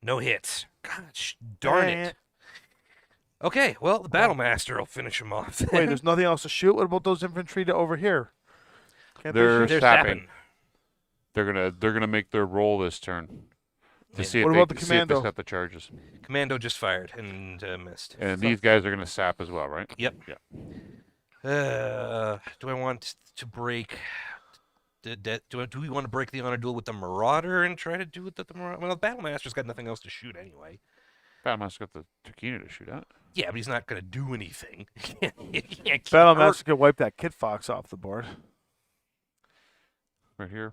No hits. Gosh darn it. Okay, well, the Battle Master will finish him off. Wait, there's nothing else to shoot? What about those infantry over here? Can't They're they shoot? They're sapping. sapping. They're gonna make their roll this turn to Yeah. see if What they about the see if commando? they've got the charges. Commando just fired and missed. And these guys are gonna sap as well, right? Yep. Yeah. Do I want to break? Do we want to break the honor duel with the Marauder and try to do it with the Marauder? Well, the Battle Master's got nothing else to shoot anyway. Battlemaster's got the Turkina to shoot at. Yeah, but he's not going to do anything. He can't keep Battle hurt. Master could wipe that Kit Fox off the board. Right here.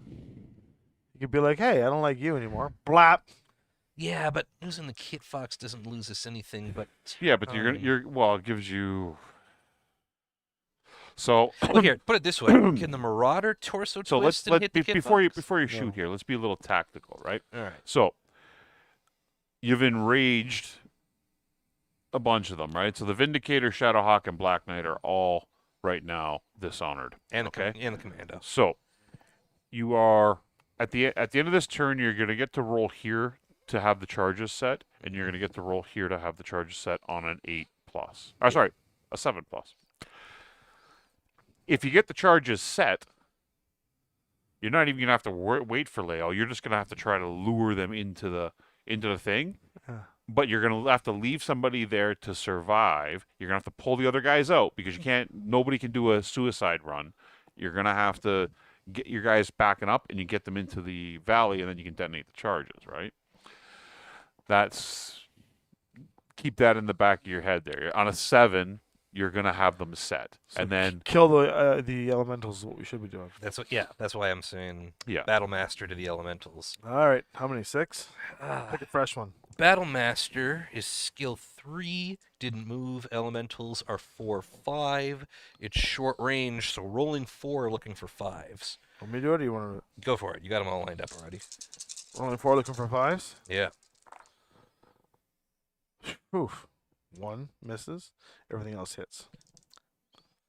You could be like, hey, I don't like you anymore. Blap. Yeah, but losing the Kit Fox doesn't lose us anything. But Yeah, but it gives you. So well, here, put it this way: can the Marauder torso so twist and hit the Kit before Fox? you shoot here, let's be a little tactical, right? All right. So you've enraged a bunch of them, right? So the Vindicator, Shadowhawk, and Black Knight are all right now dishonored. And okay. and the Commando. So you are at the end of this turn, you're going to get to roll here to have the charges set, and you're going to get to roll here to have the charges set on an 8+. Or sorry, a 7+. If you get the charges set, you're not even going to have to wait for Leo. You're just going to have to try to lure them into the thing. But you're going to have to leave somebody there to survive. You're going to have to pull the other guys out because nobody can do a suicide run. You're going to have to get your guys backing up and you get them into the valley and then you can detonate the charges, right? Keep that in the back of your head there. On a 7, you're going to have them set. So and then kill the elementals is what we should be doing. That's why I'm saying Yeah. Battle Master to the Elementals. All right. How many? 6? Pick a fresh one. Battle Master is skill 3, didn't move. Elementals are 4, 5. It's short range, so rolling 4, looking for 5s. Want me to do it, or do you want to? Go for it. You got them all lined up already. Rolling 4, looking for 5s. Yeah. Oof. 1 misses. Everything else hits.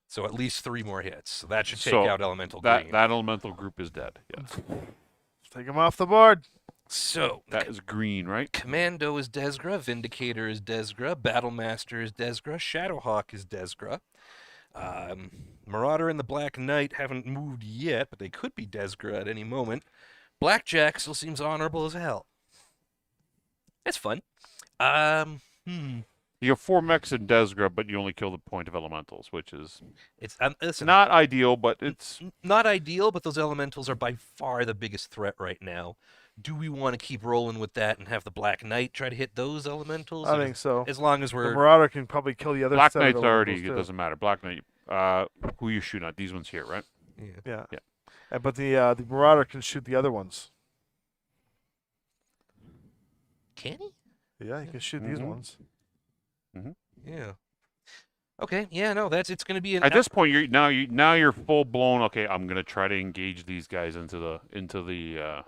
So at least 3 more hits. So that should take So out Elemental that Green. elemental group is dead. Yes. Take him off the board. So That is green, right? Commando is Desgra, Vindicator is Desgra, Battle Master is Desgra, Shadowhawk is Desgra. Marauder and the Black Knight haven't moved yet, but they could be Desgra at any moment. Blackjack still seems honorable as hell. It's fun. You have 4 mechs in Desgra, but you only kill the point of elementals, which is It's listen, not ideal, but it's not ideal, but those elementals are by far the biggest threat right now. Do we want to keep rolling with that and have the Black Knight try to hit those elementals? I Or think so. As long as The we're Marauder can probably kill the other Black set of Knight's already. elementals, It too. doesn't matter. Black Knight. Who you shooting at? These ones here, right? Yeah. Yeah. But the Marauder can shoot the other ones. can he? Yeah, he can shoot these Mhm. ones. Yeah. Okay. Yeah. No. It's going to be an. At this point, you're full blown. Okay, I'm gonna try to engage these guys into the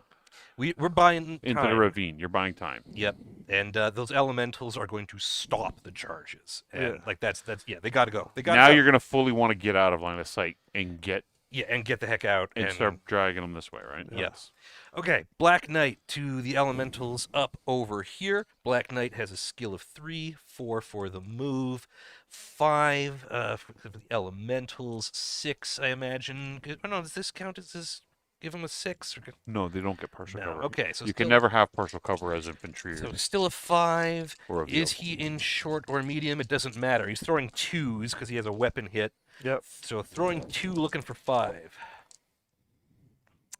We're buying into time. the ravine. You're buying time. Yep. And those elementals are going to stop the charges. And Yeah. like that's yeah. They got to go. They got Now go. you're gonna fully want to get out of line of sight and get Yeah, and get the heck out and start dragging them this way, right? Yes. Okay, Black Knight to the elementals up over here. Black Knight has a skill of 3, 4 for the move, 5 for the elementals, 6, I imagine. I don't know, does this count as this? Give him a 6? No, they don't get partial No. cover. Okay, so You still, can never have partial cover as infantry So still a 5. or a Is he in short or medium? It doesn't matter. He's throwing 2s because he has a weapon hit. Yep. So throwing 2, looking for 5.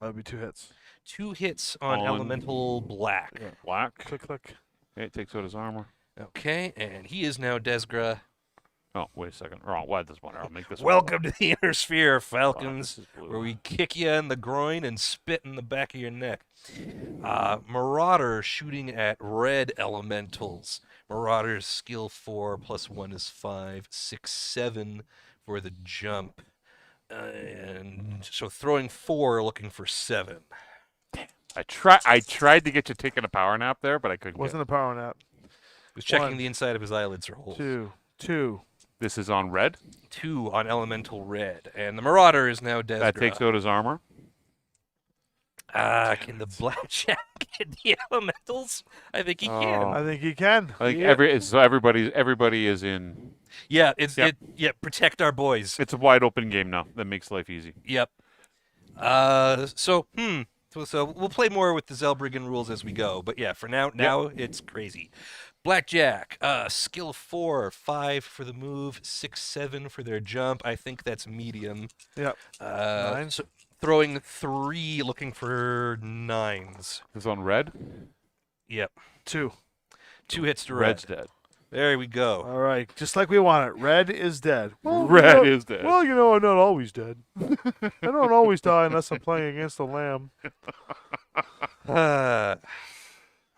That would be 2 hits. 2 hits on On- elemental black. black. Click, click. Okay, it takes out his armor. Okay, and he is now Desgra. Oh, wait a second. Wrong. Why this one? I'll make this one. Welcome to the inner sphere, Oh, Falcons, this is blue. where we kick you in the groin and spit in the back of your neck. Marauder shooting at red elementals. Marauder's skill 4 plus 1 is 5, 6, 7 for the jump. And so throwing 4, looking for 7. I tried to get you taking a power nap there, but I couldn't. Wasn't a power nap. Was checking One. the inside of his eyelids or holes. 2. This is on red. 2 on elemental red. And the Marauder is now Desgra. That takes out his armor. Can the blackjack hit the elementals? I think he can. Oh. I think he can. I think Yeah. so everybody is in. Yeah, protect our boys. It's a wide open game now. That makes life easy. Yep. So we'll play more with the Zellbrigen rules as we go. But yeah, for now it's crazy. Blackjack, skill 4, 5 for the move, 6, 7 for their jump. I think that's medium. Yep. 9. So throwing 3, looking for 9s. It's on red. Yep. 2. 2 hits to red. Red's dead. There we go. All right. Just like we want it. Red is dead. Red is dead. Well, I'm not always dead. I don't always die unless I'm playing against a lamb.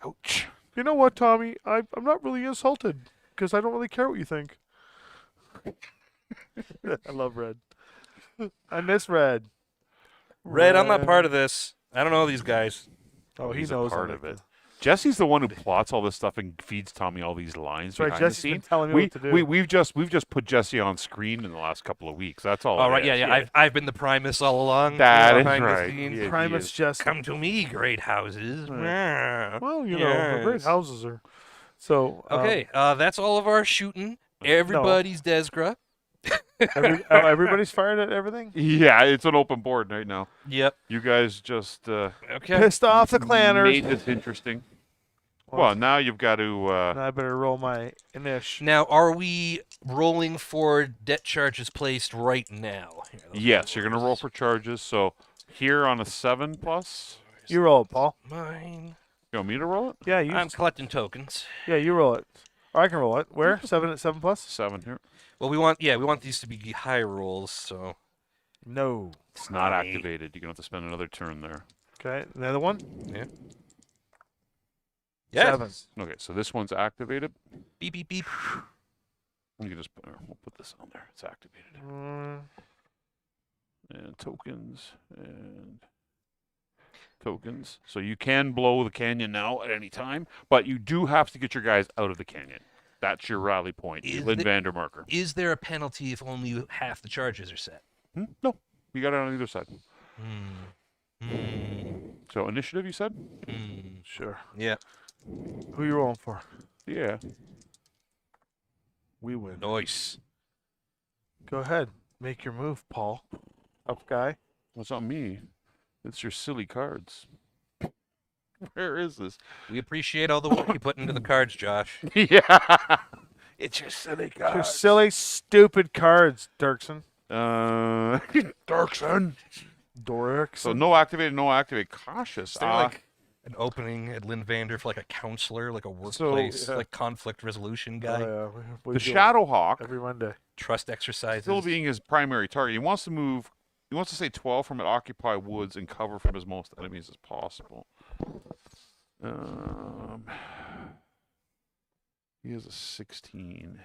Ouch. You know what, Tommy? I'm not really insulted because I don't really care what you think. I love red. I miss red. Red, I'm not part of this. I don't know these guys. Oh, he He's knows a part I'm of like it. Jesse's the one who plots all this stuff and feeds Tommy all these lines That's right. behind the Jesse's been scene. telling me We what to do. we've just put Jesse on screen in the last couple of weeks. That's all. All it right, is. yeah. I've been the Primus all along. That is behind the right. scenes. Yeah. Primus is. Jesse. Come to me, great houses. Yeah. Well, the great Yes. houses are. So Okay, that's all of our shooting. Everybody's Desgra. everybody's fired at everything. Yeah, it's an open board right now. Yep. You guys just Okay. Pissed off the clanners. made this interesting. Well, now you've got to. Now I better roll my inish. Now, are we rolling for debt charges placed right now? Here, those Yes, are you're gonna roll for charges. So here on a 7+. You roll it, Paul. mine. You want me to roll it? Yeah, I'm collecting tokens. you roll it. Or I can roll it. Where? 7 plus? 7 here. Well, we want these to be high rolls, so No. It's not Tommy. activated. You're gonna have to spend another turn there. Okay, another one. yeah. 7. Okay, so this one's activated. Beep beep beep. You can just we'll put this on there. It's activated. Mm, And tokens and tokens. So you can blow the canyon now at any time, but you do have to get your guys out of the canyon. That's your rally point. Is Lynn the- Vander marker. Is there a penalty if only half the charges are set? No, you got it on either side. Hmm. So initiative, you said? sure. Yeah. Who you rolling for? Yeah. We win. Nice. Go ahead. Make your move, Paul. Up guy. Well, it's not me. It's your silly cards. Where is this? We appreciate all the work you put into the cards, Josh. Yeah. It's your silly Your cards. silly, stupid cards, Dirksen. Dirksen. Dorksen. So no activate, cautious. Is there like an opening at Lindvander for like a counselor, like a workplace, like conflict resolution guy? Oh, yeah. We the do it Shadowhawk every Monday. Trust exercises. still being his primary target. He wants to move. He wants to say 12 from an occupy woods and cover from as most enemies as possible. He has a 16.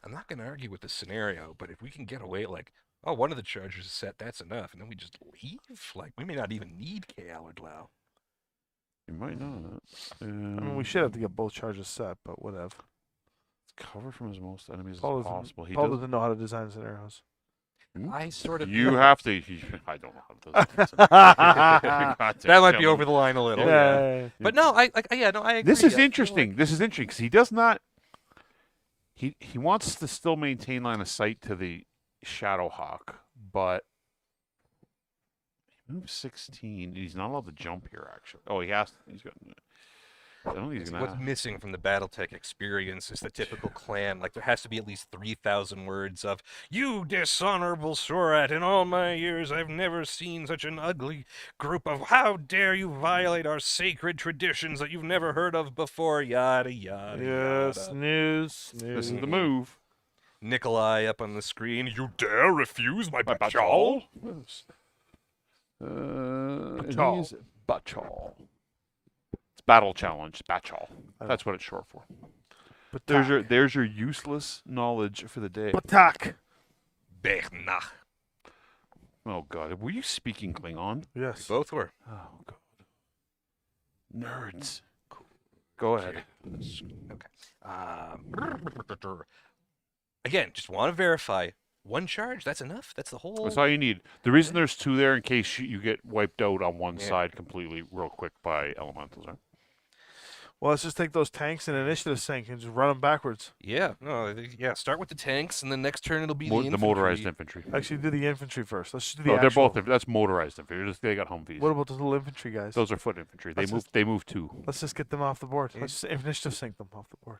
I'm not going to argue with this scenario, but if we can get away, like, oh, one of the chargers is set, that's enough, and then we just leave? Like, we may not even need K. Allard-Lau. You might not. I mean, we should have to get both charges set, but whatever. Cover from as most enemies Paul as doesn't- possible. He Paul does. doesn't know how to design scenarios. I sort of... You have to. I don't know how to. that might be over the line a little. Yeah. But no, I agree. This is I feel interesting. like- This is interesting because he does not. He wants to still maintain line of sight to the Shadowhawk, but he moves 16. He's not allowed to jump here. Actually, oh, he has. He's got. I don't think he's gonna. What's missing from the Battletech experience is the typical clan. Like, there has to be at least 3,000 words of, "You dishonorable Surat, in all my years I've never seen such an ugly group of, how dare you violate our sacred traditions that you've never heard of before," yada, yada, Yes, yada. news. This is the move. Nikolai up on the screen, "You dare refuse my My bachal?" Bachal. Bachal. He's Bachal. It's battle challenge. Bachal. That's what it's short for. But There's your useless knowledge for the day. Batak. Bernach. Oh God, were you speaking Klingon? Yes. Both were. Oh God, nerds. Go ahead. Again, just want to verify. One charge, that's enough? That's the whole... That's all you need. The reason there's two there in case you get wiped out on one Yeah. side completely real quick by elementals. Right? Well, let's just take those tanks and initiative sync and just run them backwards. Yeah, no, yeah, start with the tanks, and then next turn it'll be the The infantry. motorized infantry. Actually, do the infantry first. Let's just do the No, they're actual. both. That's motorized infantry. They got Humvees. What about the little infantry guys? Those are foot infantry. Let's They move two. Let's just get them off the board. Yeah. Let's just initiative sync them off the board.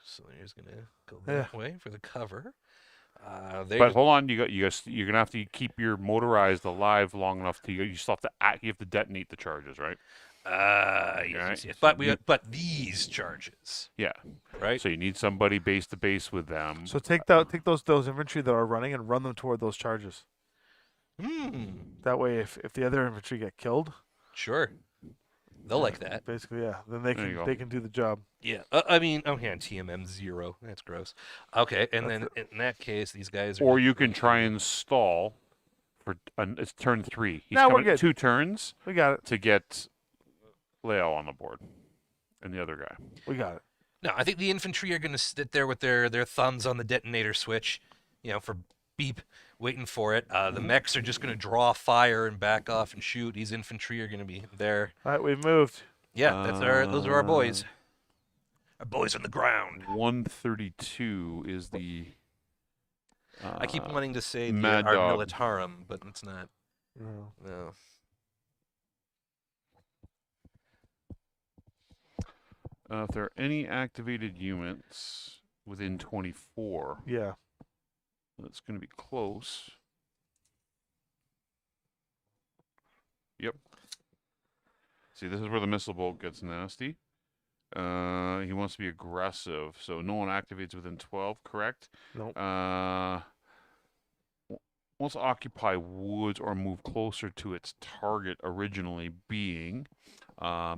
So here's gonna go Yeah. that way for the cover. But hold on, you're gonna have to keep your motorized alive long enough to you still have to you have to detonate the charges, right? yes. But these charges, Yeah. right? So you need somebody base to base with them. So take those infantry that are running and run them toward those charges. That way, if the other infantry get killed, Sure. They'll like that. basically, yeah, then they There you go. can do the job. Yeah. I mean, okay, on TMM 0. That's gross. Okay, and then in that case, these guys are... Or you can try and stall for it's turn 3. He's No, we're coming good. 2 turns We got it. to get Leo on the board and the other guy. We got it. No, I think the infantry are going to sit there with their thumbs on the detonator switch, for beep, waiting for it. The mechs are just going to draw fire and back off and shoot. These infantry are going to be there. All right, we've moved. Yeah, those are our boys. Our boys on the ground. 132 is the I keep wanting to say Mad our Dog. militarum, but it's not. No. No. if there are any activated units within 24, Yeah. that's going to be close. Yep. See, this is where the missile bolt gets nasty. He wants to be aggressive, so no one activates within 12, correct? Nope. Wants to occupy woods or move closer to its target originally being.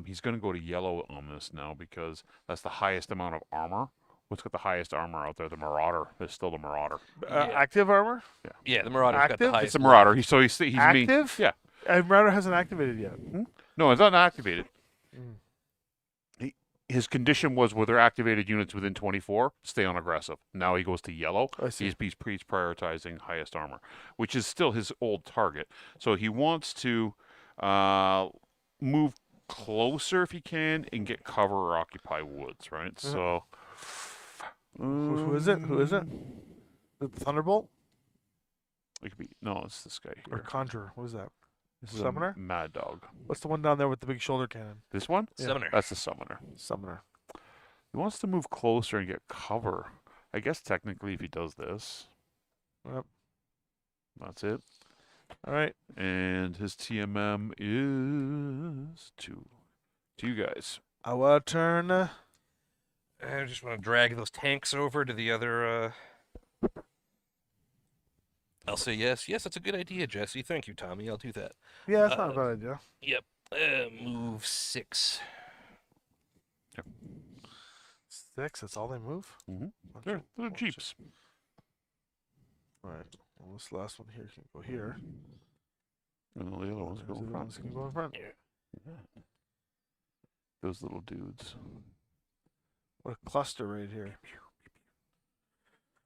He's going to go to yellow on this now because that's the highest amount of armor. What's got the highest armor out there? The Marauder. It's still the Marauder. Active armor? Yeah, the Marauder's got the Active? highest. It's the Marauder. He's Active? Yeah. Marauder hasn't activated yet. No, it's not activated. Mm. His condition was with their activated units within 24, stay on aggressive. Now he goes to yellow. I see. He's prioritizing highest armor, which is still his old target. So he wants to move closer if he can and get cover or occupy woods, right? So Who is it? Who is it? The Thunderbolt It could be no, it's this guy or here. Conjurer? What is that? This is Summoner? a Mad Dog. What's the one down there with the big shoulder cannon? This one? Yeah. Summoner. That's the Summoner. Summoner. He wants to move closer and get cover. I guess technically if he does this, Yep. that's it. All right. And his TMM is 2. To you guys. Our turn. I just want to drag those tanks over to the other. I'll say yes. Yes, that's a good idea, Jesse. Thank you, Tommy. I'll do that. Yeah, that's not a bad idea. Yep. Move 6. 6. That's all they move. Mm-hmm. Bunch They're, of they're bullshit. Jeeps. All right. Well, this last one here can go here. And all the other ones go Those in other front. ones can go in front. Yeah. Those little dudes. What a cluster right here.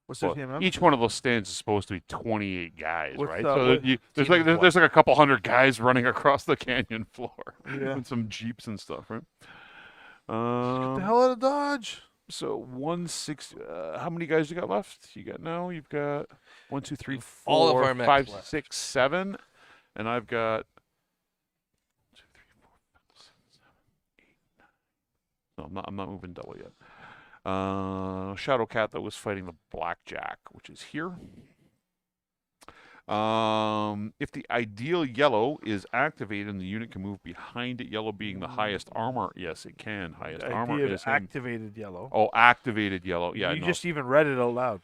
What's their Well, TMM? each one of those stands is supposed to be 28 guys, What's, right? uh, So what- there's team like of there's, what? there's like a couple hundred guys running across the canyon floor Yeah. with some jeeps and stuff, right? Get the hell out of Dodge. So 160. How many guys you got left? You got now. You've got 1, 2, 3, 4, All of our mechs 5, left. 6, 7, and I've got 2, 3, 4, 5, 6, 7, 8, 9. No, I'm not moving double yet. Shadow Cat that was fighting the Blackjack, which is here. If the ideal yellow is activated and the unit can move behind it, yellow being the highest armor, yes, it can. Highest armor Idea of is him. activated yellow. Oh, activated yellow. Yeah, you no. just even read it out loud.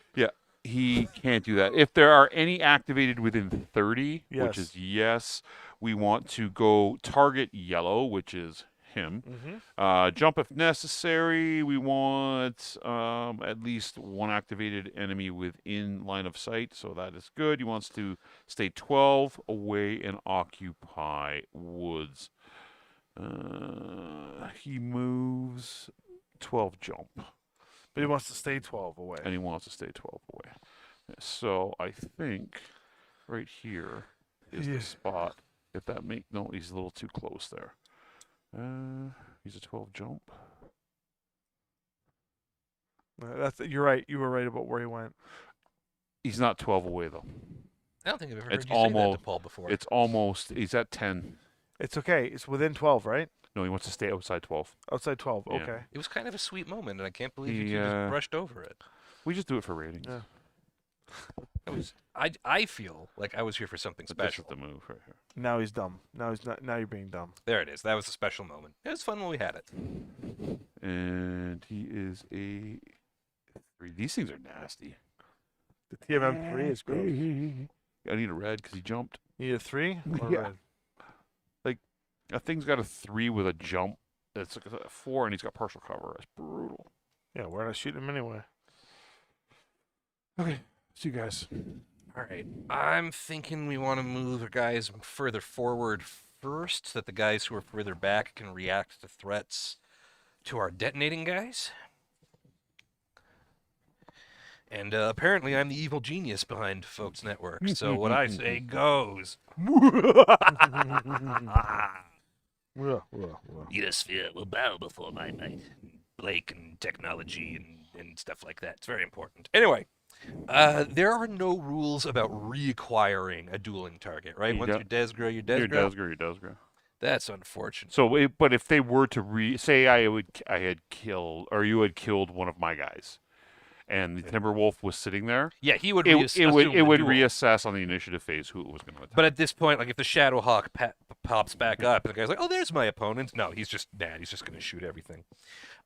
He can't do that. If there are any activated within 30, which Yes. is yes, we want to go target yellow, which is him. Mm-hmm. Jump if necessary. We want at least one activated enemy within line of sight, so that is good. He wants to stay 12 away and occupy woods. He moves 12 jump, But he wants to stay 12 away. and he wants to stay 12 away. So I think right here is Yeah. the spot. If that no, he's a little too close there. He's a 12 jump. You're right. You were right about where he went. He's not 12 away though. I don't think I've ever It's heard you say that to almost- Paul before. It's almost. He's at 10. It's okay. It's within 12, right? No, he wants to stay outside 12. Outside 12. Yeah. Okay. It was kind of a sweet moment, and I can't believe He, you just brushed over it. We just do it for ratings. Yeah. I feel like I was here for something But this is special. the move right here. Now he's dumb. Now he's not. Now you're being dumb. There it is. That was a special moment. It was fun when we had it. And he is a 3. These things are nasty. The TMM 3 is gross. I need a red because he jumped. You need a 3? Or Yeah. red? That thing's got a 3 with a jump. It's like a 4, and he's got partial cover. That's brutal. Yeah, we're not shooting him anyway. Okay, see you guys. All right. I'm thinking we want to move the guys further forward first, so that the guys who are further back can react to threats to our detonating guys. And apparently, I'm the evil genius behind Fochts Network. So what I say goes. Eosphere will bow before my might. Blake and technology and stuff like that. It's very important. Anyway, there are no rules about reacquiring a dueling target, right? You Once don't- you're Desgro, you're Your Desgro. Desgro, your Desgro. That's unfortunate. So, but if they were to say I had killed, or you had killed one of my guys, and the Timberwolf was sitting there, Yeah, he would it assume would the duel. reassess on the initiative phase who it was going to attack. But at this point, like if the Shadowhawk pops back up, and the guy's like, "Oh, there's my opponent." No, he's just mad. He's just going to shoot everything.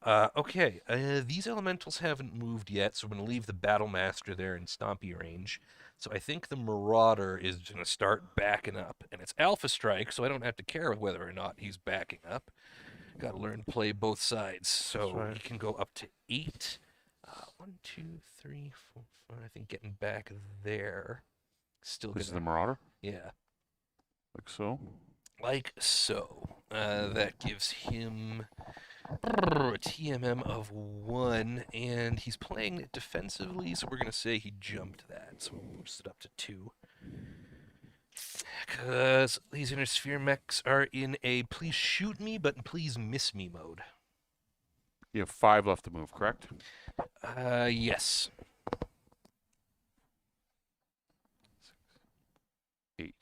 Okay, these elementals haven't moved yet, so I'm going to leave the Battlemaster there in stompy range. So I think the Marauder is going to start backing up, and it's Alpha Strike, so I don't have to care whether or not he's backing up. Got to learn to play both sides, so right. he can go up to 8. 1, 2, 3, 4, 5. I think getting back there. Still This is gonna, the Marauder, yeah. like so. Like so. That gives him a TMM of 1, and he's playing it defensively, so we're going to say he jumped that. So we'll boost it up to 2. Because these inner sphere mechs are in a please shoot me, but please miss me mode. You have 5 left to move, correct? Yes. 8.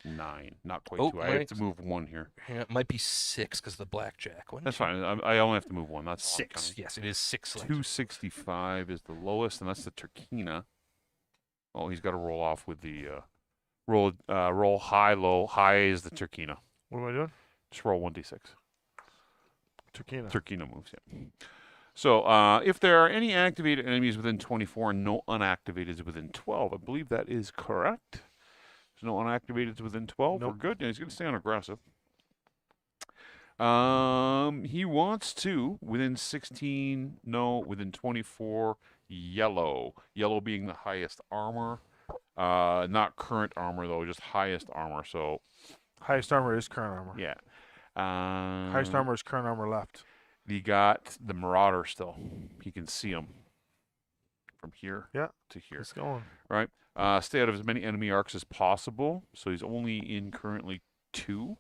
9. Not quite Oh, 2. I have right. to move 1 here. Yeah, it might be 6 because of the blackjack one. That's fine. I only have to move 1. That's all I'm 6. counting. Yes, it is 6 left. 265 is the lowest, and that's the Turkina. Oh, he's got to roll off with the roll high, low. High is the Turkina. What am I doing? Just roll 1d6. Turkina. Turkina moves, yeah. So if there are any activated enemies within 24 and no unactivated within 12, I believe that is correct. There's no unactivated within 12. Nope. We're good. Yeah, he's going to stay on aggressive. He wants to within 16. No, within 24. Yellow. Yellow being the highest armor. Not current armor though, just highest armor. So Highest armor is current armor. yeah. Highest armor is current armor left. You got the Marauder still. He can see him from here to here. It's going. Right. Stay out of as many enemy arcs as possible. So he's only in currently 2.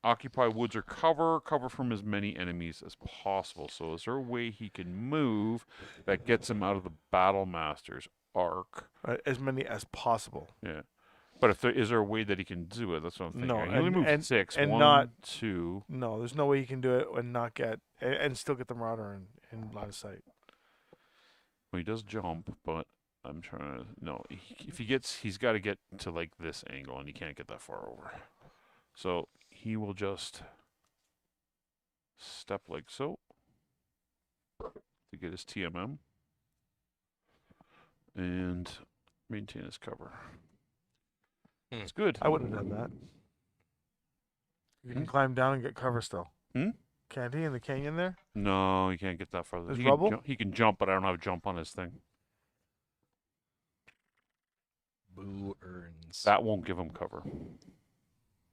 Occupy woods or cover. Cover from as many enemies as possible. So is there a way he can move that gets him out of the Battle Master's arc? As many as possible. Yeah. But if is there a way that he can do it? That's what I'm thinking. No, He only moved 6. and 1, not 2. No, there's no way you can do it and not get and still get the Marauder in line of sight. Well, he does jump, but I'm trying to. No, if he gets, he's got to get to like this angle, and he can't get that far over. So he will just step like so to get his TMM and maintain his cover. It's good. I wouldn't have done that. You can climb down and get cover still. Hmm? Can't he in the canyon there? No, he can't get that far. There's He rubble? he can jump, but I don't have jump on his thing. Boo earns. That won't give him cover.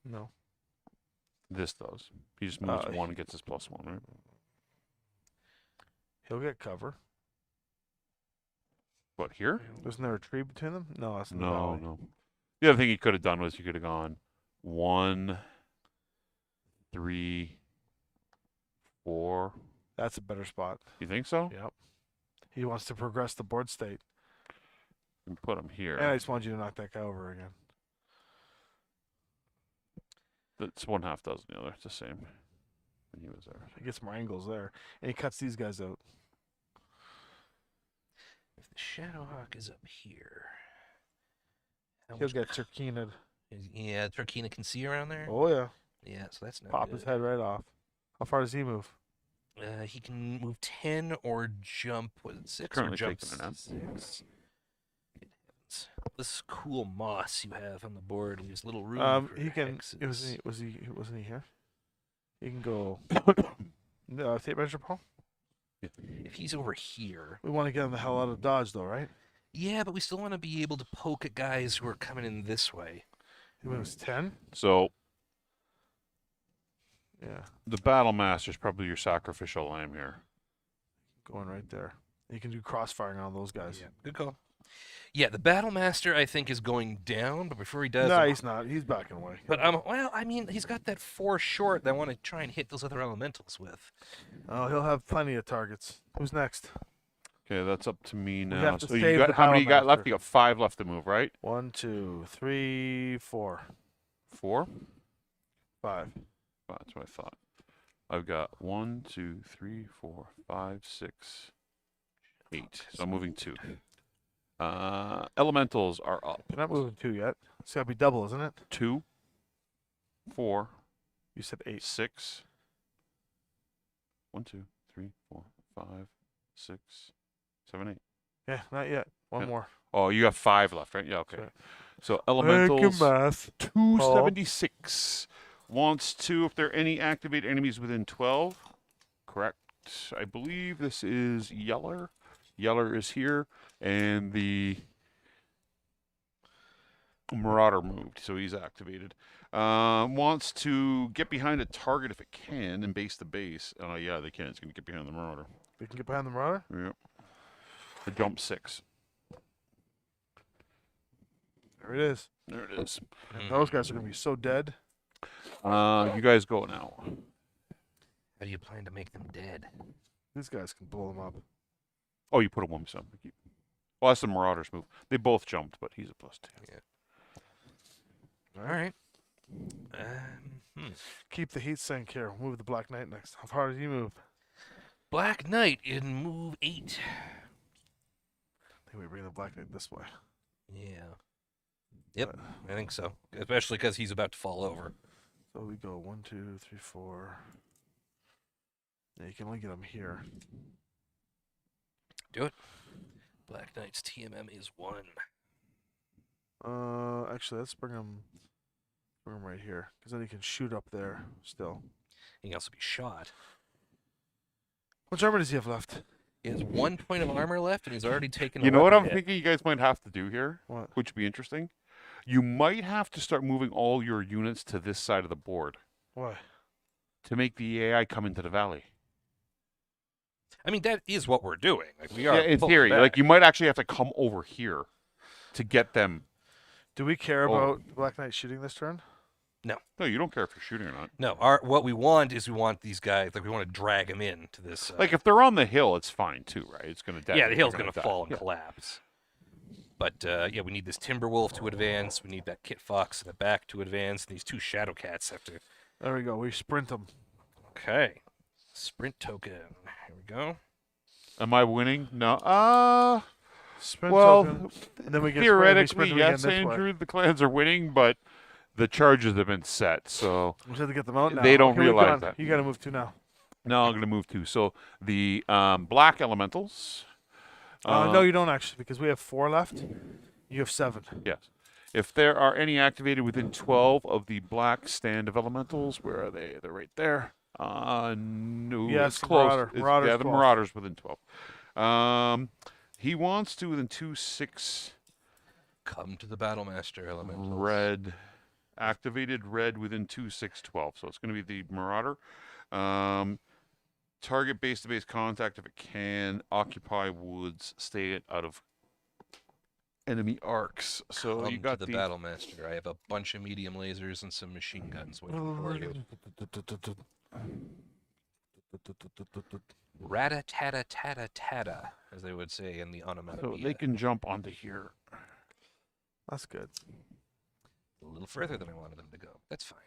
No. This does. He just moves 1 and gets his +1, right? He'll get cover. What, here? Isn't there a tree between them? No, that's in the No, valley. no. The other thing he could have done was he could have gone 1, 3, 4. That's a better spot. You think so? Yep. He wants to progress the board state. And put him here. And I just want you to knock that guy over again. That's 1/2 dozen the other. It's the same. When he was there. He gets more angles there. And he cuts these guys out. If the Shadowhawk is up here, how He'll much get Turkina. Yeah, Turkina can see around there. Oh, yeah. Yeah, so that's not Pop good. his head right off. How far does he move? He can move 10 or jump. What is it, 6 Currently or jump taking a nap. 6? Good heavens. This cool moss you have on the board and this little room. For He can. hexes. Wasn't he here? He can go. Tape measure, Paul. If he's over here. We want to get him the hell out of Dodge, though, right? Yeah, but we still want to be able to poke at guys who are coming in this way. He moves 10. So Yeah, the Battle Master's probably your sacrificial lamb here. going right there. You can do crossfiring on those guys. Yeah, good call. Yeah, the Battlemaster I think is going down, but before he does, No, he's not. He's backing away. but well, I mean, he's got that 4 short that I want to try and hit those other elementals with. Oh, he'll have plenty of targets. Who's next? Okay, that's up to me now. have to So you save got the how many you got Battlemaster. left? You got 5 left to move, right? 1, 2, 3, 4, 4? 5. Oh, that's what I thought. I've got 1, 2, 3, 4, 5, 6, 8. So I'm moving 2. Elementals are up. You're not moving 2 yet. It's got to be double, isn't it? 2, 4, You said 8. 6. 1, 2, 3, 4, 5, 6, 7, 8. Yeah, not yet. One Yeah. more. Oh, you have 5 left, right? Yeah, okay. Sorry. So Make elementals. your math. 276 wants to, if there are any activate enemies within 12. Correct. I believe this is Yeller. Yeller is here, and the Marauder moved, so he's activated. Wants to get behind a target if it can and base the base. Oh, yeah, they can. It's going to get behind the Marauder. We can get behind the Marauder. Yep. The jump 6. There it is. There it is. Those guys are going to be so dead. You guys go now. How do you plan to make them dead? These guys can blow them up. Oh, you put a 1 something. Well, that's the Marauder's move. They both jumped, but he's a +2. Yeah. All right. Keep the heat sink here. Move the Black Knight next. How far do you move? Black Knight in move 8. I think we bring the Black Knight this way. Yeah. Yep, I think so. Especially because he's about to fall over. So we go 1, 2, 3, 4. Yeah, you can only get him here. Do it. Black Knight's TMM is 1. Actually, let's bring him right here, because then he can shoot up there still. He can also be shot. How much armor does he have left? He has 1 point of armor left, and he's already taken. You know what I'm hit. thinking you guys might have to do here, What? which would be interesting? You might have to start moving all your units to this side of the board Why? to make the AI come into the valley. I mean, that is what we're doing. Like we are. Yeah, in pulling theory. back. Like, you might actually have to come over here to get them. Do we care Oh. about the Black Knight shooting this turn? No, you don't care if you're shooting or not. No, what we want is we want these guys. Like we want to drag them into this. Like, if they're on the hill, it's fine too, right? It's going to yeah, the hill's going to fall and collapse. But yeah, we need this Timberwolf to advance. We need that Kit Fox in the back to advance. And these 2 Shadow Cats have to. There we go. We sprint them. Okay, sprint token. Here we go. Am I winning? No. Sprint Well, token. And then we get theoretically, sprint them yes, again this way. Andrew, the clans are winning, but the charges have been set, so We just have to get them out now. They don't Okay, we've realize gone. that. You got to move 2 now. now I'm going to move to. So the black elementals. No, you don't actually, because we have 4 left. You have 7. Yes. If there are any activated within 12 of the black stand of elementals, where are they? They're right there. No, Yes, it's close. Marauder. It's- Marauder's yeah, the 12. Marauders within 12. He wants to within 2, 6 Come to the Battlemaster Elementals. red. Activated red within 2, 6, 12. So it's going to be the Marauder. Target base-to-base contact if it can. Occupy woods. Stay out of enemy arcs. So Come you got to the Battlemaster. I have a bunch of medium lasers and some machine guns waiting for you. Rat-a-tat-a-tat-a-tat-a, as they would say in the So onomatopoeia. they can jump onto here. That's good. A little further than I wanted them to go. That's fine.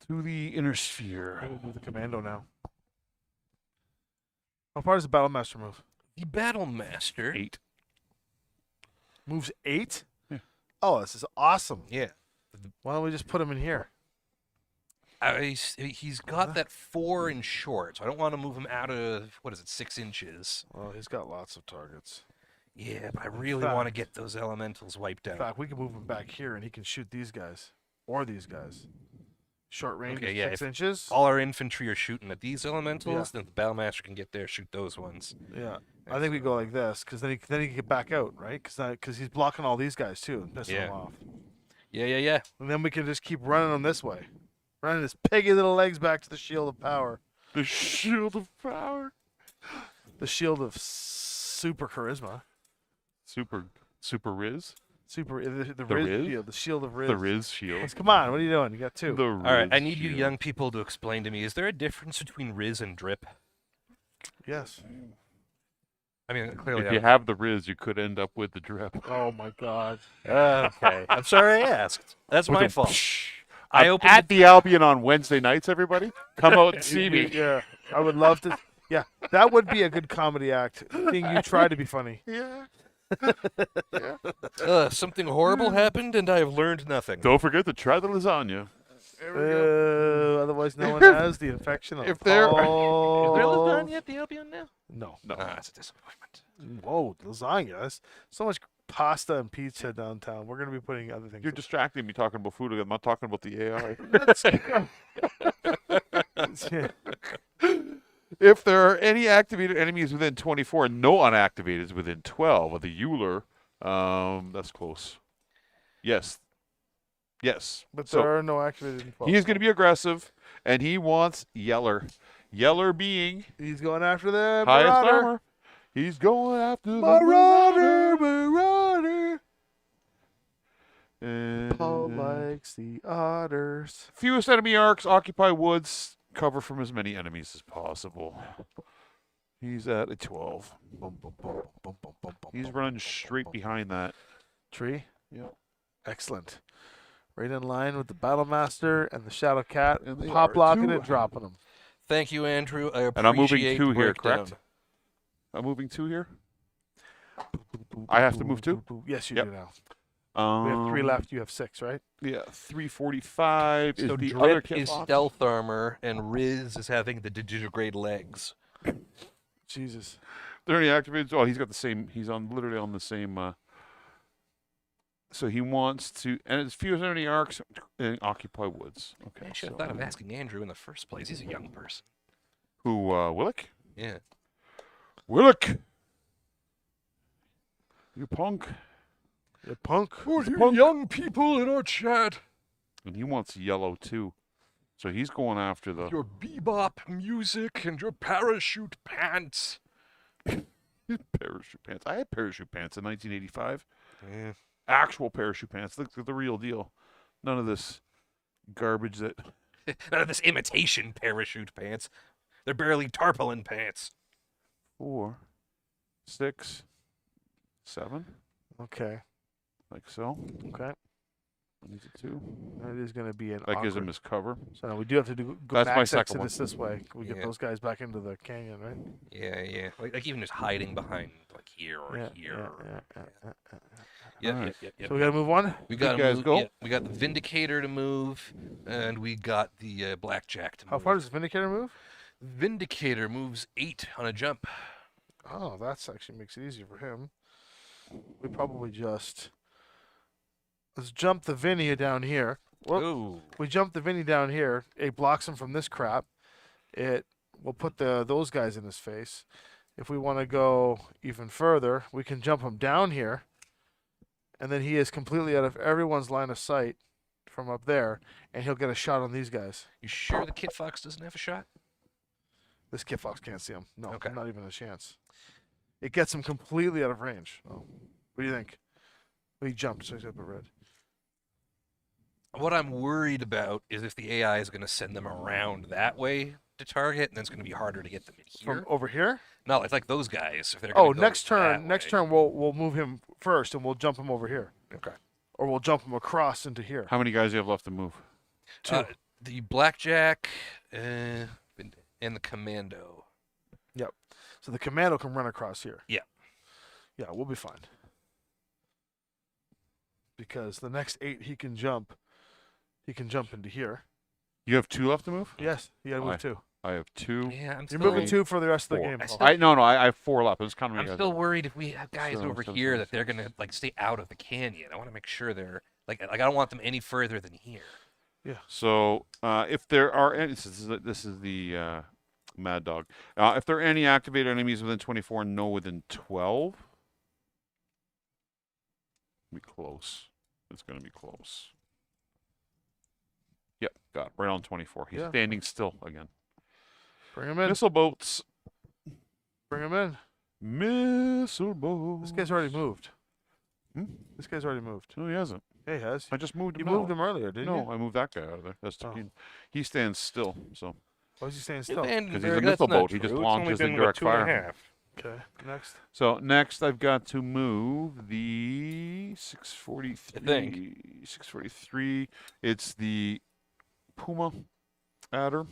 To the inner sphere. We'll move the commando now. How far does the Battlemaster move? The Battlemaster. 8. Moves 8? Yeah. Oh, this is awesome. Yeah. Why don't we just put him in here? He's got that 4 in short, so I don't want to move him out of, 6 inches. Well, he's got lots of targets. Yeah, but I really want to get those elementals wiped In out. fact, we can move him back here, and he can shoot these guys. Or these guys. Short range Okay, is yeah, 6 inches. All our infantry are shooting at these elementals, then the Battlemaster can get there, shoot those ones. Yeah. I think we go like this, because then he can get back out, right? Because he's blocking all these guys, too, and pissing Yeah. them off. Yeah. And then we can just keep running them this way. Running his piggy little legs back to the shield of power. The shield of power. The shield of super charisma. Super Riz. Super the The Riz Riz? shield, the shield of Riz. The Riz shield. Come on, what are you doing? You got 2. The All right, I Riz need you shield. young people to explain to me, is there a difference between Riz and Drip? Yes. I mean, clearly If you have the Riz, you could end up with the drip. Oh my God. Okay. I'm sorry I asked. That's With my a fault. psh. I I'm opened at the Albion on Wednesday nights, everybody. Come out and see me. Yeah, I would love to. Yeah, that would be a good comedy act. Seeing you try to be funny. Yeah. Something horrible happened and I have learned nothing. Don't forget to try the lasagna. There we go. Otherwise known as the infection of If there- Paul. Is there lasagna at the Albion now? No. No. That's a disappointment. Whoa, lasagna. That's so much pasta and pizza downtown. We're going to be putting other things. You're distracting me talking about food. I'm not talking about the AI. If there are any activated enemies within 24 and no unactivated within 12 of the Euler, that's close. Yes. But So there are no activated info. he is going to be aggressive, and he wants Yeller. Yeller being He's going after the highest Marauder. armor. He's going after the Marauder, Marauder. And Paul likes the otters. fewest enemy arcs, occupy woods, cover from as many enemies as possible. He's at a 12. Bum, bum, bum, bum, bum, bum, bum, He's bum, running bum, straight bum. behind that. Tree. Yep. Excellent. Right in line with the Battle Master and the Shadow Cat. And they Pop are locking two. and dropping them. Thank you, Andrew. I appreciate And I'm moving the 2 here, breakdown. correct? I'm moving 2 here. I have to move 2? Yes, you Yep. do now. We have 3 Um, left. You have 6, right? Yeah, 345 So is the other Drip kit is box. stealth armor, and Riz is having the digigrade legs. Jesus. They're already activated. Oh, he's got the same. He's on literally on the same. So he wants to, and it's fuse any arcs and occupy woods. Okay. I should have so- thought of asking Andrew in the first place. He's a young person. Who? Willick? Yeah. Willick. You punk. You punk. Punk. young people in our chat. And he wants yellow too. So he's going after the Your bebop music and your parachute pants. parachute pants. I had parachute pants in 1985. Yeah. Actual parachute pants. Look at the real deal. None of this garbage that. None of this imitation parachute pants. They're barely tarpaulin pants. 4, 6, 7, Okay. like so. Okay. Needs a 2. That is going to be an That gives him awkward- his cover. So now we do have to go That's my max second exodus this way. We get Yeah. those guys back into the canyon, right? Yeah. Like even just hiding behind like here or Yeah, here. yeah. Yep, Alright. yep. So we got to move one. We got guys move, go. yeah, we got the Vindicator to move, and we got the Blackjack to move. How far does Vindicator move? Vindicator moves 8 on a jump. Oh, that's actually makes it easier for him. We probably just let's jump the Vinny down here. Whoop. Ooh. We jump the Vinny down here. It blocks him from this crap. It will put those guys in his face. If we want to go even further, we can jump him down here, and then he is completely out of everyone's line of sight from up there, and he'll get a shot on these guys. You sure the Kit Fox doesn't have a shot? This Kit Fox can't see him. No, Okay. not even a chance. It gets him completely out of range. Oh. What do you think? Well, he jumped, so he's up a red. What I'm worried about is if the AI is going to send them around that way to target, and then it's going to be harder to get them in here. From over here? No, it's like those guys. If they're Oh, gonna go next that turn. Next way. turn, we'll move him first, and we'll jump him over here, Okay. or we'll jump him across into here. How many guys do you have left to move? 2. The Blackjack and the Commando. So the commando can run across here. Yeah. Yeah, we'll be fine. Because the next 8 he can jump into here. You have 2 left to move? Yes, you gotta Why? move 2. I have 2. Yeah, I'm You're still, moving 2 for the rest of the 4. game. I Paul. still- No, I have 4 left. I'm just counting I'm guys. still worried if we have guys So, over so, here so, that they're gonna like stay out of the canyon. I want to make sure they're like I don't want them any further than here. So if there are any, this is the Mad Dog. If there are any activated enemies within 24, no within 12. Be close. It's going to be close. Yep, got it. Right on 24. He's Yeah. standing still again. Bring him in. Missile boats. Bring him in. Missile boats. This guy's already moved. Hmm? This guy's already moved. No, he hasn't. Yeah, he has. I just moved You him moved out. him earlier, didn't No, you? I moved that guy out of there. That's Oh. he stands still. So Why is he staying still? because he's a missile boat, he just launches in direct fire. Okay, next. So next, I've got to move the 643. 643. It's the Puma adder.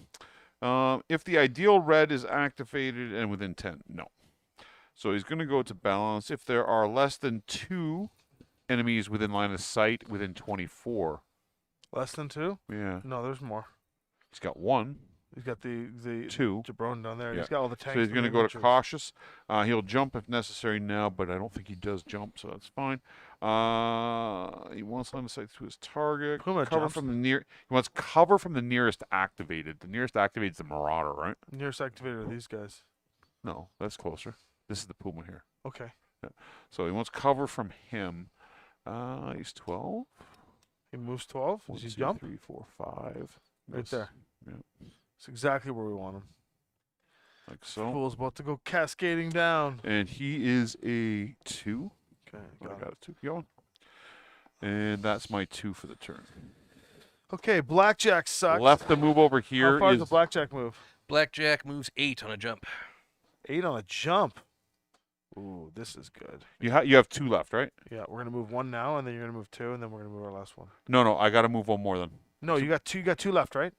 If the ideal red is activated and within 10, no. So he's going to go to balance. If there are less than 2 enemies within line of sight within 24, Less than 2? yeah, No, there's more. he's got 1, He's got the 2. Jabron down there. and Yeah. He's got all the tanks. So he's and going to the go to archers. cautious. He'll jump if necessary now, but I don't think he does jump, so that's fine. He wants line of sight to his target. Puma Cover jumps. from the near. He wants cover from the nearest activated. The nearest activated is the Marauder, right? Nearest activator are these guys. No, that's closer. This is the Puma here. Okay. So he wants cover from him. He's 12. He moves 12. One, Does he two, jump? 3, 4, 5. Right Yes, there. Yeah, It's exactly where we want him. like so. Fool's about to go cascading down. And he is a 2. Okay, I got got it. a 2 going. And that's my 2 for the turn. Okay, blackjack sucks. Left to move over here How far is does the blackjack move? Blackjack moves 8 on a jump. 8 on a jump. Ooh, this is good. You have 2 left, right? Yeah, we're gonna move one now, and then you're gonna move 2, and then we're gonna move our last one. No, I got to move one more then. No, you got 2. You got 2 left, right?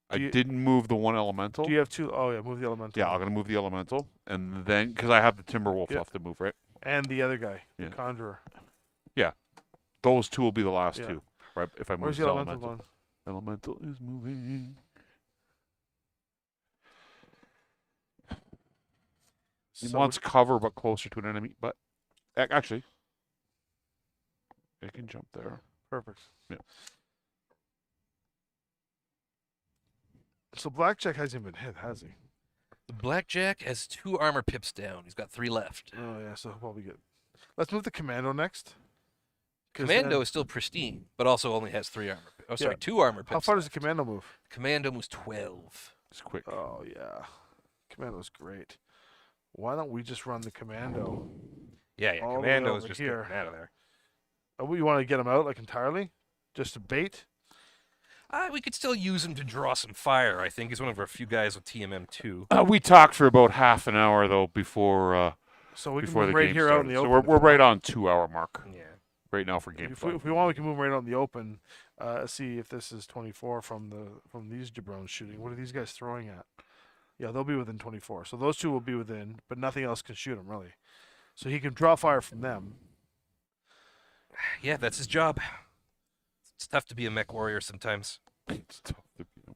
I you- didn't move the one elemental. Do you have 2? Oh yeah, move the elemental. Yeah, I'm gonna move the elemental, and then because I have the Timberwolf Yep. left to move, right? And the other guy, Yeah. the conjurer. Those 2 will be the last Yeah. 2, right? If I move Where's the elemental going? Elemental is moving. He So wants cover, but closer to an enemy. But actually, it can jump there. perfect. Yeah. So Blackjack hasn't been hit, has he? The Blackjack has 2 armor pips down. He's got 3 left. Oh yeah, so what we get? Let's move the commando next. 'Cause Commando then- is still pristine, but also only has 3 armor. Oh, sorry, Yeah. 2 armor pips. How far does the left. commando move? Commando moves 12. It's quick. Oh yeah, commando's great. Why don't we just run the commando? Yeah, all the way Commando's over just here. getting out of there. Oh, you want to get him out like entirely, just to bait? We could still use him to draw some fire. I think he's one of our few guys with TMM2. We talked for about half an hour though before So we can before move the right game here started. out in the So open. we're right on 2-hour mark Yeah. right now for game If 5. we want, we can move right out in the open. See if this is 24 from these jabrones shooting. What are these guys throwing at? Yeah, they'll be within 24. So those 2 will be within, but nothing else can shoot them really. So he can draw fire from them. Yeah, that's his job. It's tough to be a mech warrior sometimes. It's tough to beat.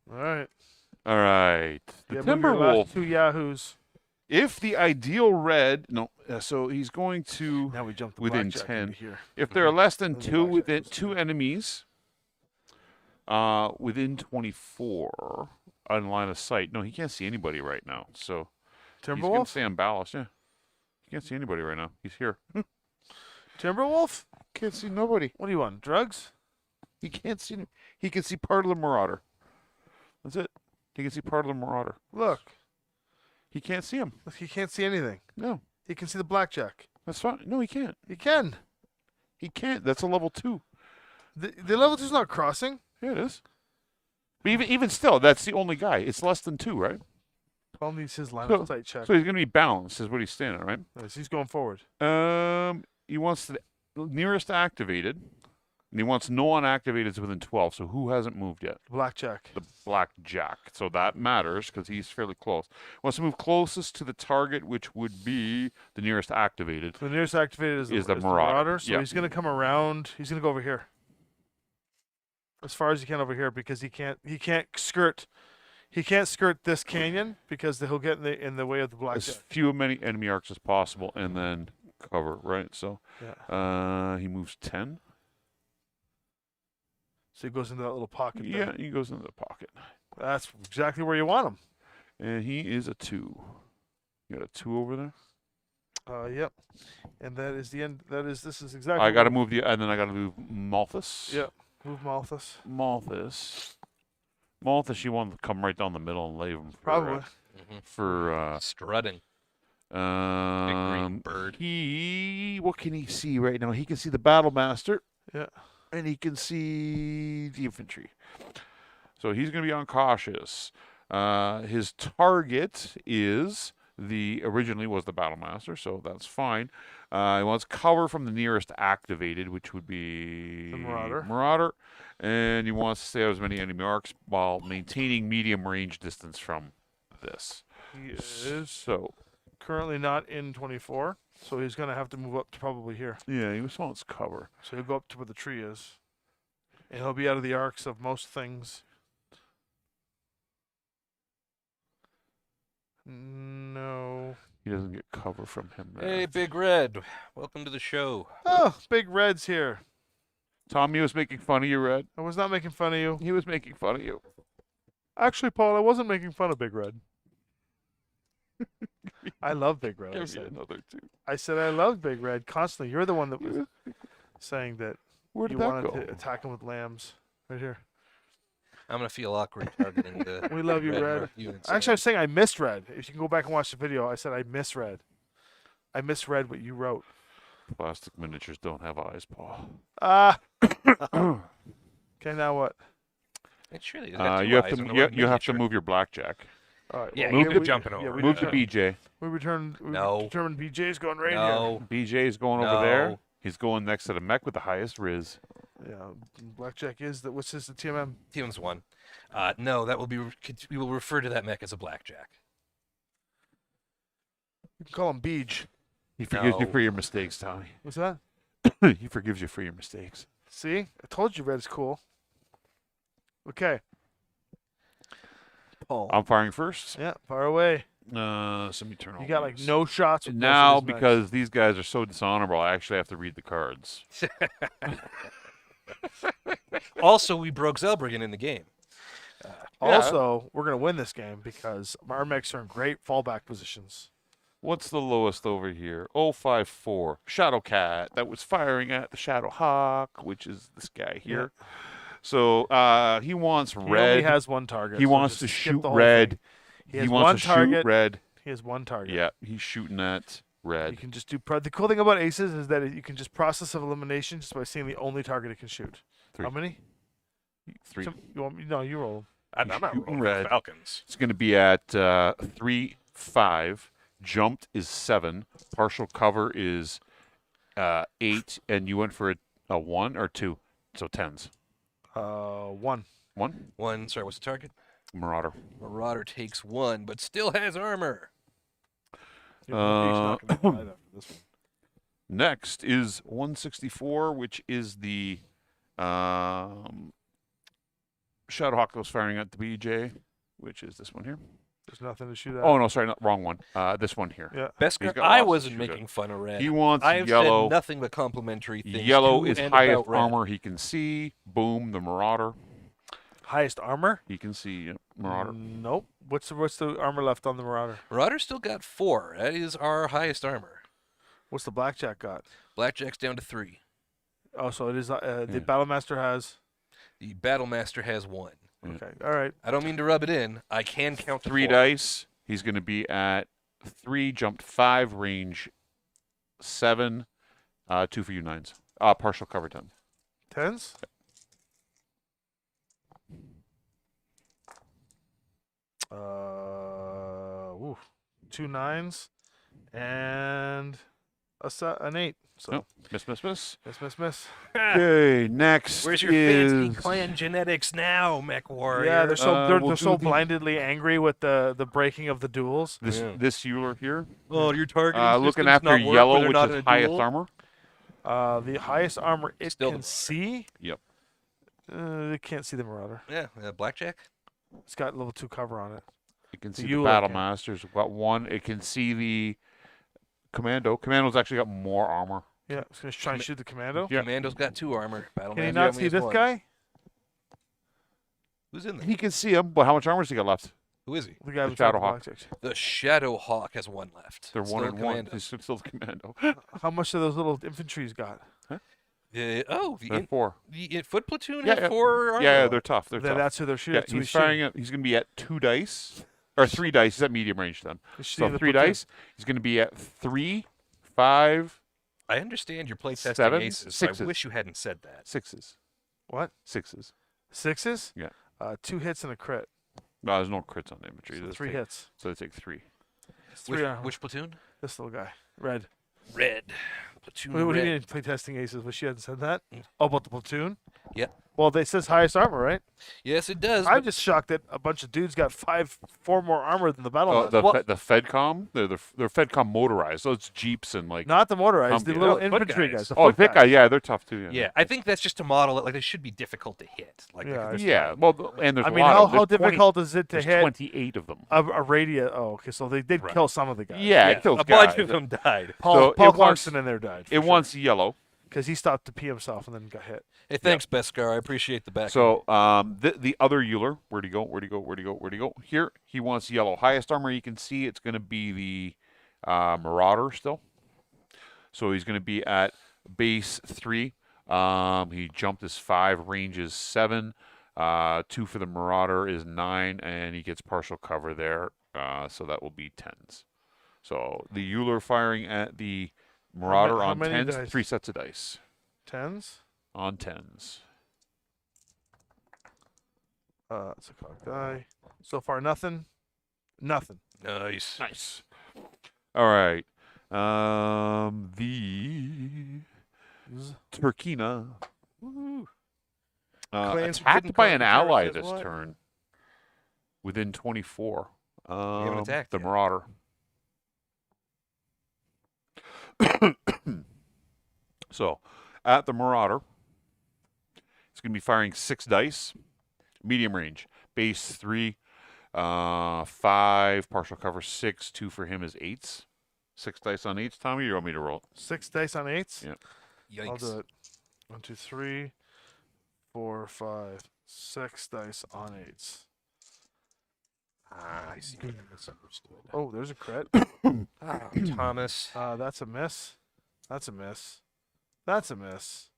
All right. All right, the Yeah, move your last Timberwolf. 2 yahoos. If the ideal red, so he's going to. Now we jump the Within blackjack 10. into here. If there are less than And the 2 blackjack within goes 2 there. enemies, within 24 on line of sight. No, he can't see anybody right now. So he's gonna Timberwolf. stay on ballast. Yeah, he can't see anybody right now. He's here. Timberwolf. Can't see nobody. What do you want? Drugs? He can't see. He can see part of the Marauder. That's it. He can see part of the Marauder. Look, He can't see him. he can't see anything. No, He can see the blackjack. that's fine. No, he can't. He can. He can't. That's a level 2. The level 2's not crossing. Yeah, it is. But even still, that's the only guy. It's less than 2, right? Paul needs his line So- of sight check. So he's gonna be balanced. Is what he's standing, right? Yes, he's going forward. He wants the nearest activated, and he wants no unactivateds within 12. So who hasn't moved yet? Blackjack. The Blackjack. So that matters because he's fairly close. Wants to move closest to the target, which would be the nearest activated. The nearest activated is the Marauder. So Yeah. he's going to come around. He's going to go over here. As far as he can over here because he can't skirt. He can't skirt this canyon because he'll get in the way of the As blackjack. few many enemy arcs as possible, and then cover. Right. So Yeah. he moves 10. So he goes into that little pocket. Yeah, There. he goes into the pocket, That's exactly where you want him. and he is a 2. You got a 2 over there. Yep. And that is the end. This is exactly. I got to move and then I got to move Malthus. Yeah. Move Malthus. Malthus, you want to come right down the middle and lay him. Probably. Strutting. Um, bird. what can he see right now? He can see the battle master. Yeah. And he can see the infantry. So he's going to be on cautious. His target is originally was the battle master, so that's fine. He wants cover from the nearest activated, which would be The Marauder. Marauder, and he wants to stay out as many enemy arcs while maintaining medium range distance from this. He is So currently not in 24, so he's going to have to move up to probably here. yeah, he just wants cover. So he'll go up to where the tree is, and he'll be out of the arcs of most things. No. He doesn't get cover from him there. Hey, Big Red. Welcome to the show. Oh, Big Red's here. Tommy was making fun of you, Red. I was not making fun of you. He was making fun of you. Actually, Paul, I wasn't making fun of Big Red. I love Big Red. I Give me said. another 2. I said I love Big Red constantly. You're the one that was saying that Where did you that wanted go? to attack him with lambs. Right here. I'm gonna feel awkward targeting the. We love you, Red. units. Actually, I was saying I misread. If you can go back and watch the video, I said I misread. I misread what you wrote. Plastic miniatures don't have eyes, Paul. Ah. Okay, now what? It surely You have to you have to move your blackjack. All right. Yeah, well, you're we- good we- jumping yeah, over. we Move to determined- BJ. We No. determined BJ's going right here. No. BJ's going over there. No. He's going next to the mech with the highest riz. Yeah, blackjack is the what's this? The TMM. Team's one. No, that will be. We will refer to that mech as a blackjack. You can call him Beej. He forgives you No. for your mistakes, Tommy. What's that? He forgives you for your mistakes. See, I told you red is cool. Okay. Paul. I'm firing first. Yeah, far away. So let me turn on You got like these. no shots with most of Now, these mechs. because these guys are so dishonorable, I actually have to read the cards. Also, we broke Zellbrigen in the game. Also, we're gonna win this game because our mechs are in great fallback positions. What's the lowest over here? 054. Shadow Cat. That was firing at the Shadow Hawk, which is this guy here. So he wants He red. only has one target. He so wants just to skip shoot the whole red. thing. He He has wants one to target. shoot red. He has one target. Yeah, he's shooting at You red. can just do. The cool thing about aces is that you can just process of elimination just by seeing the only target it can shoot. Three. How many? 3. You want me? No, you roll. I'm not shooting rolling red. for Falcons. It's going to be at 3, 5. Jumped is 7. Partial cover is 8. And you went for a 1 or 2. So 10s. 1. 1. One. Sorry, what's the target? Marauder. Marauder takes 1, but still has armor. He's not gonna die after this one. Next is 164, which is the Shadowhawk that was firing at the BJ, which is this one here. There's nothing to shoot at. Oh, no, sorry, not wrong one. This one here. Yeah. Beskar, He's got I lots to wasn't shoot at. making fun of red. He wants I have yellow. said nothing but complimentary things. Yellow to is and highest about red. armor he can see. Boom, the Marauder. Highest armor? He can see Marauder. Nope. What's the armor left on the Marauder? Marauder still got 4. That is our highest armor. What's the blackjack got? Blackjack's down to 3. Oh, so it is. The Yeah. Battlemaster has. The Battlemaster has 1. Yeah. Okay. All right. I don't mean to rub it in. I can count to 3 4. dice. He's going to be at 3, jumped 5, range 7, 2 for you 9s. Partial cover 10. 10s. Ooh, 2 9s and an 8. So Nope. Miss. miss. Okay, next Where's your is fancy clan genetics now, Mech Warrior? Yeah, they're so they're we'll so do the- blindedly angry with the breaking of the duels. this Yeah. this Euler here. Oh, your targeting Looking systems after not work when yellow, they're which not in is a highest duel? armor. The highest armor it Still the can Marauder. see. Yep. It can't see the Marauder. Yeah, Blackjack. It's got level 2 cover on it. It can The see the Euler battle can. masters. We've got 1. It can see the commando. Commando's actually got more armor. Yeah, it's gonna try and shoot the commando. Yeah. Commando's got 2 armor. Battlemaster Can he not only see has this 1. guy? Who's in there? He can see him, but how much armor does he got left? Who is he? The guy The with the Shadowhawk. blackjack. The Shadow Hawk has 1 left. They're Still 1 a and 1. commando. He's still the commando. How much of those little infantry's got? The They're 4. foot platoon Yeah, have yeah. 4 armor. Yeah, they're tough. They're tough. That's who they're shooting. Yeah, That's who he's shooting. firing. He's going to be at 2 dice or 3 dice. He's at medium range then. He's So shooting the 3 platoon. dice. He's going to be at 3, 5, I understand you're playtesting 7, aces. So I 6s. wish you hadn't said that. 6s. What? 6s. 6s? Yeah. 2 hits and a crit. No, there's no crits on the infantry. So They 3 take- hits. So they take 3. It's 3 armor. Which platoon? This little guy. Red. Red. Platoon Wait, what do red. you mean playtesting aces? Well, she hadn't said that? Mm. Oh, about the platoon? Yeah. Well, they says highest armor, right? Yes, it does. I'm but just shocked that a bunch of dudes got 4 more armor than the battle. Oh, the Well- the FedCom. They're FedCom motorized. So it's jeeps and like. Not the motorized, the Humpy. little No, foot infantry guys. guys. The Oh, foot thick guy. Yeah, they're tough too. Yeah. yeah, I think that's just to model it. Like they should be difficult to hit. Like Yeah, there's- Yeah. Well, and there's I a mean, lot how of them. There's 20 difficult is it to There's hit 28 of them. a radius? Oh, okay, so they did Right. kill some of the guys. Yeah, it kills a bunch guys. of them died. Paul, So Paul it wants- Clarkson in there died. It wants yellow. Because he stopped to pee himself and then got hit. Hey, thanks, Beskar. I appreciate the back. So the other Euler, where'd he go? Here, he wants yellow. Highest armor you can see, it's going to be the Marauder still. So he's going to be at base 3. He jumped his 5, range is 7. 2 for the Marauder is 9, and he gets partial cover there. So that will be 10s. So the Euler firing at the Marauder how on many 10s, dice? 3 sets of dice 10s. on 10s. It's a cocked die. So far, nothing. Nothing. Nice. Nice. All right. The Turkina Woo. Clans who attacked couldn't by an conquer ally says this what? turn. Within 24. haven't attacked The yet. Marauder. So, at the Marauder, it's going to be firing 6 dice, medium range, base 3, 5, partial cover 6, 2 for him is 8s. 6 dice on 8s, Tommy, or you want me to roll? 6 dice on 8s? Yeah. Yikes. I'll do it. 1, 2, 3, 4, 5, 6 dice on 8s. I see. I misunderstood. Oh, there's a crit. Thomas. That's a miss. That's a miss. That's a miss.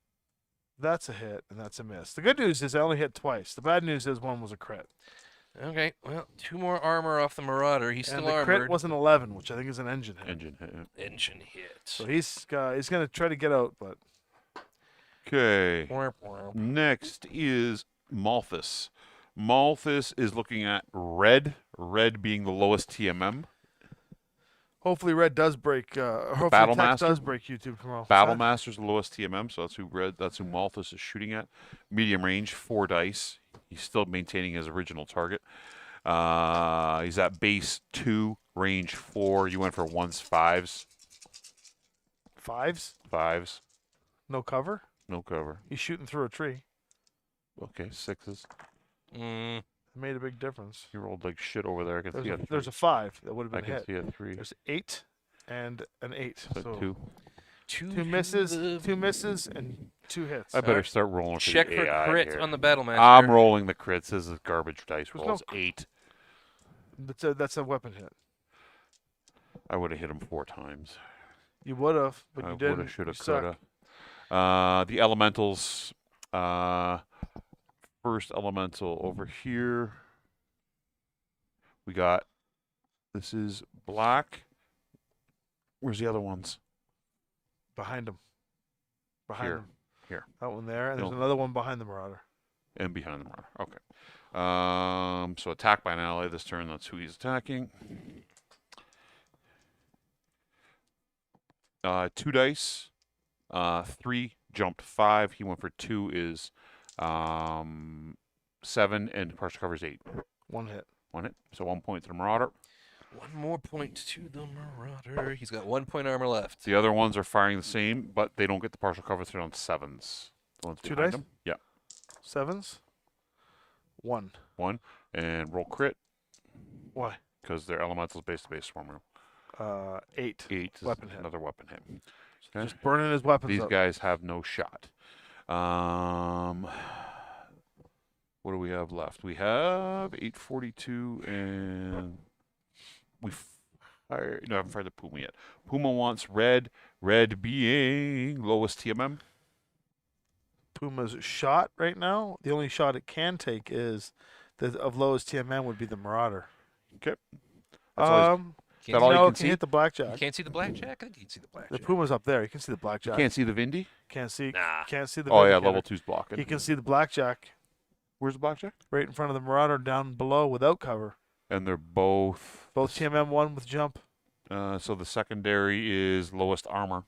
That's a hit, and that's a miss. The good news is I only hit twice. The bad news is one was a crit. Okay, well, 2 more armor off the Marauder. He's And still the armored. crit was an 11, which I think is an engine hit. Engine hit. Yeah. Engine hit. So he's going to try to get out, but Okay. Womp womp. Next is Malthus. Malthus is looking at red. Red being the lowest TMM. hopefully Red does break. Hopefully Battle Tex Master? does break YouTube tomorrow. Battle Master's the lowest TMM, so that's who Malthus is shooting at. Medium range, 4 dice. He's still maintaining his original target. He's at base 2, range 4. You went for 1s, 5s. 5s? 5s. No cover? No cover. He's shooting through a tree. Okay, 6s. Mm, It made a big difference. You rolled like shit over there. I can see a There's a 5 that would have I been can hit. see a 3. There's 8 and an 8. So So 2. 2 misses, 2 misses, and 2 hits. I better Alright. start rolling for check the for AI crit here. on the Battle Master. I'm rolling the crits. This is garbage dice There's rolls. no- 8. That's a weapon hit. I would have hit him 4 times. You would have, but I you would didn't. have, should You have, suck. could have. The elementals. First elemental over here. We got. This is black. Where's the other ones? Behind him. Behind Here. him. Here. That one there. And there's No. another one behind the Marauder. And behind the marker. Okay. So attack by an ally this turn. That's who he's attacking. 2 dice. 3 jumped 5. He went for 2 is 7, and partial cover is 8. 1 hit. 1 hit. So 1 point to the Marauder. 1 more point to the Marauder. He's got 1 point armor left. The other ones are firing the same, but they don't get the partial cover through on 7s. The ones 2 behind dice? them. Yeah. 7s? 1. 1. And roll crit, Why? because they're elementals base to base swarm room. 8. 8 is Weapon hit. another weapon hit. Okay. Just burning his weapons These up. guys have no shot. What do we have left? We have 842, and we fired. No, I haven't fired the Puma yet. Puma wants red. Red being lowest TMM. Puma's shot right now. The only shot it can take is of lowest TMM would be the Marauder. Okay. That's all Can't that all see- you no, can it see? can hit the You blackjack. can't see the blackjack? I think you can see the The blackjack. Puma's up there. You can see the you blackjack. can't see the Vindy. Can't see. Nah. Can't see the. Oh yeah, Vindicator. level 2's blocking. He can see the blackjack Where's the blackjack? right in front of the Marauder down below without cover. And they're both. Both TMM 1 with jump. So the secondary is lowest armor.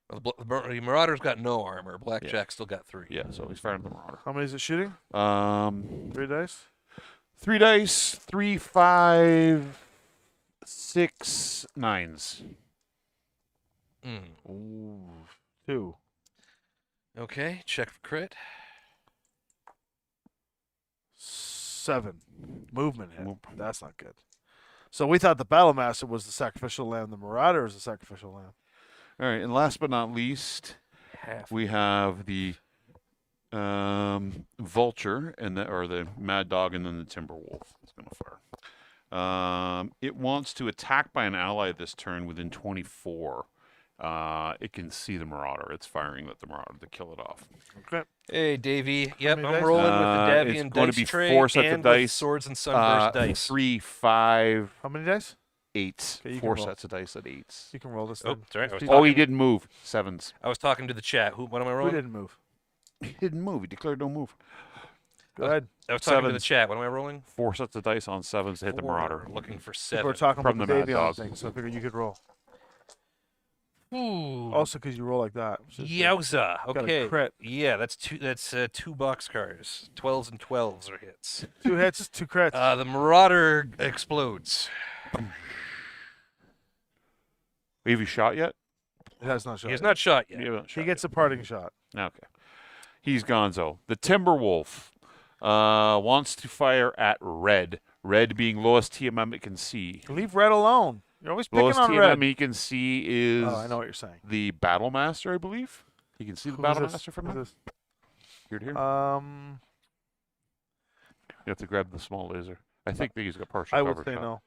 Well, the Marauder's got no armor. Blackjack still got 3. Yeah, so he's firing the Marauder. How many is it shooting? 3 dice. 3 dice, 3, 5, 6, 9s. Mm. Ooh. 2. Okay, check for crit. 7. Movement hit. Nope. That's not good. So we thought the Battle Master was the sacrificial lamb. The Marauder is the sacrificial lamb. All right, and last but not least, Half. we have the vulture and the mad dog, and then the timber wolf is going to fire. It wants to attack by an ally this turn within 24. It can see the Marauder. It's firing at the Marauder to kill it off. Okay. Hey, Davey. Yep, many I'm dice? rolling with the It's Davian going to dice be tray 4 sets of and with dice. swords and sunburst dice. 3, 5, How many dice? 8. Okay, you 4 can roll. sets of dice at 8s. You can roll this. Oh, then. sorry. I was, Who Oh, talking, he didn't move. 7s. I was talking to the chat. What am I rolling? didn't move? He didn't move. He declared no move. Go ahead. I was talking to the Sevens. chat. What am I rolling? 4 sets of dice on 7s to hit the Marauder. Looking for People are 7. talking From about the the Mad Davion Dog. thing, so I figured you could roll. Ooh. Also, because you roll like that. which is Yowza. got a Okay. crit. Yeah, that's two boxcars. 12s and 12s are hits. 2 hits, 2 crits. The Marauder explodes. Have you shot yet? it has not shot. He has yet. not shot yet. You haven't He shot gets a parting shot. yet. Okay. He's gonzo. The Timberwolf wants to fire at red. Red being lowest TMM it can see. Leave red alone. You're always picking Lowest on TMM red. he can see is Oh, I know what you're saying. the Battlemaster, I believe. He can see the Who is this? Battlemaster from Who's here. this? Here to here. Um, You have to grab the small laser. I think he's got partial I cover would say shot. no.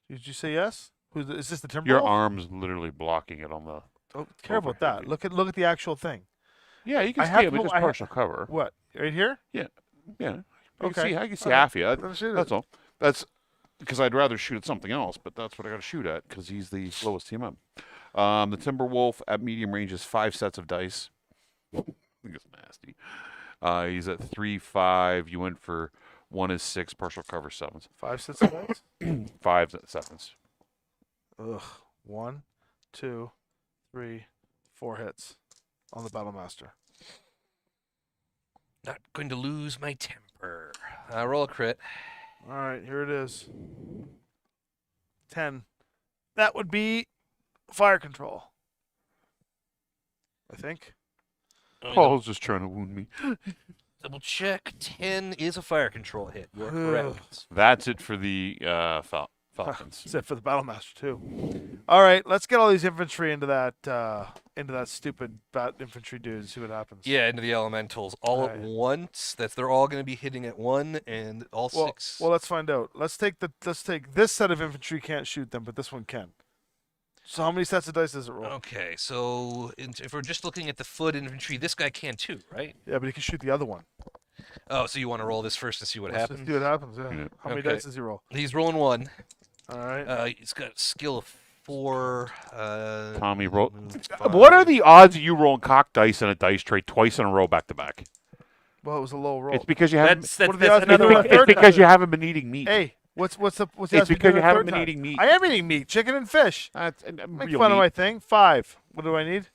Did you say yes? Is this the Timberwolf? Your arm's literally blocking it on the. Oh, care about that. overhead. Look at the actual thing. Yeah, you can I see have it, to but move- just I ha- partial cover. What? Right here? Yeah. Okay. I can see All right. half of you. Let's shoot it. That's all. That's because I'd rather shoot at something else, but that's what I got to shoot at because he's the lowest TMM. The Timberwolf at medium range is 5 sets of dice. I think it's nasty. He's at 3, 5. You went for 1 is 6, partial cover 7s. 5 sets of dice. 5s at 7s. Ugh. 1, 2, 3, 4 hits on the Battlemaster. Not going to lose my temper. Roll a crit. All right, here it is. 10. That would be fire control. I think. Let me Paul's just trying to wound me. double check. 10 is a fire control hit. You are correct. That's it for the Falcons. That's it for the Battlemaster too. All right, let's get all these infantry into that stupid bat infantry dude and see what happens. Yeah, into the elementals all at Right. once. They're all going to be hitting at 1, and all Well, 6. well, let's find out. Let's take this set of infantry can't shoot them, but this one can. So how many sets of dice does it roll? Okay, so if we're just looking at the foot infantry, this guy can too, right? Yeah, but he can shoot the other one. Oh, so you want to roll this first and see what Let's happens? just see what happens. Yeah. Yeah. How many Okay. dice does he roll? He's rolling 1. All right. He's got a skill of 4. Tommy, roll. 5. What are the odds of you rolling cock dice in a dice tray twice in a row back to back? Well, it was a low roll. It's because you haven't. That's What are the odds another of you one. doing a third It's because time? you haven't been eating meat. Hey, what's the It's odds because of doing you it a haven't third been time? eating meat. I am eating meat, chicken and fish. That's Make real fun of meat. my thing. 5. What do I need?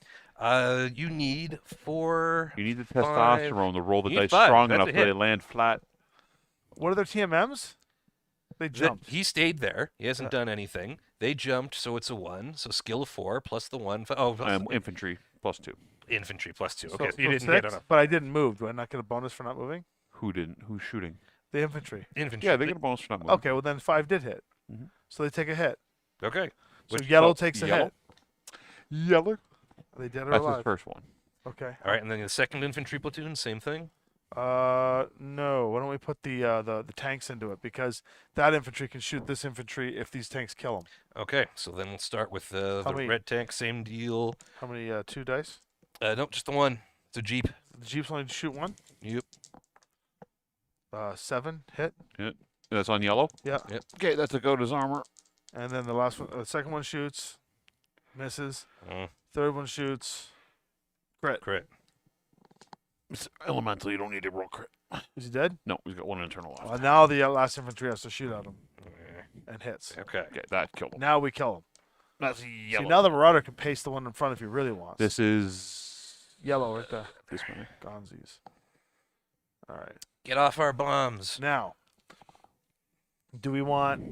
You need 4. You need the 5. testosterone to roll the You need dice 5. strong That's enough a so they hit. land flat. What are their TMMs? They jumped. He stayed there. He hasn't done anything. They jumped, so it's a 1. So skill of 4 plus the 1. Infantry +2. Infantry plus 2. So- Okay, so you so didn't hit 6, on a but I didn't move. Do I not get a bonus for not moving? Who didn't? Who's shooting? The infantry. infantry. Yeah, they get a bonus for not moving. Okay, well then 5 did hit. Mhm. So they take a hit. Okay. So Which- yellow oh, takes a yellow? hit. Yellow. Are they dead or That's alive? his first one. Okay. All right, and then the second infantry platoon, same thing. No. Why don't we put the tanks into it, because that infantry can shoot this infantry if these tanks kill them. Okay, so then we'll start with the How many- red tank, same deal. How many? 2 dice. Nope, just the 1. It's a jeep. The jeeps only shoot 1. Yep. 7 hit. That's on yellow. Yeah. Yep. Okay, that's a Goda's armor. And then the last one, the second one shoots, misses. Third one shoots, crit. Crit. It's elemental. You don't need to roll crit. Is he dead? No, he's got 1 internal left. Well, now the last infantry has to shoot at him and hits. Okay. Okay, that killed him. Now we kill him. That's See, yellow. now the Marauder can paste the one in front if he really wants. This is yellow right there. this one. Gonzies. All right. Get off our bombs. Now, do we want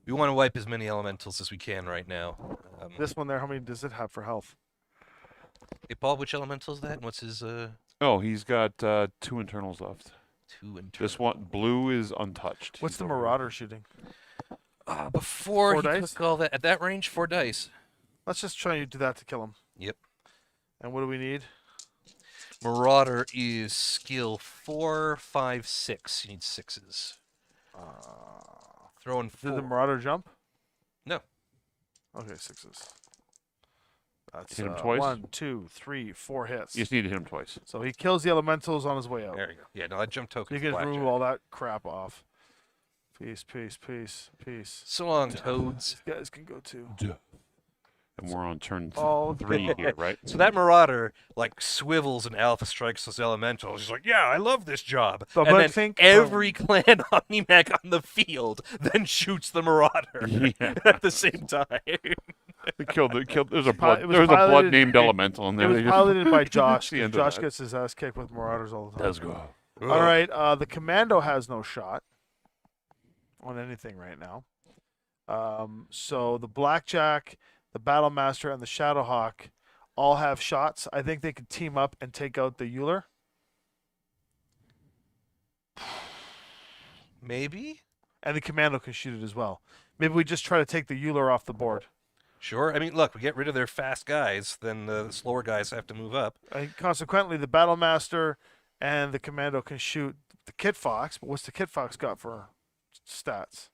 We want to wipe as many elementals as we can right now. this one there? How many does it have for health? Hey, Paul, which elemental is that? And what's his Oh, he's got 2 internals left. 2 internal? This one, blue, is untouched. What's He's the over here. Marauder shooting? Before 4 he dice? took all that, at that range, 4 dice. Let's just try and do that to kill him. Yep. And what do we need? Marauder is skill 4, 5, 6. You need 6s. Throwing 4. Did the Marauder jump? No. Okay, 6s. That's Hit him twice? 1, 2, 3, 4 hits. You just need to hit him twice. So he kills the elementals on his way out. There you go. Yeah, no, that jump token. You can remove all that crap off. Peace, peace, peace, peace. So long, toads. These guys can go too. And we're on turn Oh, 3 here, right? So that Marauder like swivels and alpha strikes those elementals. He's like, "Yeah, I love this job." But and I then think, every clan Omnimac on the field then shoots the Marauder Yeah. at the same time. They killed. There's a It blood. was There's a blood piloted- named elemental in It there. was They just- piloted by That's Josh. the 'Cause end of Josh that. gets his ass kicked with Marauders all the time. Does go. All right, the Commando has no shot on anything right now. So the Blackjack, the Battlemaster, and the Shadowhawk all have shots. I think they could team up and take out the Euler. Maybe. And the Commando can shoot it as well. Maybe we just try to take the Euler off the board. Sure. I mean, look, we get rid of their fast guys, then the slower guys have to move up. And consequently, the Battlemaster and the Commando can shoot the Kit Fox. But what's the Kit Fox got for stats?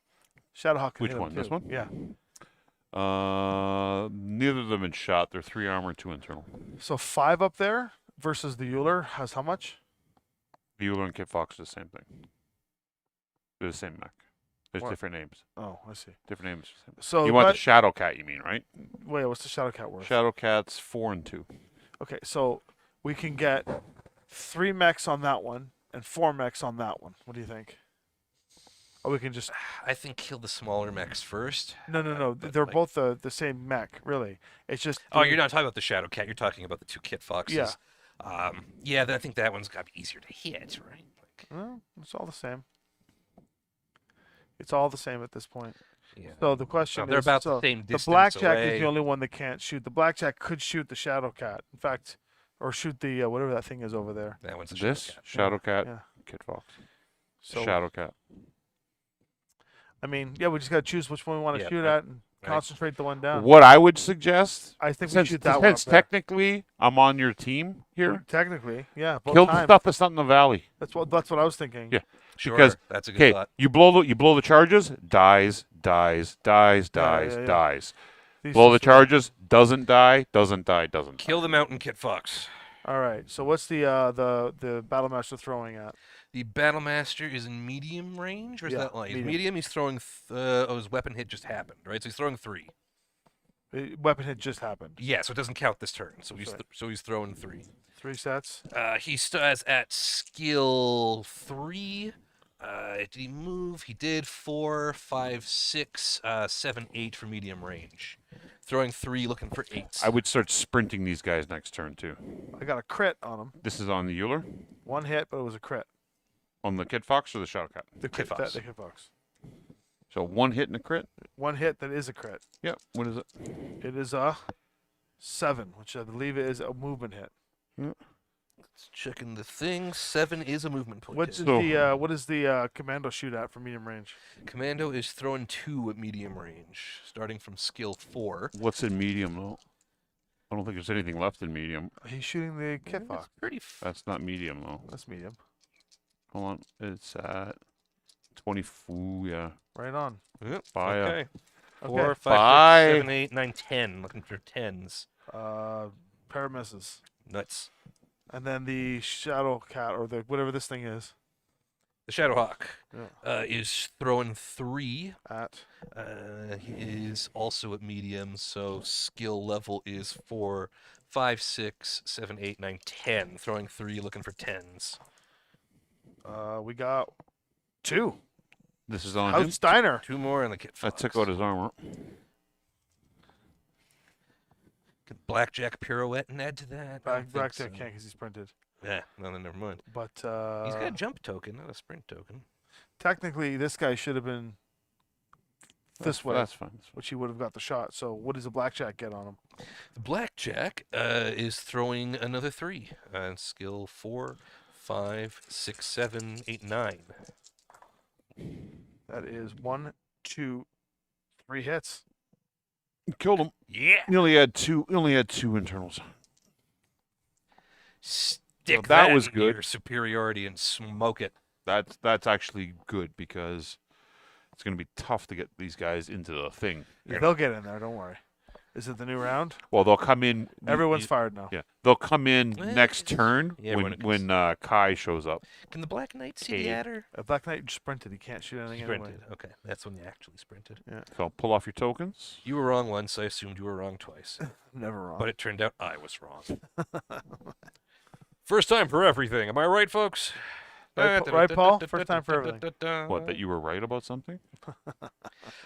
Shadowhawk can Which hit him one? This too. one? Yeah. Neither of them in shot. They're 3 armor, 2 internal. So 5 up there versus the Euler has how much? Bueller and Kit Fox are the same thing. They're the same mech. There's What? different names. Oh, I see. Different names. So You want the that- Shadow Cat, you mean, right? wait, what's the Shadowcat worth? Shadow Cat's 4 and 2. Okay, so we can get 3 mechs on that one and 4 mechs on that one. What do you think? Or we can just I think kill the smaller mechs first. no. but, They're like- both the same mech, really. It's just Oh, you're not talking about the Shadow Cat. You're talking about the 2 Kit Foxes. Yeah. Yeah, I think that one's got to be easier to hit, right? Like, Well, it's all the same. It's all the same at this point. yeah. So the question Well, they're is, about so the same the distance Blackjack away. is the only one that can't shoot. The Blackjack could shoot the Shadowcat. In fact, or shoot the whatever that thing is over there. That one's a This, Shadow Cat. Shadow Cat, Yeah. Kit Fox. So Shadow Cat. I mean, yeah, we just got to choose which one we want to Yeah, shoot right, at and right. concentrate the one down. What I would suggest, I think we since, shoot that one. since up there. technically I'm on your team here, Technically, yeah. Both kill the times. stuff that's not in the valley. That's what I was thinking. Yeah. Sure, Because, that's a good Okay, thought. you blow the charges, dies, dies, dies, dies, yeah. dies. These Blow the two- charges, doesn't die, doesn't die, doesn't die. Kill the Mountain Kit Fox. All right. So what's the Battlemaster throwing at? The Battlemaster is in medium range, or is Yeah, that light? medium. Medium. He's throwing. Oh, his weapon hit just happened, right? So he's throwing 3. Weapon hit just happened. Yeah, so it doesn't count this turn. So he's Sorry. he's throwing 3. 3 sets. He stands at skill 3. Did he move? He did 4, 5, 6, 7, 8 for medium range. Throwing 3, looking for 8s. I would start sprinting these guys next turn too. I got a crit on him. This is on the Euler, 1 hit, but it was a crit. on the Kit Fox or the Shadow Cat. The Kit Fox. The Kit Fox. So 1 hit and a crit. 1 hit that is a crit. Yep. What is it? It is a 7, which I believe is a movement hit. Let's checking the thing. 7 is a movement point. What is So- what is the Commando shoot at for medium range? Commando is throwing 2 at medium range, starting from skill 4. What's in medium though? I don't think there's anything left in medium. He's shooting the Kit Fox. That's pretty. That's not medium though. That's medium. Hold on. It's at 24. Yeah. Right on. Yep, Fire. okay. Okay. 4, 5, Bye. 6, 7, 8, 9, 10. Looking for 10s. Pair of misses. Nuts. And then the Shadow Cat or the whatever this thing is The Shadowhawk Yeah. is throwing 3. at. He is also at medium, so skill level is 4, 5, 6, 7, 8, 9, 10. Throwing 3, looking for 10s. We got 2. This is on House him. Steiner. 2 more in the Kit I Fox. took out his armor. Could Blackjack pirouette and add to that? I don't Back think to so. can't because he's printed. Yeah, no, then never mind. But He's got a jump token, not a sprint token. technically, this guy should have been this way, That's fine. That's fine. which he would have got the shot. So what does the Blackjack get on him? The Blackjack is throwing another 3. Skill 4, 5, 6, 7, 8, 9. That is 1, 2, 3 hits. Killed him. Yeah! He only had two. He only had 2 internals. Stick that was in good. your superiority and smoke it. That's actually good because it's going to be tough to get these guys into the thing. Yeah, they'll get in there. Don't worry. Is it the new round? Well, they'll come in. Everyone's fired now. Yeah, they'll come in Eh, next turn yeah, when it when Kai shows up. Can the Black Knight see the Hey. adder? Black Knight sprinted. He can't shoot anything anyway. Sprinted. Okay, that's when you actually sprinted. So pull off your tokens. You were wrong once. I assumed you were wrong twice. I'm never wrong. But it turned out I was wrong. First time for everything. Am I right, folks? Right, Paul? First time for everything. What? That you were right about something?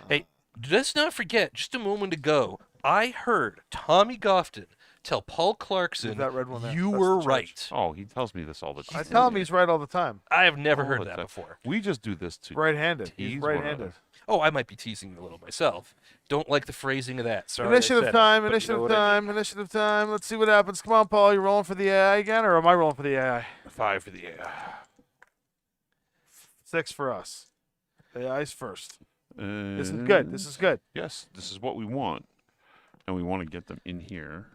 Hey, let's not forget, just a moment ago, I heard Tommy Gofton tell Paul Clarkson, that red one there. you That's were the charge. right. Oh, he tells me this all the time. I tell him he's right all the time. I have never All heard the that time. before. We just do this to Right-handed. He's tease one right-handed. another. Oh, I might be teasing you a little myself. Don't like the phrasing of that. Sorry. I Initiative said it, time, but you know initiative what I mean. time, initiative time. Let's see what happens. Come on, Paul. You rolling for the AI again, or am I rolling for the AI? 5 for the AI. 6 for us. AI's first. This is Uh, good. This is good. Yes, this is what we want, and we want to get them in here.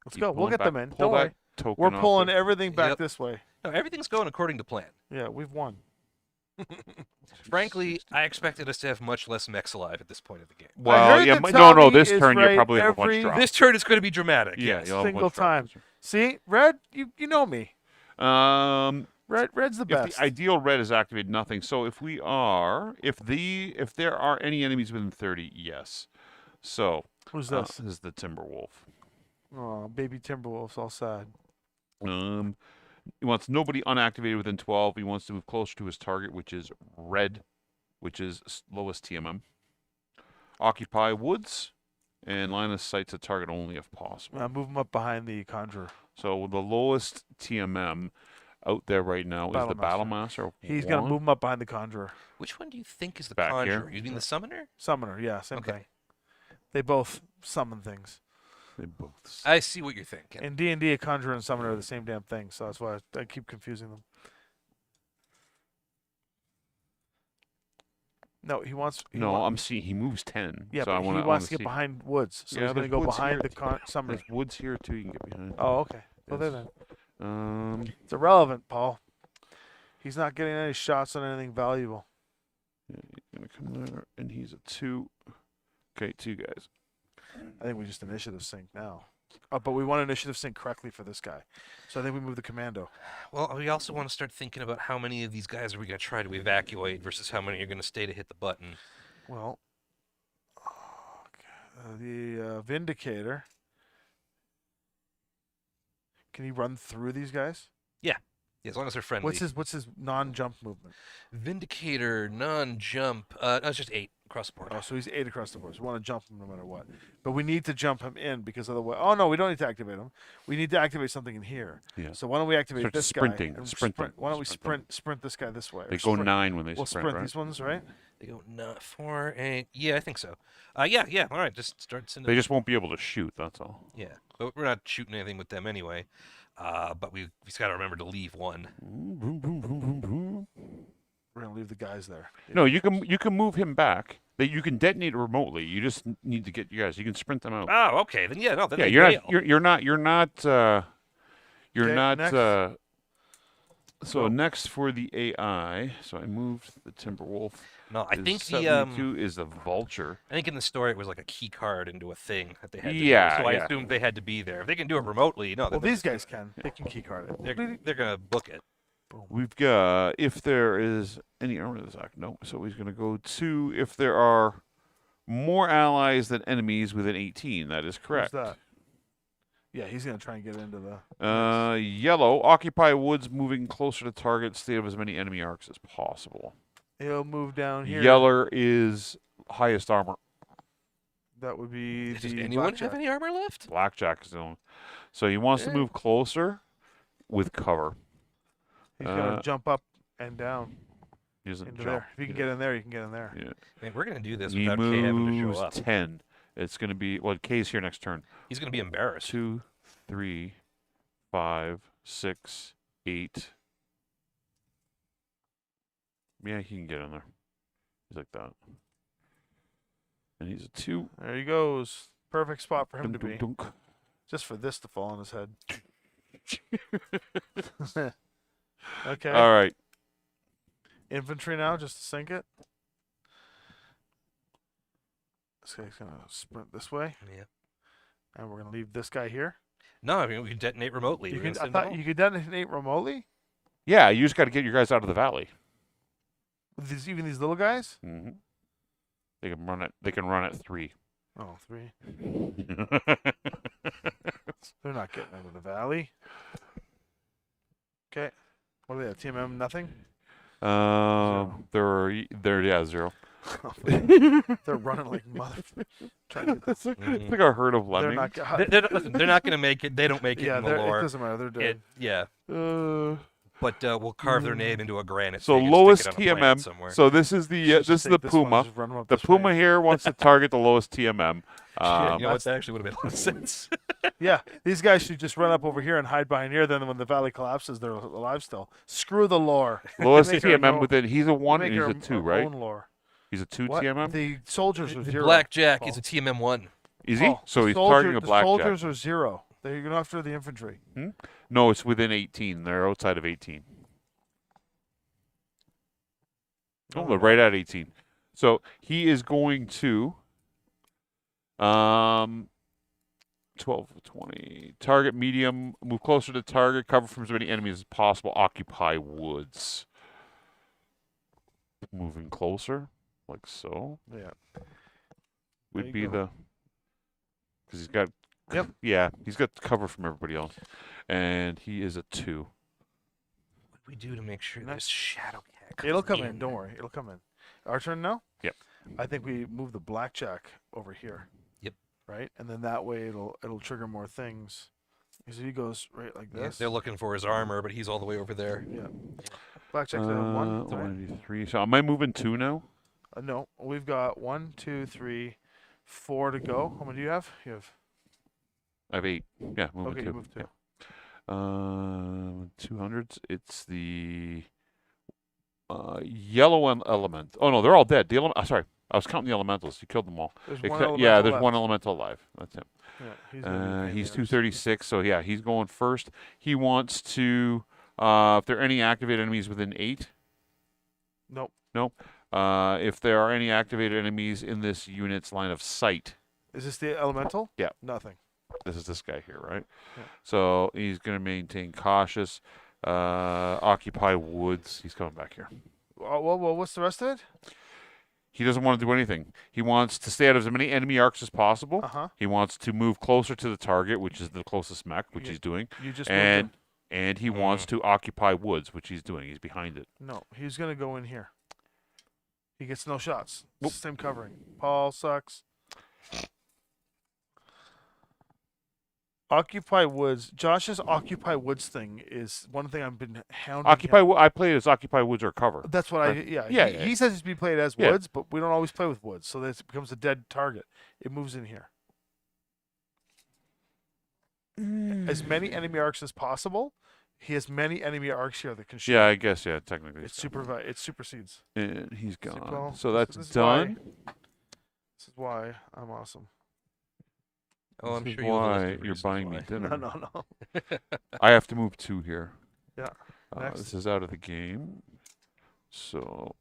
Let's Keep go. We'll pulling get back- them in. pull Don't worry. that token We're off pulling there. everything back Yep. this way. No, everything's going according to plan. Yeah, we've won. Frankly, I expected us to have much less mechs alive at this point of the game. Well, heard yeah, that no, Tommy this is turn you right probably have a bunch every- dropped. This turn is going to be dramatic. Yeah, yes. you'll have a Single bunch dropped. time. See, Red, you know me. Red's the If best. the ideal red is activated, nothing. So if we are, if there are any enemies within 30, yes. So Who's this this? is the Timberwolf. Oh, baby Timberwolf's all sad. He wants nobody unactivated within 12. He wants to move closer to his target, which is red, which is lowest TMM. Occupy woods, and line of sight to target only if possible. Move him up behind the Conjurer. So the lowest TMM out there right now is the Battlemaster. Battlemaster. He's going to move him up behind the Conjurer. Which one do you think is the Back here? conjurer? You mean the summoner? Summoner, yeah, same Okay. thing. They both summon things. They both. I see what you're thinking. In D&D, a Conjurer and Summoner are the same damn thing, so that's why I keep confusing them. No, he wants... I'm seeing he moves 10. Yeah, so but I wanna, he wants to see. get behind woods, so Yeah, he's going to there's go woods behind here the Summoner. There's woods here too. You can get behind. Oh, okay. Go there Yes. then. It's irrelevant, Paul. He's not getting any shots on anything valuable. Yeah, he's gonna come there, and he's a 2. Okay, 2 guys. I think we just initiative sync now. But we want initiative sync correctly for this guy. So I think we move the commando. Well, we also want to start thinking about how many of these guys are we going to try to evacuate versus how many are going to stay to hit the button. Well, the Vindicator. Can he run through these guys? Yeah, as long as they're friendly. What's his non-jump movement? Vindicator, non-jump. No, it's just 8 across the board. Oh, so he's 8 across the board. So we want to jump him no matter what. But we need to jump him in because otherwise... Oh, no, we don't need to activate him. We need to activate something in here. Yeah. So why don't we activate Start this sprinting, guy? and sprinting, Why don't we sprint sprint this guy this way? or They go sprint- 9 when they We'll sprint, sprint right? these ones, right? They go 4, 8. Yeah, I think so. Yeah. All right, just start sending. They just won't be able to shoot. That's all. Yeah, but we're not shooting anything with them anyway. But we've got to remember to leave one. We're going to leave the guys there. No, you can move him back. You can detonate it remotely. You just need to get you guys. You can sprint them out. Oh, okay. Then yeah, no. Then Yeah, they you're bail. not. You're Okay, not. next. So next for the AI. So I moved the Timberwolf. No, I is think the 72 is the Vulture. I think in the story it was like a key card into a thing that they had to Yeah, do. So I yeah. assumed they had to be there. If they can do it remotely, no, Well, then these guys can. They can keycard it. they're gonna book it. We've got if there is any armor this act. No, so he's going to go to if there are more allies than enemies within 18. That is correct. Who's that? Yeah, he's going to try and get into the... Yellow, occupy woods, moving closer to target. Stay of as many enemy arcs as possible. He'll move down here. Yeller is highest armor. That would be Does the anyone Blackjack. have any armor left? Blackjack is the only. So he wants to Yeah. move closer with cover. He's going to jump up and down He doesn't into jump. there. If you can get in there, you can get in there. Yeah. Man, we're gonna do this He without Kay having to moves show up. 10. It's going to be well. K's here next turn. He's gonna be embarrassed. 2, 3, 5, 6, 8. Yeah, he can get in there. He's like that. And he's a 2. There he goes. Perfect spot for him Dunk, to be. dunk, dunk. Just for this to fall on his head. Okay. All right. Infantry now, just to sink it. This guy's going to sprint this way. Yeah. And we're gonna leave this guy here. No, I mean we can detonate remotely. You We're can, gonna I send them thought all. you could detonate remotely Yeah, you just got to get your guys out of the valley. with even these little guys. Mm-hmm. They can run it. They can run at 3. Oh, 3. They're not getting out of the valley. Okay. What are they at? TMM nothing? They're yeah 0. They're running like mother. Trying to get this. It's like a herd of They're lemmings. not. Listen, they're not gonna make it. They don't make it Yeah, in the it lore. doesn't matter. They're dead. Yeah, Uh, but we'll carve their name into a granite. so they can lowest stick it on a plant TMM. somewhere. So this is the Just this is take the this one, puma. just run 'em up The this way. puma here wants to target the lowest TMM. you know what? that's- That actually would have made a lot of sense. Yeah, these guys should just run up over here and hide behind here. Then when the valley collapses, they're alive still. Screw the lore. Lowest Make her TMM go- within. He's a 1 and Make he's her a 2, her right? Own lore. He's a 2 What? TMM. The soldiers are The 0. blackjack Paul. is a TMM1. Is he? Paul, So the he's soldier- targeting a The blackjack. soldiers are 0. They're going after the infantry. No, it's within 18. They're outside of 18. Oh, they're right at 18. So he is going to 12, 20. Target medium. Move closer to target. Cover from as many enemies as possible. Occupy woods. Moving closer, like so. Yeah. Would you be go. the. Because he's got. Yep. Yeah, he's got cover from everybody else. And he is a 2. What do we do to make sure Next. this shadow cat It'll comes come in. in? Don't worry. It'll come in. Our turn now? Yep. I think we move the blackjack over here. Yep. Right? And then that way it'll trigger more things. Because he goes right like Yeah, this. they're looking for his armor, but he's all the way over there. Yeah. Blackjack's at 1. right? 183. So am I moving 2 now? No, we've got 1, 2, 3, 4 to go. How many do you have? You have. I have 8. Yeah, moving Okay, 2. you moved 2. Yeah. 200s. It's the yellow element. Oh no, they're all dead. The sorry, I was counting the elementals. You killed them all. There's It one ca- elemental yeah, there's left. one elemental alive. That's him. Yeah, he's gonna be a pain in He's the arse. 236. So yeah, he's going first. He wants to. If there are any activated enemies within 8. Nope. If there are any activated enemies in this unit's line of sight. Is this the elemental? Yeah. Nothing. This is this guy here, right? Yeah. So he's going to maintain cautious. Occupy woods. He's coming back here. Well, what's the rest of it? He doesn't want to do anything. He wants to stay out of as many enemy arcs as possible. Uh-huh. He wants to move closer to the target, which is the closest mech, which You- he's doing. You just And moved and he wants to occupy woods, which he's doing. He's behind it. him. No, he's gonna go in here. He gets no shots. Nope. Same covering. Paul sucks. Occupy woods. Josh's occupy woods thing is one thing I've been hounding. Occupy. him. I play it as occupy woods or cover. That's what Right. Yeah. Yeah, He, yeah. he says it's be played as Yeah. woods, but we don't always play with woods, so that it becomes a dead target. It moves in here. As many enemy arcs as possible. He has many enemy arcs here that can shoot. Yeah, I guess. Yeah, technically. It so. supersedes. And he's See, gone. Paul, So this- that's this is why- done. This is why I'm awesome. Oh, I'm This is sure you have a list why of you're reasons buying me why. dinner. No. I have to move 2 here. Yeah. Next. This is out of the game. So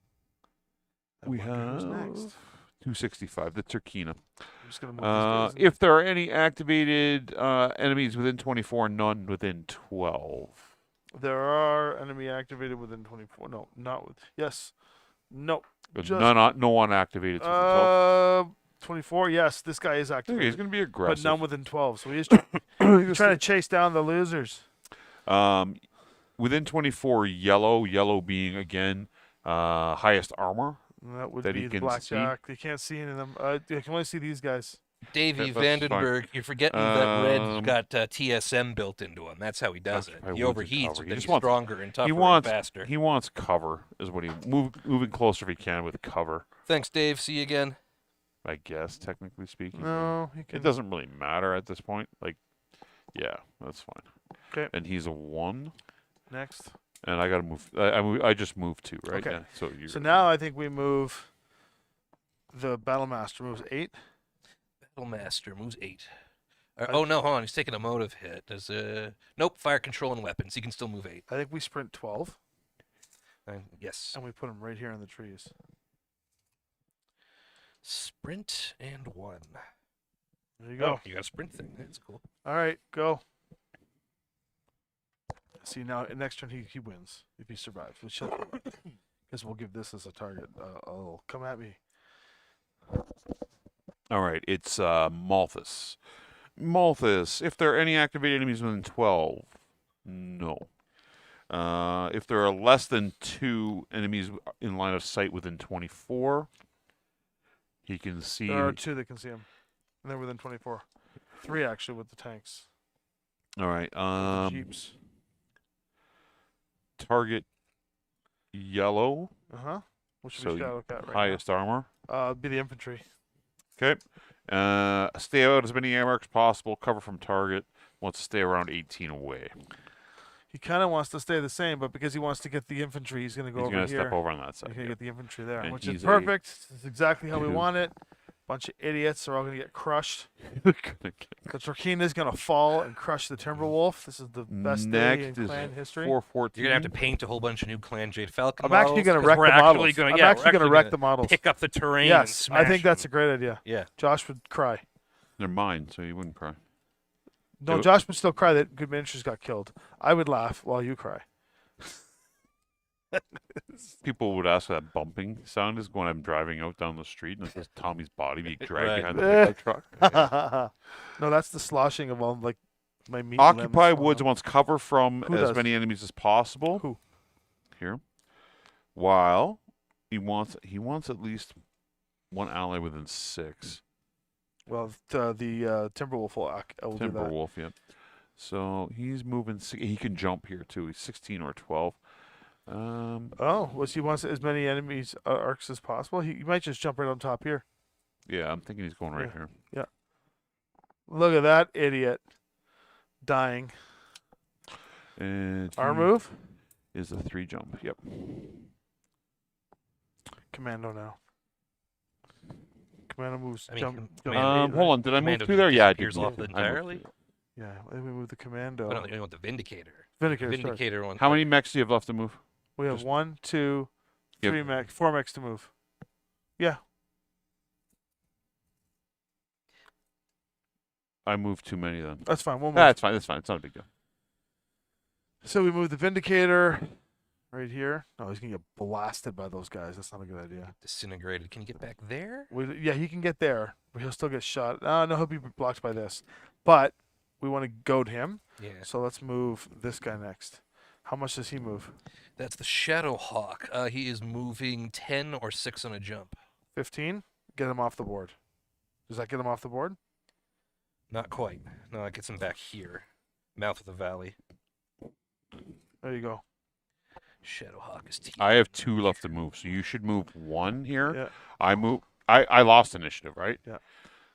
I we wonder who's have next. 265, the Turkina. I'm just gonna move these guys in. If there are any activated enemies within 24, none within 12. There are enemy activated within 24. No, not with. Yes. No. But Just- no one activated within 12. 24. Yes, this guy is Okay, activated. he's going to be but aggressive. none within 12. So he is trying to chase down the losers. Within 24, yellow being, again, highest armor. And that would That he be the can see. blackjack. They can't see any of them. I can only see these guys. Davy Yeah, that's fine. Vandenberg, you're forgetting that Red's Um, got TSM built into him. That's how he does it. Occupy He woods and overheats, cover. but He then just he's wants- stronger and tougher He and wants faster. He wants cover, is what he moving closer if he can with cover. Thanks, Dave. See you again. I guess, technically speaking. No, he can. It doesn't really matter at this point. Like, yeah, that's fine. 'Kay. And he's a 1, Next. and I got to move. I just moved 2, right? Okay. Yeah, so you. So now I think we move. The Battlemaster moves 8. Battlemaster moves 8. Oh no, hold on. He's taking a motive hit. Does nope. Fire control and weapons. He can still move 8. I think we sprint 12, Yes. and we put him right here in the trees. Sprint and 1. There you go. Oh, you got a sprint thing. That's cool. All right, go. See, now next turn he wins if he survives. Guess we'll give this as a target. Oh, come at me. All right, it's Malthus. Malthus, if there are any activated enemies within 12, no. If there are less than 2 enemies in line of sight within 24, he can see. There are 2 that can see him, and they're within 24. 3 actually with the tanks. All right. Jeeps. Target yellow. Which So would be Shadowcat right highest armor. now. Be the infantry. Okay. Stay out as many air marks possible. Cover from target. Wants to stay around 18 away. He kind of wants to stay the same, but because he wants to get the infantry, he's going to go He's over going to here. step over on that He's side. going to get the infantry there, And which he's is a- perfect. It's exactly how we Two. want it. Bunch of idiots are all going to get crushed. Yeah. The Turkina is going to fall and crush the Timberwolf. This is the best day in Next is clan history. 414. You're gonna have to paint a whole bunch of new Clan Jade Falcon. I'm actually going to wreck the models. Gonna, I'm yeah, actually we're going to wreck gonna the models. Pick up the terrain. and Yes, I smash think that's a them. great idea. Yeah. Josh would cry. They're mine, so you wouldn't cry. No, Do it. Josh would still cry that good miniatures got killed. I would laugh while you cry. People would ask what that bumping sound is when I'm driving out down the street and it's just Tommy's body being dragged Right. behind the pickup truck. No, that's the sloshing of all like my meat. Occupy limbs. woods wants cover from Who as does? many enemies as possible. Who? Here. While he wants at least 1 ally within 6. Well, the Timberwolf will do that. Timberwolf, yeah. So he's moving. He can jump here too. He's 16 or 12. Oh, was he wants as many enemies arcs as possible? He might just jump right on top here. Yeah, I'm thinking he's going right here. Look at that idiot dying. And Our he move, is a 3 jump. Yep. commando now. Commando moves. I mean, jump. Commando- Hold on. Did I move Commando through there? Yeah, I did. disappears move off through. I moved entirely? through. Yeah, let me move the commando. I don't think you want the Vindicator. Vindicator. Sorry. Vindicator one. How many mechs do you have left to move? We have Just- 1, 2, Yep. 3 mechs, 4 mechs to move. Yeah. I moved too many then. That's fine. We'll move. That's fine. That's fine. It's not a big deal. So we move the Vindicator right here. No, he's gonna get blasted by those guys. That's not a good idea. Disintegrated. Can you get back there? Yeah, he can get there, but he'll still get shot. No, he'll be blocked by this. But we want to goad him. Yeah. So let's move this guy next. How much does he move? That's the Shadowhawk. He is moving 10 or 6 on a jump. 15. Get him off the board. Does that get him off the board? Not quite. No, it gets him back here. Mouth of the valley. There you go. Shadowhawk is I have 2 left to move, so you should move 1 here. Yeah. I lost initiative, right? Yeah.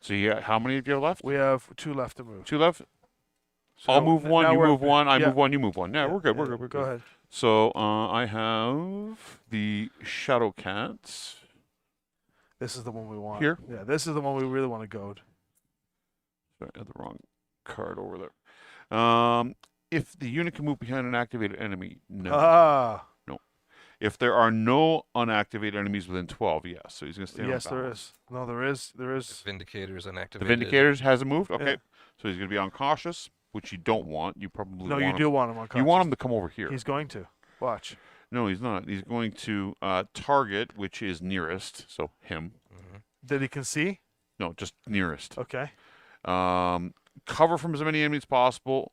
So how many do you have left? We have 2 left to move. 2 left. So I'll move 1. now You we're- move 1. I yeah. move 1. You move 1. Yeah, we're good. We're good. We're Go good. ahead. So I have the Shadow Cats. This is the one we want. Here? Yeah, this is the one we really want to goad. Sorry, I had the wrong card over there. If the unit can move behind an activated enemy, no. Ah, If there are no unactivated enemies within 12, yes. So he's going to stay yes, on there balance. is. No, there is. There is. Vindicator's unactivated. The Vindicators hasn't moved? Okay. Yeah. So he's going to be uncautious, which you don't want. You probably No, want you him. do want him on. You want him to come over here. He's going to. Watch. No, he's not. He's going to target, which is nearest. So him. That he can see? No, just nearest. Okay. Cover from as many enemies as possible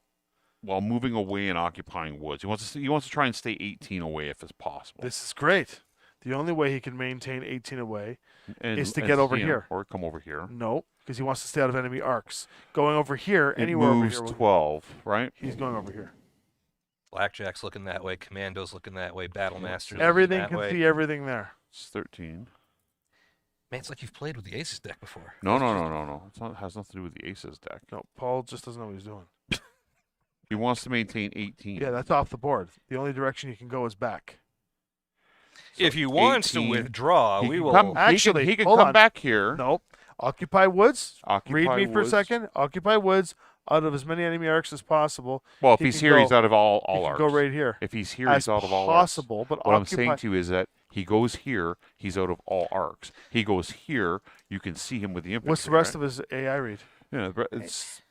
while moving away and occupying woods. He wants to try and stay 18 away if it's possible. This is great. The only way he can maintain 18 away and, is to and get over see him, here. or come over here. No, because he wants to stay out of enemy arcs. Going over here, It anywhere moves over here. 12, right? He's going over here. Blackjack's looking that way. Commando's looking that way. Battlemaster's Everything looking can that way. see everything there. It's 13. Man, it's like you've played with the ACES deck before. No. It has nothing to do with the ACES deck. No, Paul just doesn't know what he's doing. He wants to maintain 18. Yeah, that's off the board. The only direction you can go is back. So If he wants to 18. withdraw, He we can will. come- Actually, he can hold come on. back here. Nope. Occupy woods. Occupy Read me for a woods. second. Occupy woods out of as many enemy arcs as possible. Well, if He he's can here, go- he's out of all He can arcs. go right here. If he's here, As he's out of all arcs. possible, but What I'm occupy. saying to you is that he goes here, he's out of all arcs. He goes here, you can see him with the infantry. What's the rest right? of his AI read? Yeah, but it's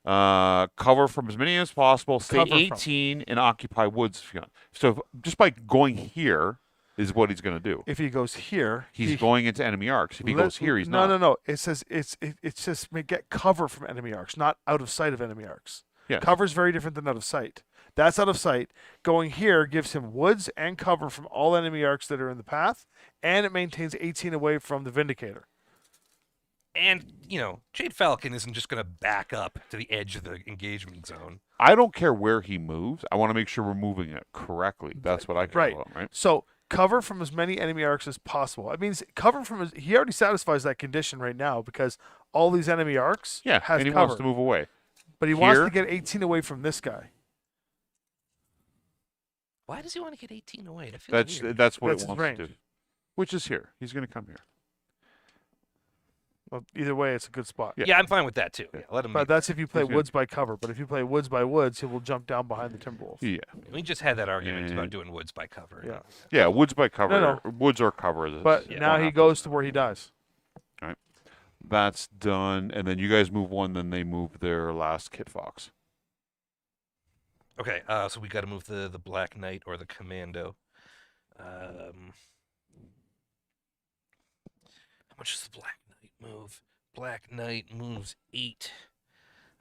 cover from as many as possible. Stay Cover from. 18 and occupy woods. If you want. So just by going here is what he's going to do. If he goes here, He's going into enemy arcs. If he Let- goes here, he's no, not. No. It says it's just get cover from enemy arcs, not out of sight of enemy arcs. Yes. Cover is very different than out of sight. That's out of sight. Going here gives him woods and cover from all enemy arcs that are in the path, and it maintains 18 away from the Vindicator. And, Jade Falcon isn't just going to back up to the edge of the engagement zone. I don't care where he moves. I want to make sure we're moving it correctly. That's what I care Right. about, right? So cover from as many enemy arcs as possible. I mean, cover from he already satisfies that condition right now because all these enemy arcs Yeah, has and he cover. wants to move away. But he wants Here- to get 18 away from this guy. Why does he want to get 18 away? That feels That's weird. that's what That's it his wants range. to do. Which is here. He's going to come here. Well, either way, it's a good spot. Yeah. Yeah, I'm fine with that, too. Yeah, let him But make that's if you play He's good. woods by cover. But if you play woods by woods, he will jump down behind the Timberwolf. Yeah. We just had that argument And- about doing woods by cover. Yeah. Yeah, woods by cover. No. Woods or cover. But Yeah. now he goes to where he dies. That's done. And then you guys move one, then they move their last Kit Fox. Okay, so we got to move the Black Knight or the Commando. How much does the Black Knight move? Black Knight moves 8.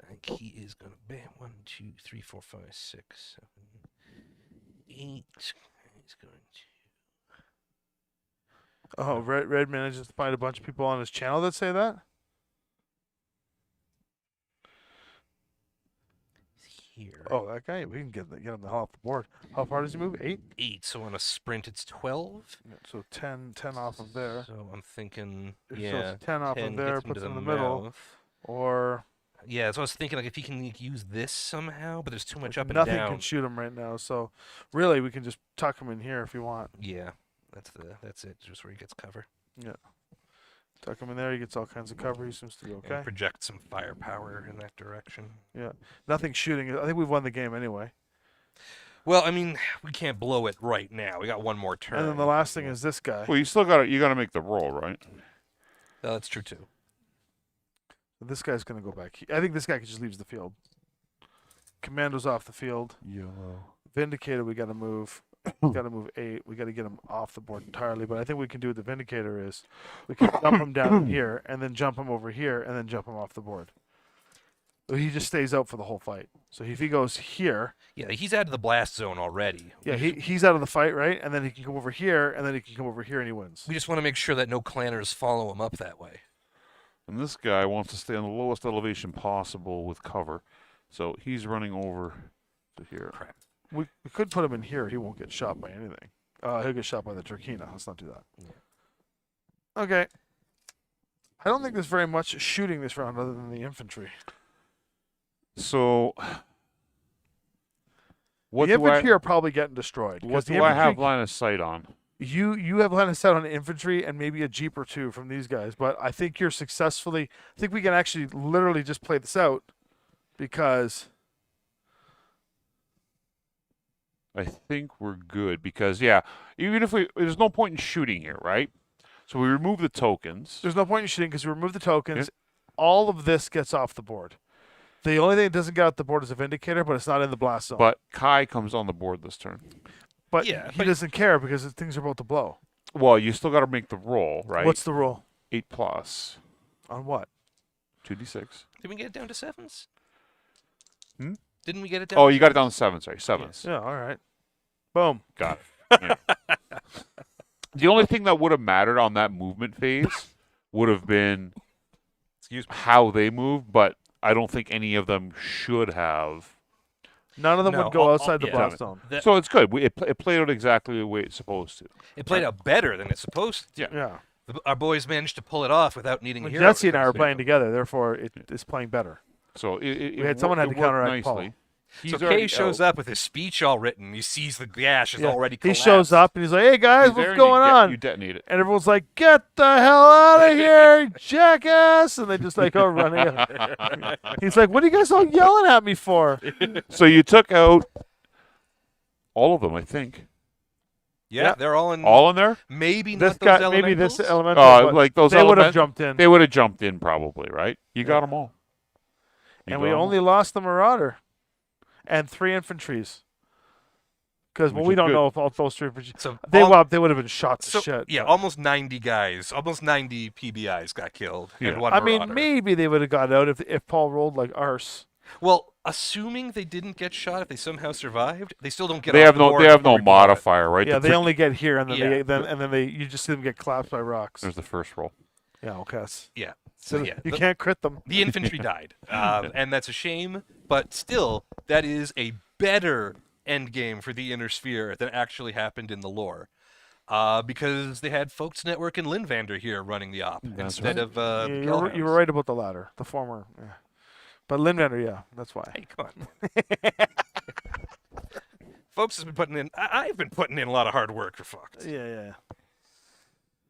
I think he is going to bam 1, 2, 3, 4, 5, 6, 7, 8. He's going to. Oh, Red manages to find a bunch of people on his channel that say that? Here. Oh, that guy? We can get him the hell off the board. How far does he move? 8? 8. So on a sprint, it's 12. Yeah, so 10 off of there. So I'm thinking, So yeah, it's 10 off 10 of there, gets him puts to him the in the middle. mouth. Or Yeah, so I was thinking like if he can use this somehow, but there's too much up and nothing down. can shoot him right now. So really, we can just tuck him in here if you want. Yeah, that's it. Just where he gets cover. Tuck him in there. He gets all kinds of cover. He seems to be okay. And project some firepower in that direction. Nothing shooting. I think we've won the game anyway. Well, I mean, we can't blow it right now. We got one more turn. And then the last thing is this guy. Well, you still got to make the roll, right? Oh, that's true too. This guy's going to go back. I think this guy just leaves the field. Commando's off the field. Yellow. Vindicator, we got to move. We got to move 8. We got to get him off the board entirely. But I think we can do with the Vindicator is we can jump him down here and then jump him over here and then jump him off the board. So he just stays out for the whole fight. So if he goes here, Yeah, he's out of the blast zone already. yeah, he's out of the fight, right? And then he can come over here, and then he can come over here, and he wins. We just want to make sure that no clanners follow him up that way. And this guy wants to stay on the lowest elevation possible with cover. So he's running over to here. Crap. We could put him in here. He won't get shot by anything. He'll get shot by the Turkina. Let's not do that. Yeah. Okay. I don't think there's very much shooting this round other than the infantry. So what the do I infantry are probably getting destroyed. 'cause what the do I have infantry- line of sight on? You have line of sight on infantry and maybe a jeep or two from these guys, but I think you're successfully. I think we can actually literally just play this out because I think we're good because even if there's no point in shooting here, right? So we remove the tokens. there's no point in shooting because we remove the tokens. All of this gets off the board. The only thing that doesn't get off the board is a Vindicator, but it's not in the blast zone. But Kai comes on the board this turn. But Yeah, he but- doesn't care because things are about to blow. Well, you still got to make the roll, right? What's the roll 8 plus on what? 2d6. Did we get it down to 7s? Hmm? Didn't we get it down? Oh, to you got it down to 7. Sorry, 7s. Yeah, all right. Boom. Got it. Yeah. The only thing that would have mattered on that movement phase would have been Excuse me. how they move, but I don't think any of them should have. None of them No, would go all- outside the yeah. blast zone. That- So it's good. It played out exactly the way it's supposed to. It played out better than it's supposed to. Yeah. Yeah. Our boys managed to pull it off without needing Well, heroes. Jesse and I are playing together, therefore it is playing better. So We had someone had to worked counteract Paul. nicely. So He's Kay already shows out. up with his speech all written. He sees the gash is Yeah. already He collapsed. shows up and he's like, "Hey guys, He's there what's and going on?" You detonate it. And everyone's like, "Get the hell out of here, jackass!" And they just like go running. He's like, "What are you guys all yelling at me for?" So you took out all of them, I think. Yeah, Yeah. they're all in. All in there? Maybe This not those guy, maybe this elementals. elemental, but Like those they would have element- jumped in. They would have jumped in probably, right? You got Yeah. them all. You And got we 'em all. only lost the Marauder and 3 infantries. Because Which we is don't good. know if all those 3 infantry. So They all- would have been shot to So shit. yeah, but- almost 90 guys, almost 90 PBIs got killed, Yeah. and one I mean, Marauder. maybe they would have got out if Paul rolled like arse. Well, assuming they didn't get shot, if they somehow survived, they still don't get. They off have the no. board They have before no we blow it. modifier, right? Yeah, The they three- only get here, and then Yeah. you just see them get collapsed by rocks. There's the first roll. Yeah, okay. that's- Yeah. So So yeah, you the, can't crit them. the infantry died, and that's a shame. But still, that is a better end game for the Inner Sphere than actually happened in the lore. Because they had Fochts Network and Linvander here running the op That's instead right. of Yeah, the you were Hellhounds. right about the latter, the former. Yeah. But Linvander, yeah, that's why. Hey, come on. Folks has been putting in. I've been putting in a lot of hard work for Fox, Yeah.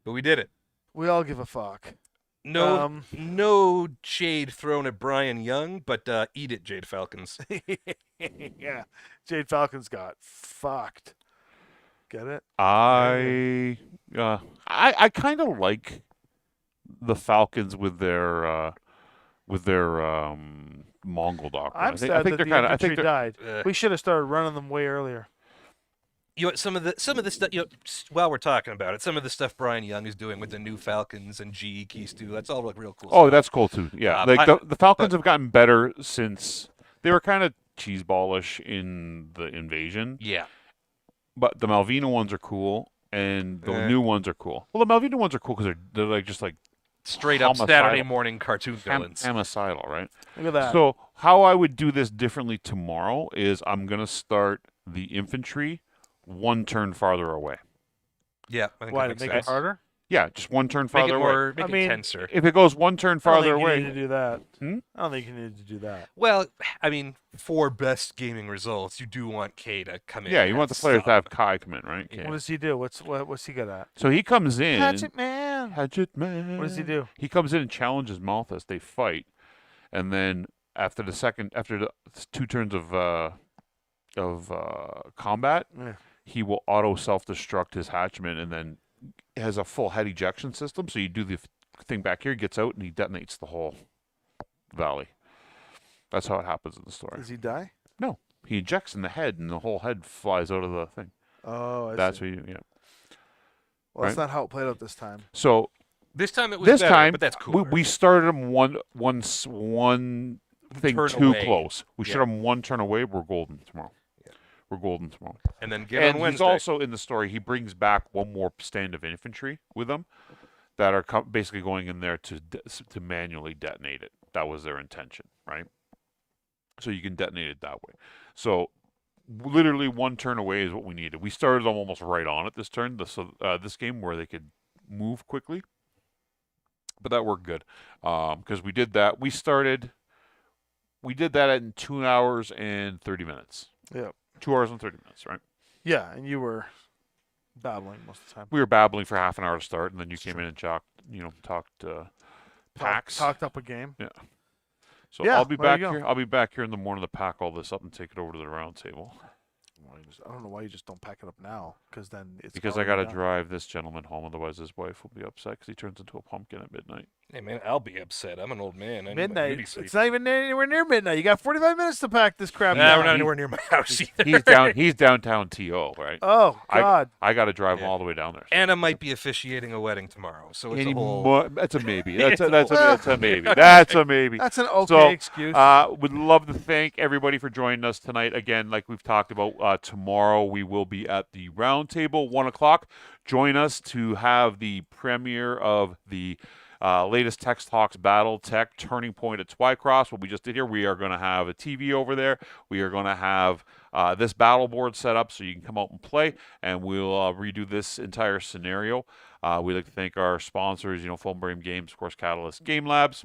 but we did it. We all give a fuck. No, no shade thrown at Brian Young, but eat it, Jade Falcons. Yeah. Jade Falcons got fucked. Get it? I kind of like the Falcons with their Mongol doctrine. I'm I sad think that they're the kind of. I infantry think they're. died. Uh, We should have started running them way earlier. You know, some of the stuff. You know, while we're talking about it, some of the stuff Brian Young is doing with the new Falcons and GE Keys too. That's all like real cool. Oh, stuff. that's cool too. Yeah, like the Falcons have gotten better since they were kind of cheeseballish in the invasion, yeah. but the Malvina ones are cool, and the Eh. new ones are cool. Well, the Malvina ones are cool because they're like just like Straight up Homicidal. Saturday morning cartoon villains. homicidal, right? Look at that. So how I would do this differently tomorrow is I'm gonna start the infantry one turn farther away. Yeah, I think Why, that to makes make sense. it harder? Yeah, just one turn Make farther it away. more, make I it mean, tenser. If it goes one turn I don't farther think away, you need to do that. Hmm? I don't think you need to do that. Well, I mean, for best gaming results, you do want K to come in. yeah, you and want the players to sub. have Kai come in, right? Yeah. What does he do? What's he good at? So he comes in. Hatchet man. Hatchet man. What does he do? He comes in and challenges Malthus. They fight, and then after the 2 turns of combat, Yeah. he will auto self-destruct his hatchment, and then has a full head ejection system. So you do the thing back here, he gets out, and he detonates the whole valley. That's how it happens in the story. Does he die? He ejects in the head, and the whole head flies out of the thing. Oh, I That's see. what you, yeah. Well, that's right. not how it played out this time. So This time it was this better, time but that's cool. we started him one thing Turn too away. close. We Yeah. should have him one turn away. We're golden tomorrow. Yeah. We're golden tomorrow. and then get And on he's Wednesday. also in the story. He brings back one more stand of infantry with him that are basically going in there to manually detonate it. That was their intention, right? So you can detonate it that way. So literally one turn away is what we needed. We started them almost right on it this turn. This game where they could move quickly, but that worked good because we did that. We did that in 2 hours and 30 minutes. Yeah. 2 hours and 30 minutes, right? Yeah, and you were babbling most of the time. We were babbling for half an hour to start, and then you came in and talked packs. Talked up a game. So Yeah, I'll be there you back go. here. I'll be back here in the morning to pack all this up and take it over to the round table I don't know why you just don't pack it up now, because then it's because I already got to done. drive this gentleman home. Otherwise, his wife will be upset because he turns into a pumpkin at midnight. Hey man, I'll be upset. I'm an old man. I need my Midnight. beauty sleep. It's not even anywhere near midnight. You got 45 minutes to pack this crap. Nah, down. we're not anywhere near my house either. He's downtown TO, right? Oh God. I got to drive him Yeah. all the way down there. Anna might be officiating a wedding tomorrow, so it's a whole. That's a maybe. That's a Well, maybe. That's a maybe. That's an okay So, excuse. Would love to thank everybody for joining us tonight. Again, like we've talked about, tomorrow we will be at the round table, 1 o'clock. Join us to have the premiere of the latest Text Talks Battletech Turning Point at Twycross. What we just did here, we are going to have a TV over there. We are going to have this battle board set up so you can come out and play, and we'll redo this entire scenario. We'd like to thank our sponsors, Zelbringen Games, of course, Catalyst Game Labs.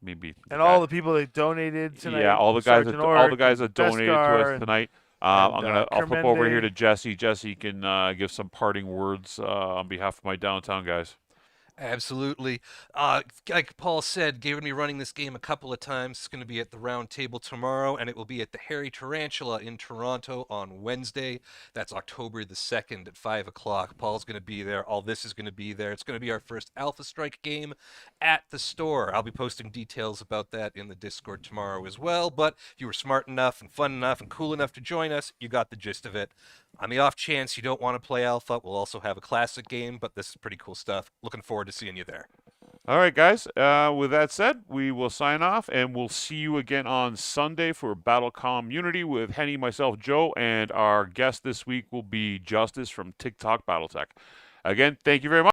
Maybe and all the people that donated tonight. yeah, all the guys Sergeant that Ork, donated to Beskar, us and- tonight. and, I'll flip over here Kermende. to Jesse. Jesse can give some parting words on behalf of my downtown guys. Absolutely. Like Paul said, going to be running this game a couple of times. It's going to be at the Round Table tomorrow, and it will be at the Hairy Tarantula in Toronto on Wednesday. That's October the 2nd at 5 o'clock. Paul's going to be there. All this is going to be there. It's going to be our first Alpha Strike game at the store. I'll be posting details about that in the Discord tomorrow as well. But if you were smart enough and fun enough and cool enough to join us, you got the gist of it. On the off chance you don't want to play Alpha, we'll also have a classic game, but this is pretty cool stuff. Looking forward to seeing you there. All right, guys. With that said, we will sign off, and we'll see you again on Sunday for Battle Community with Henny, myself, Joe, and our guest this week will be Justice from TikTok Battletech. Again, thank you very much.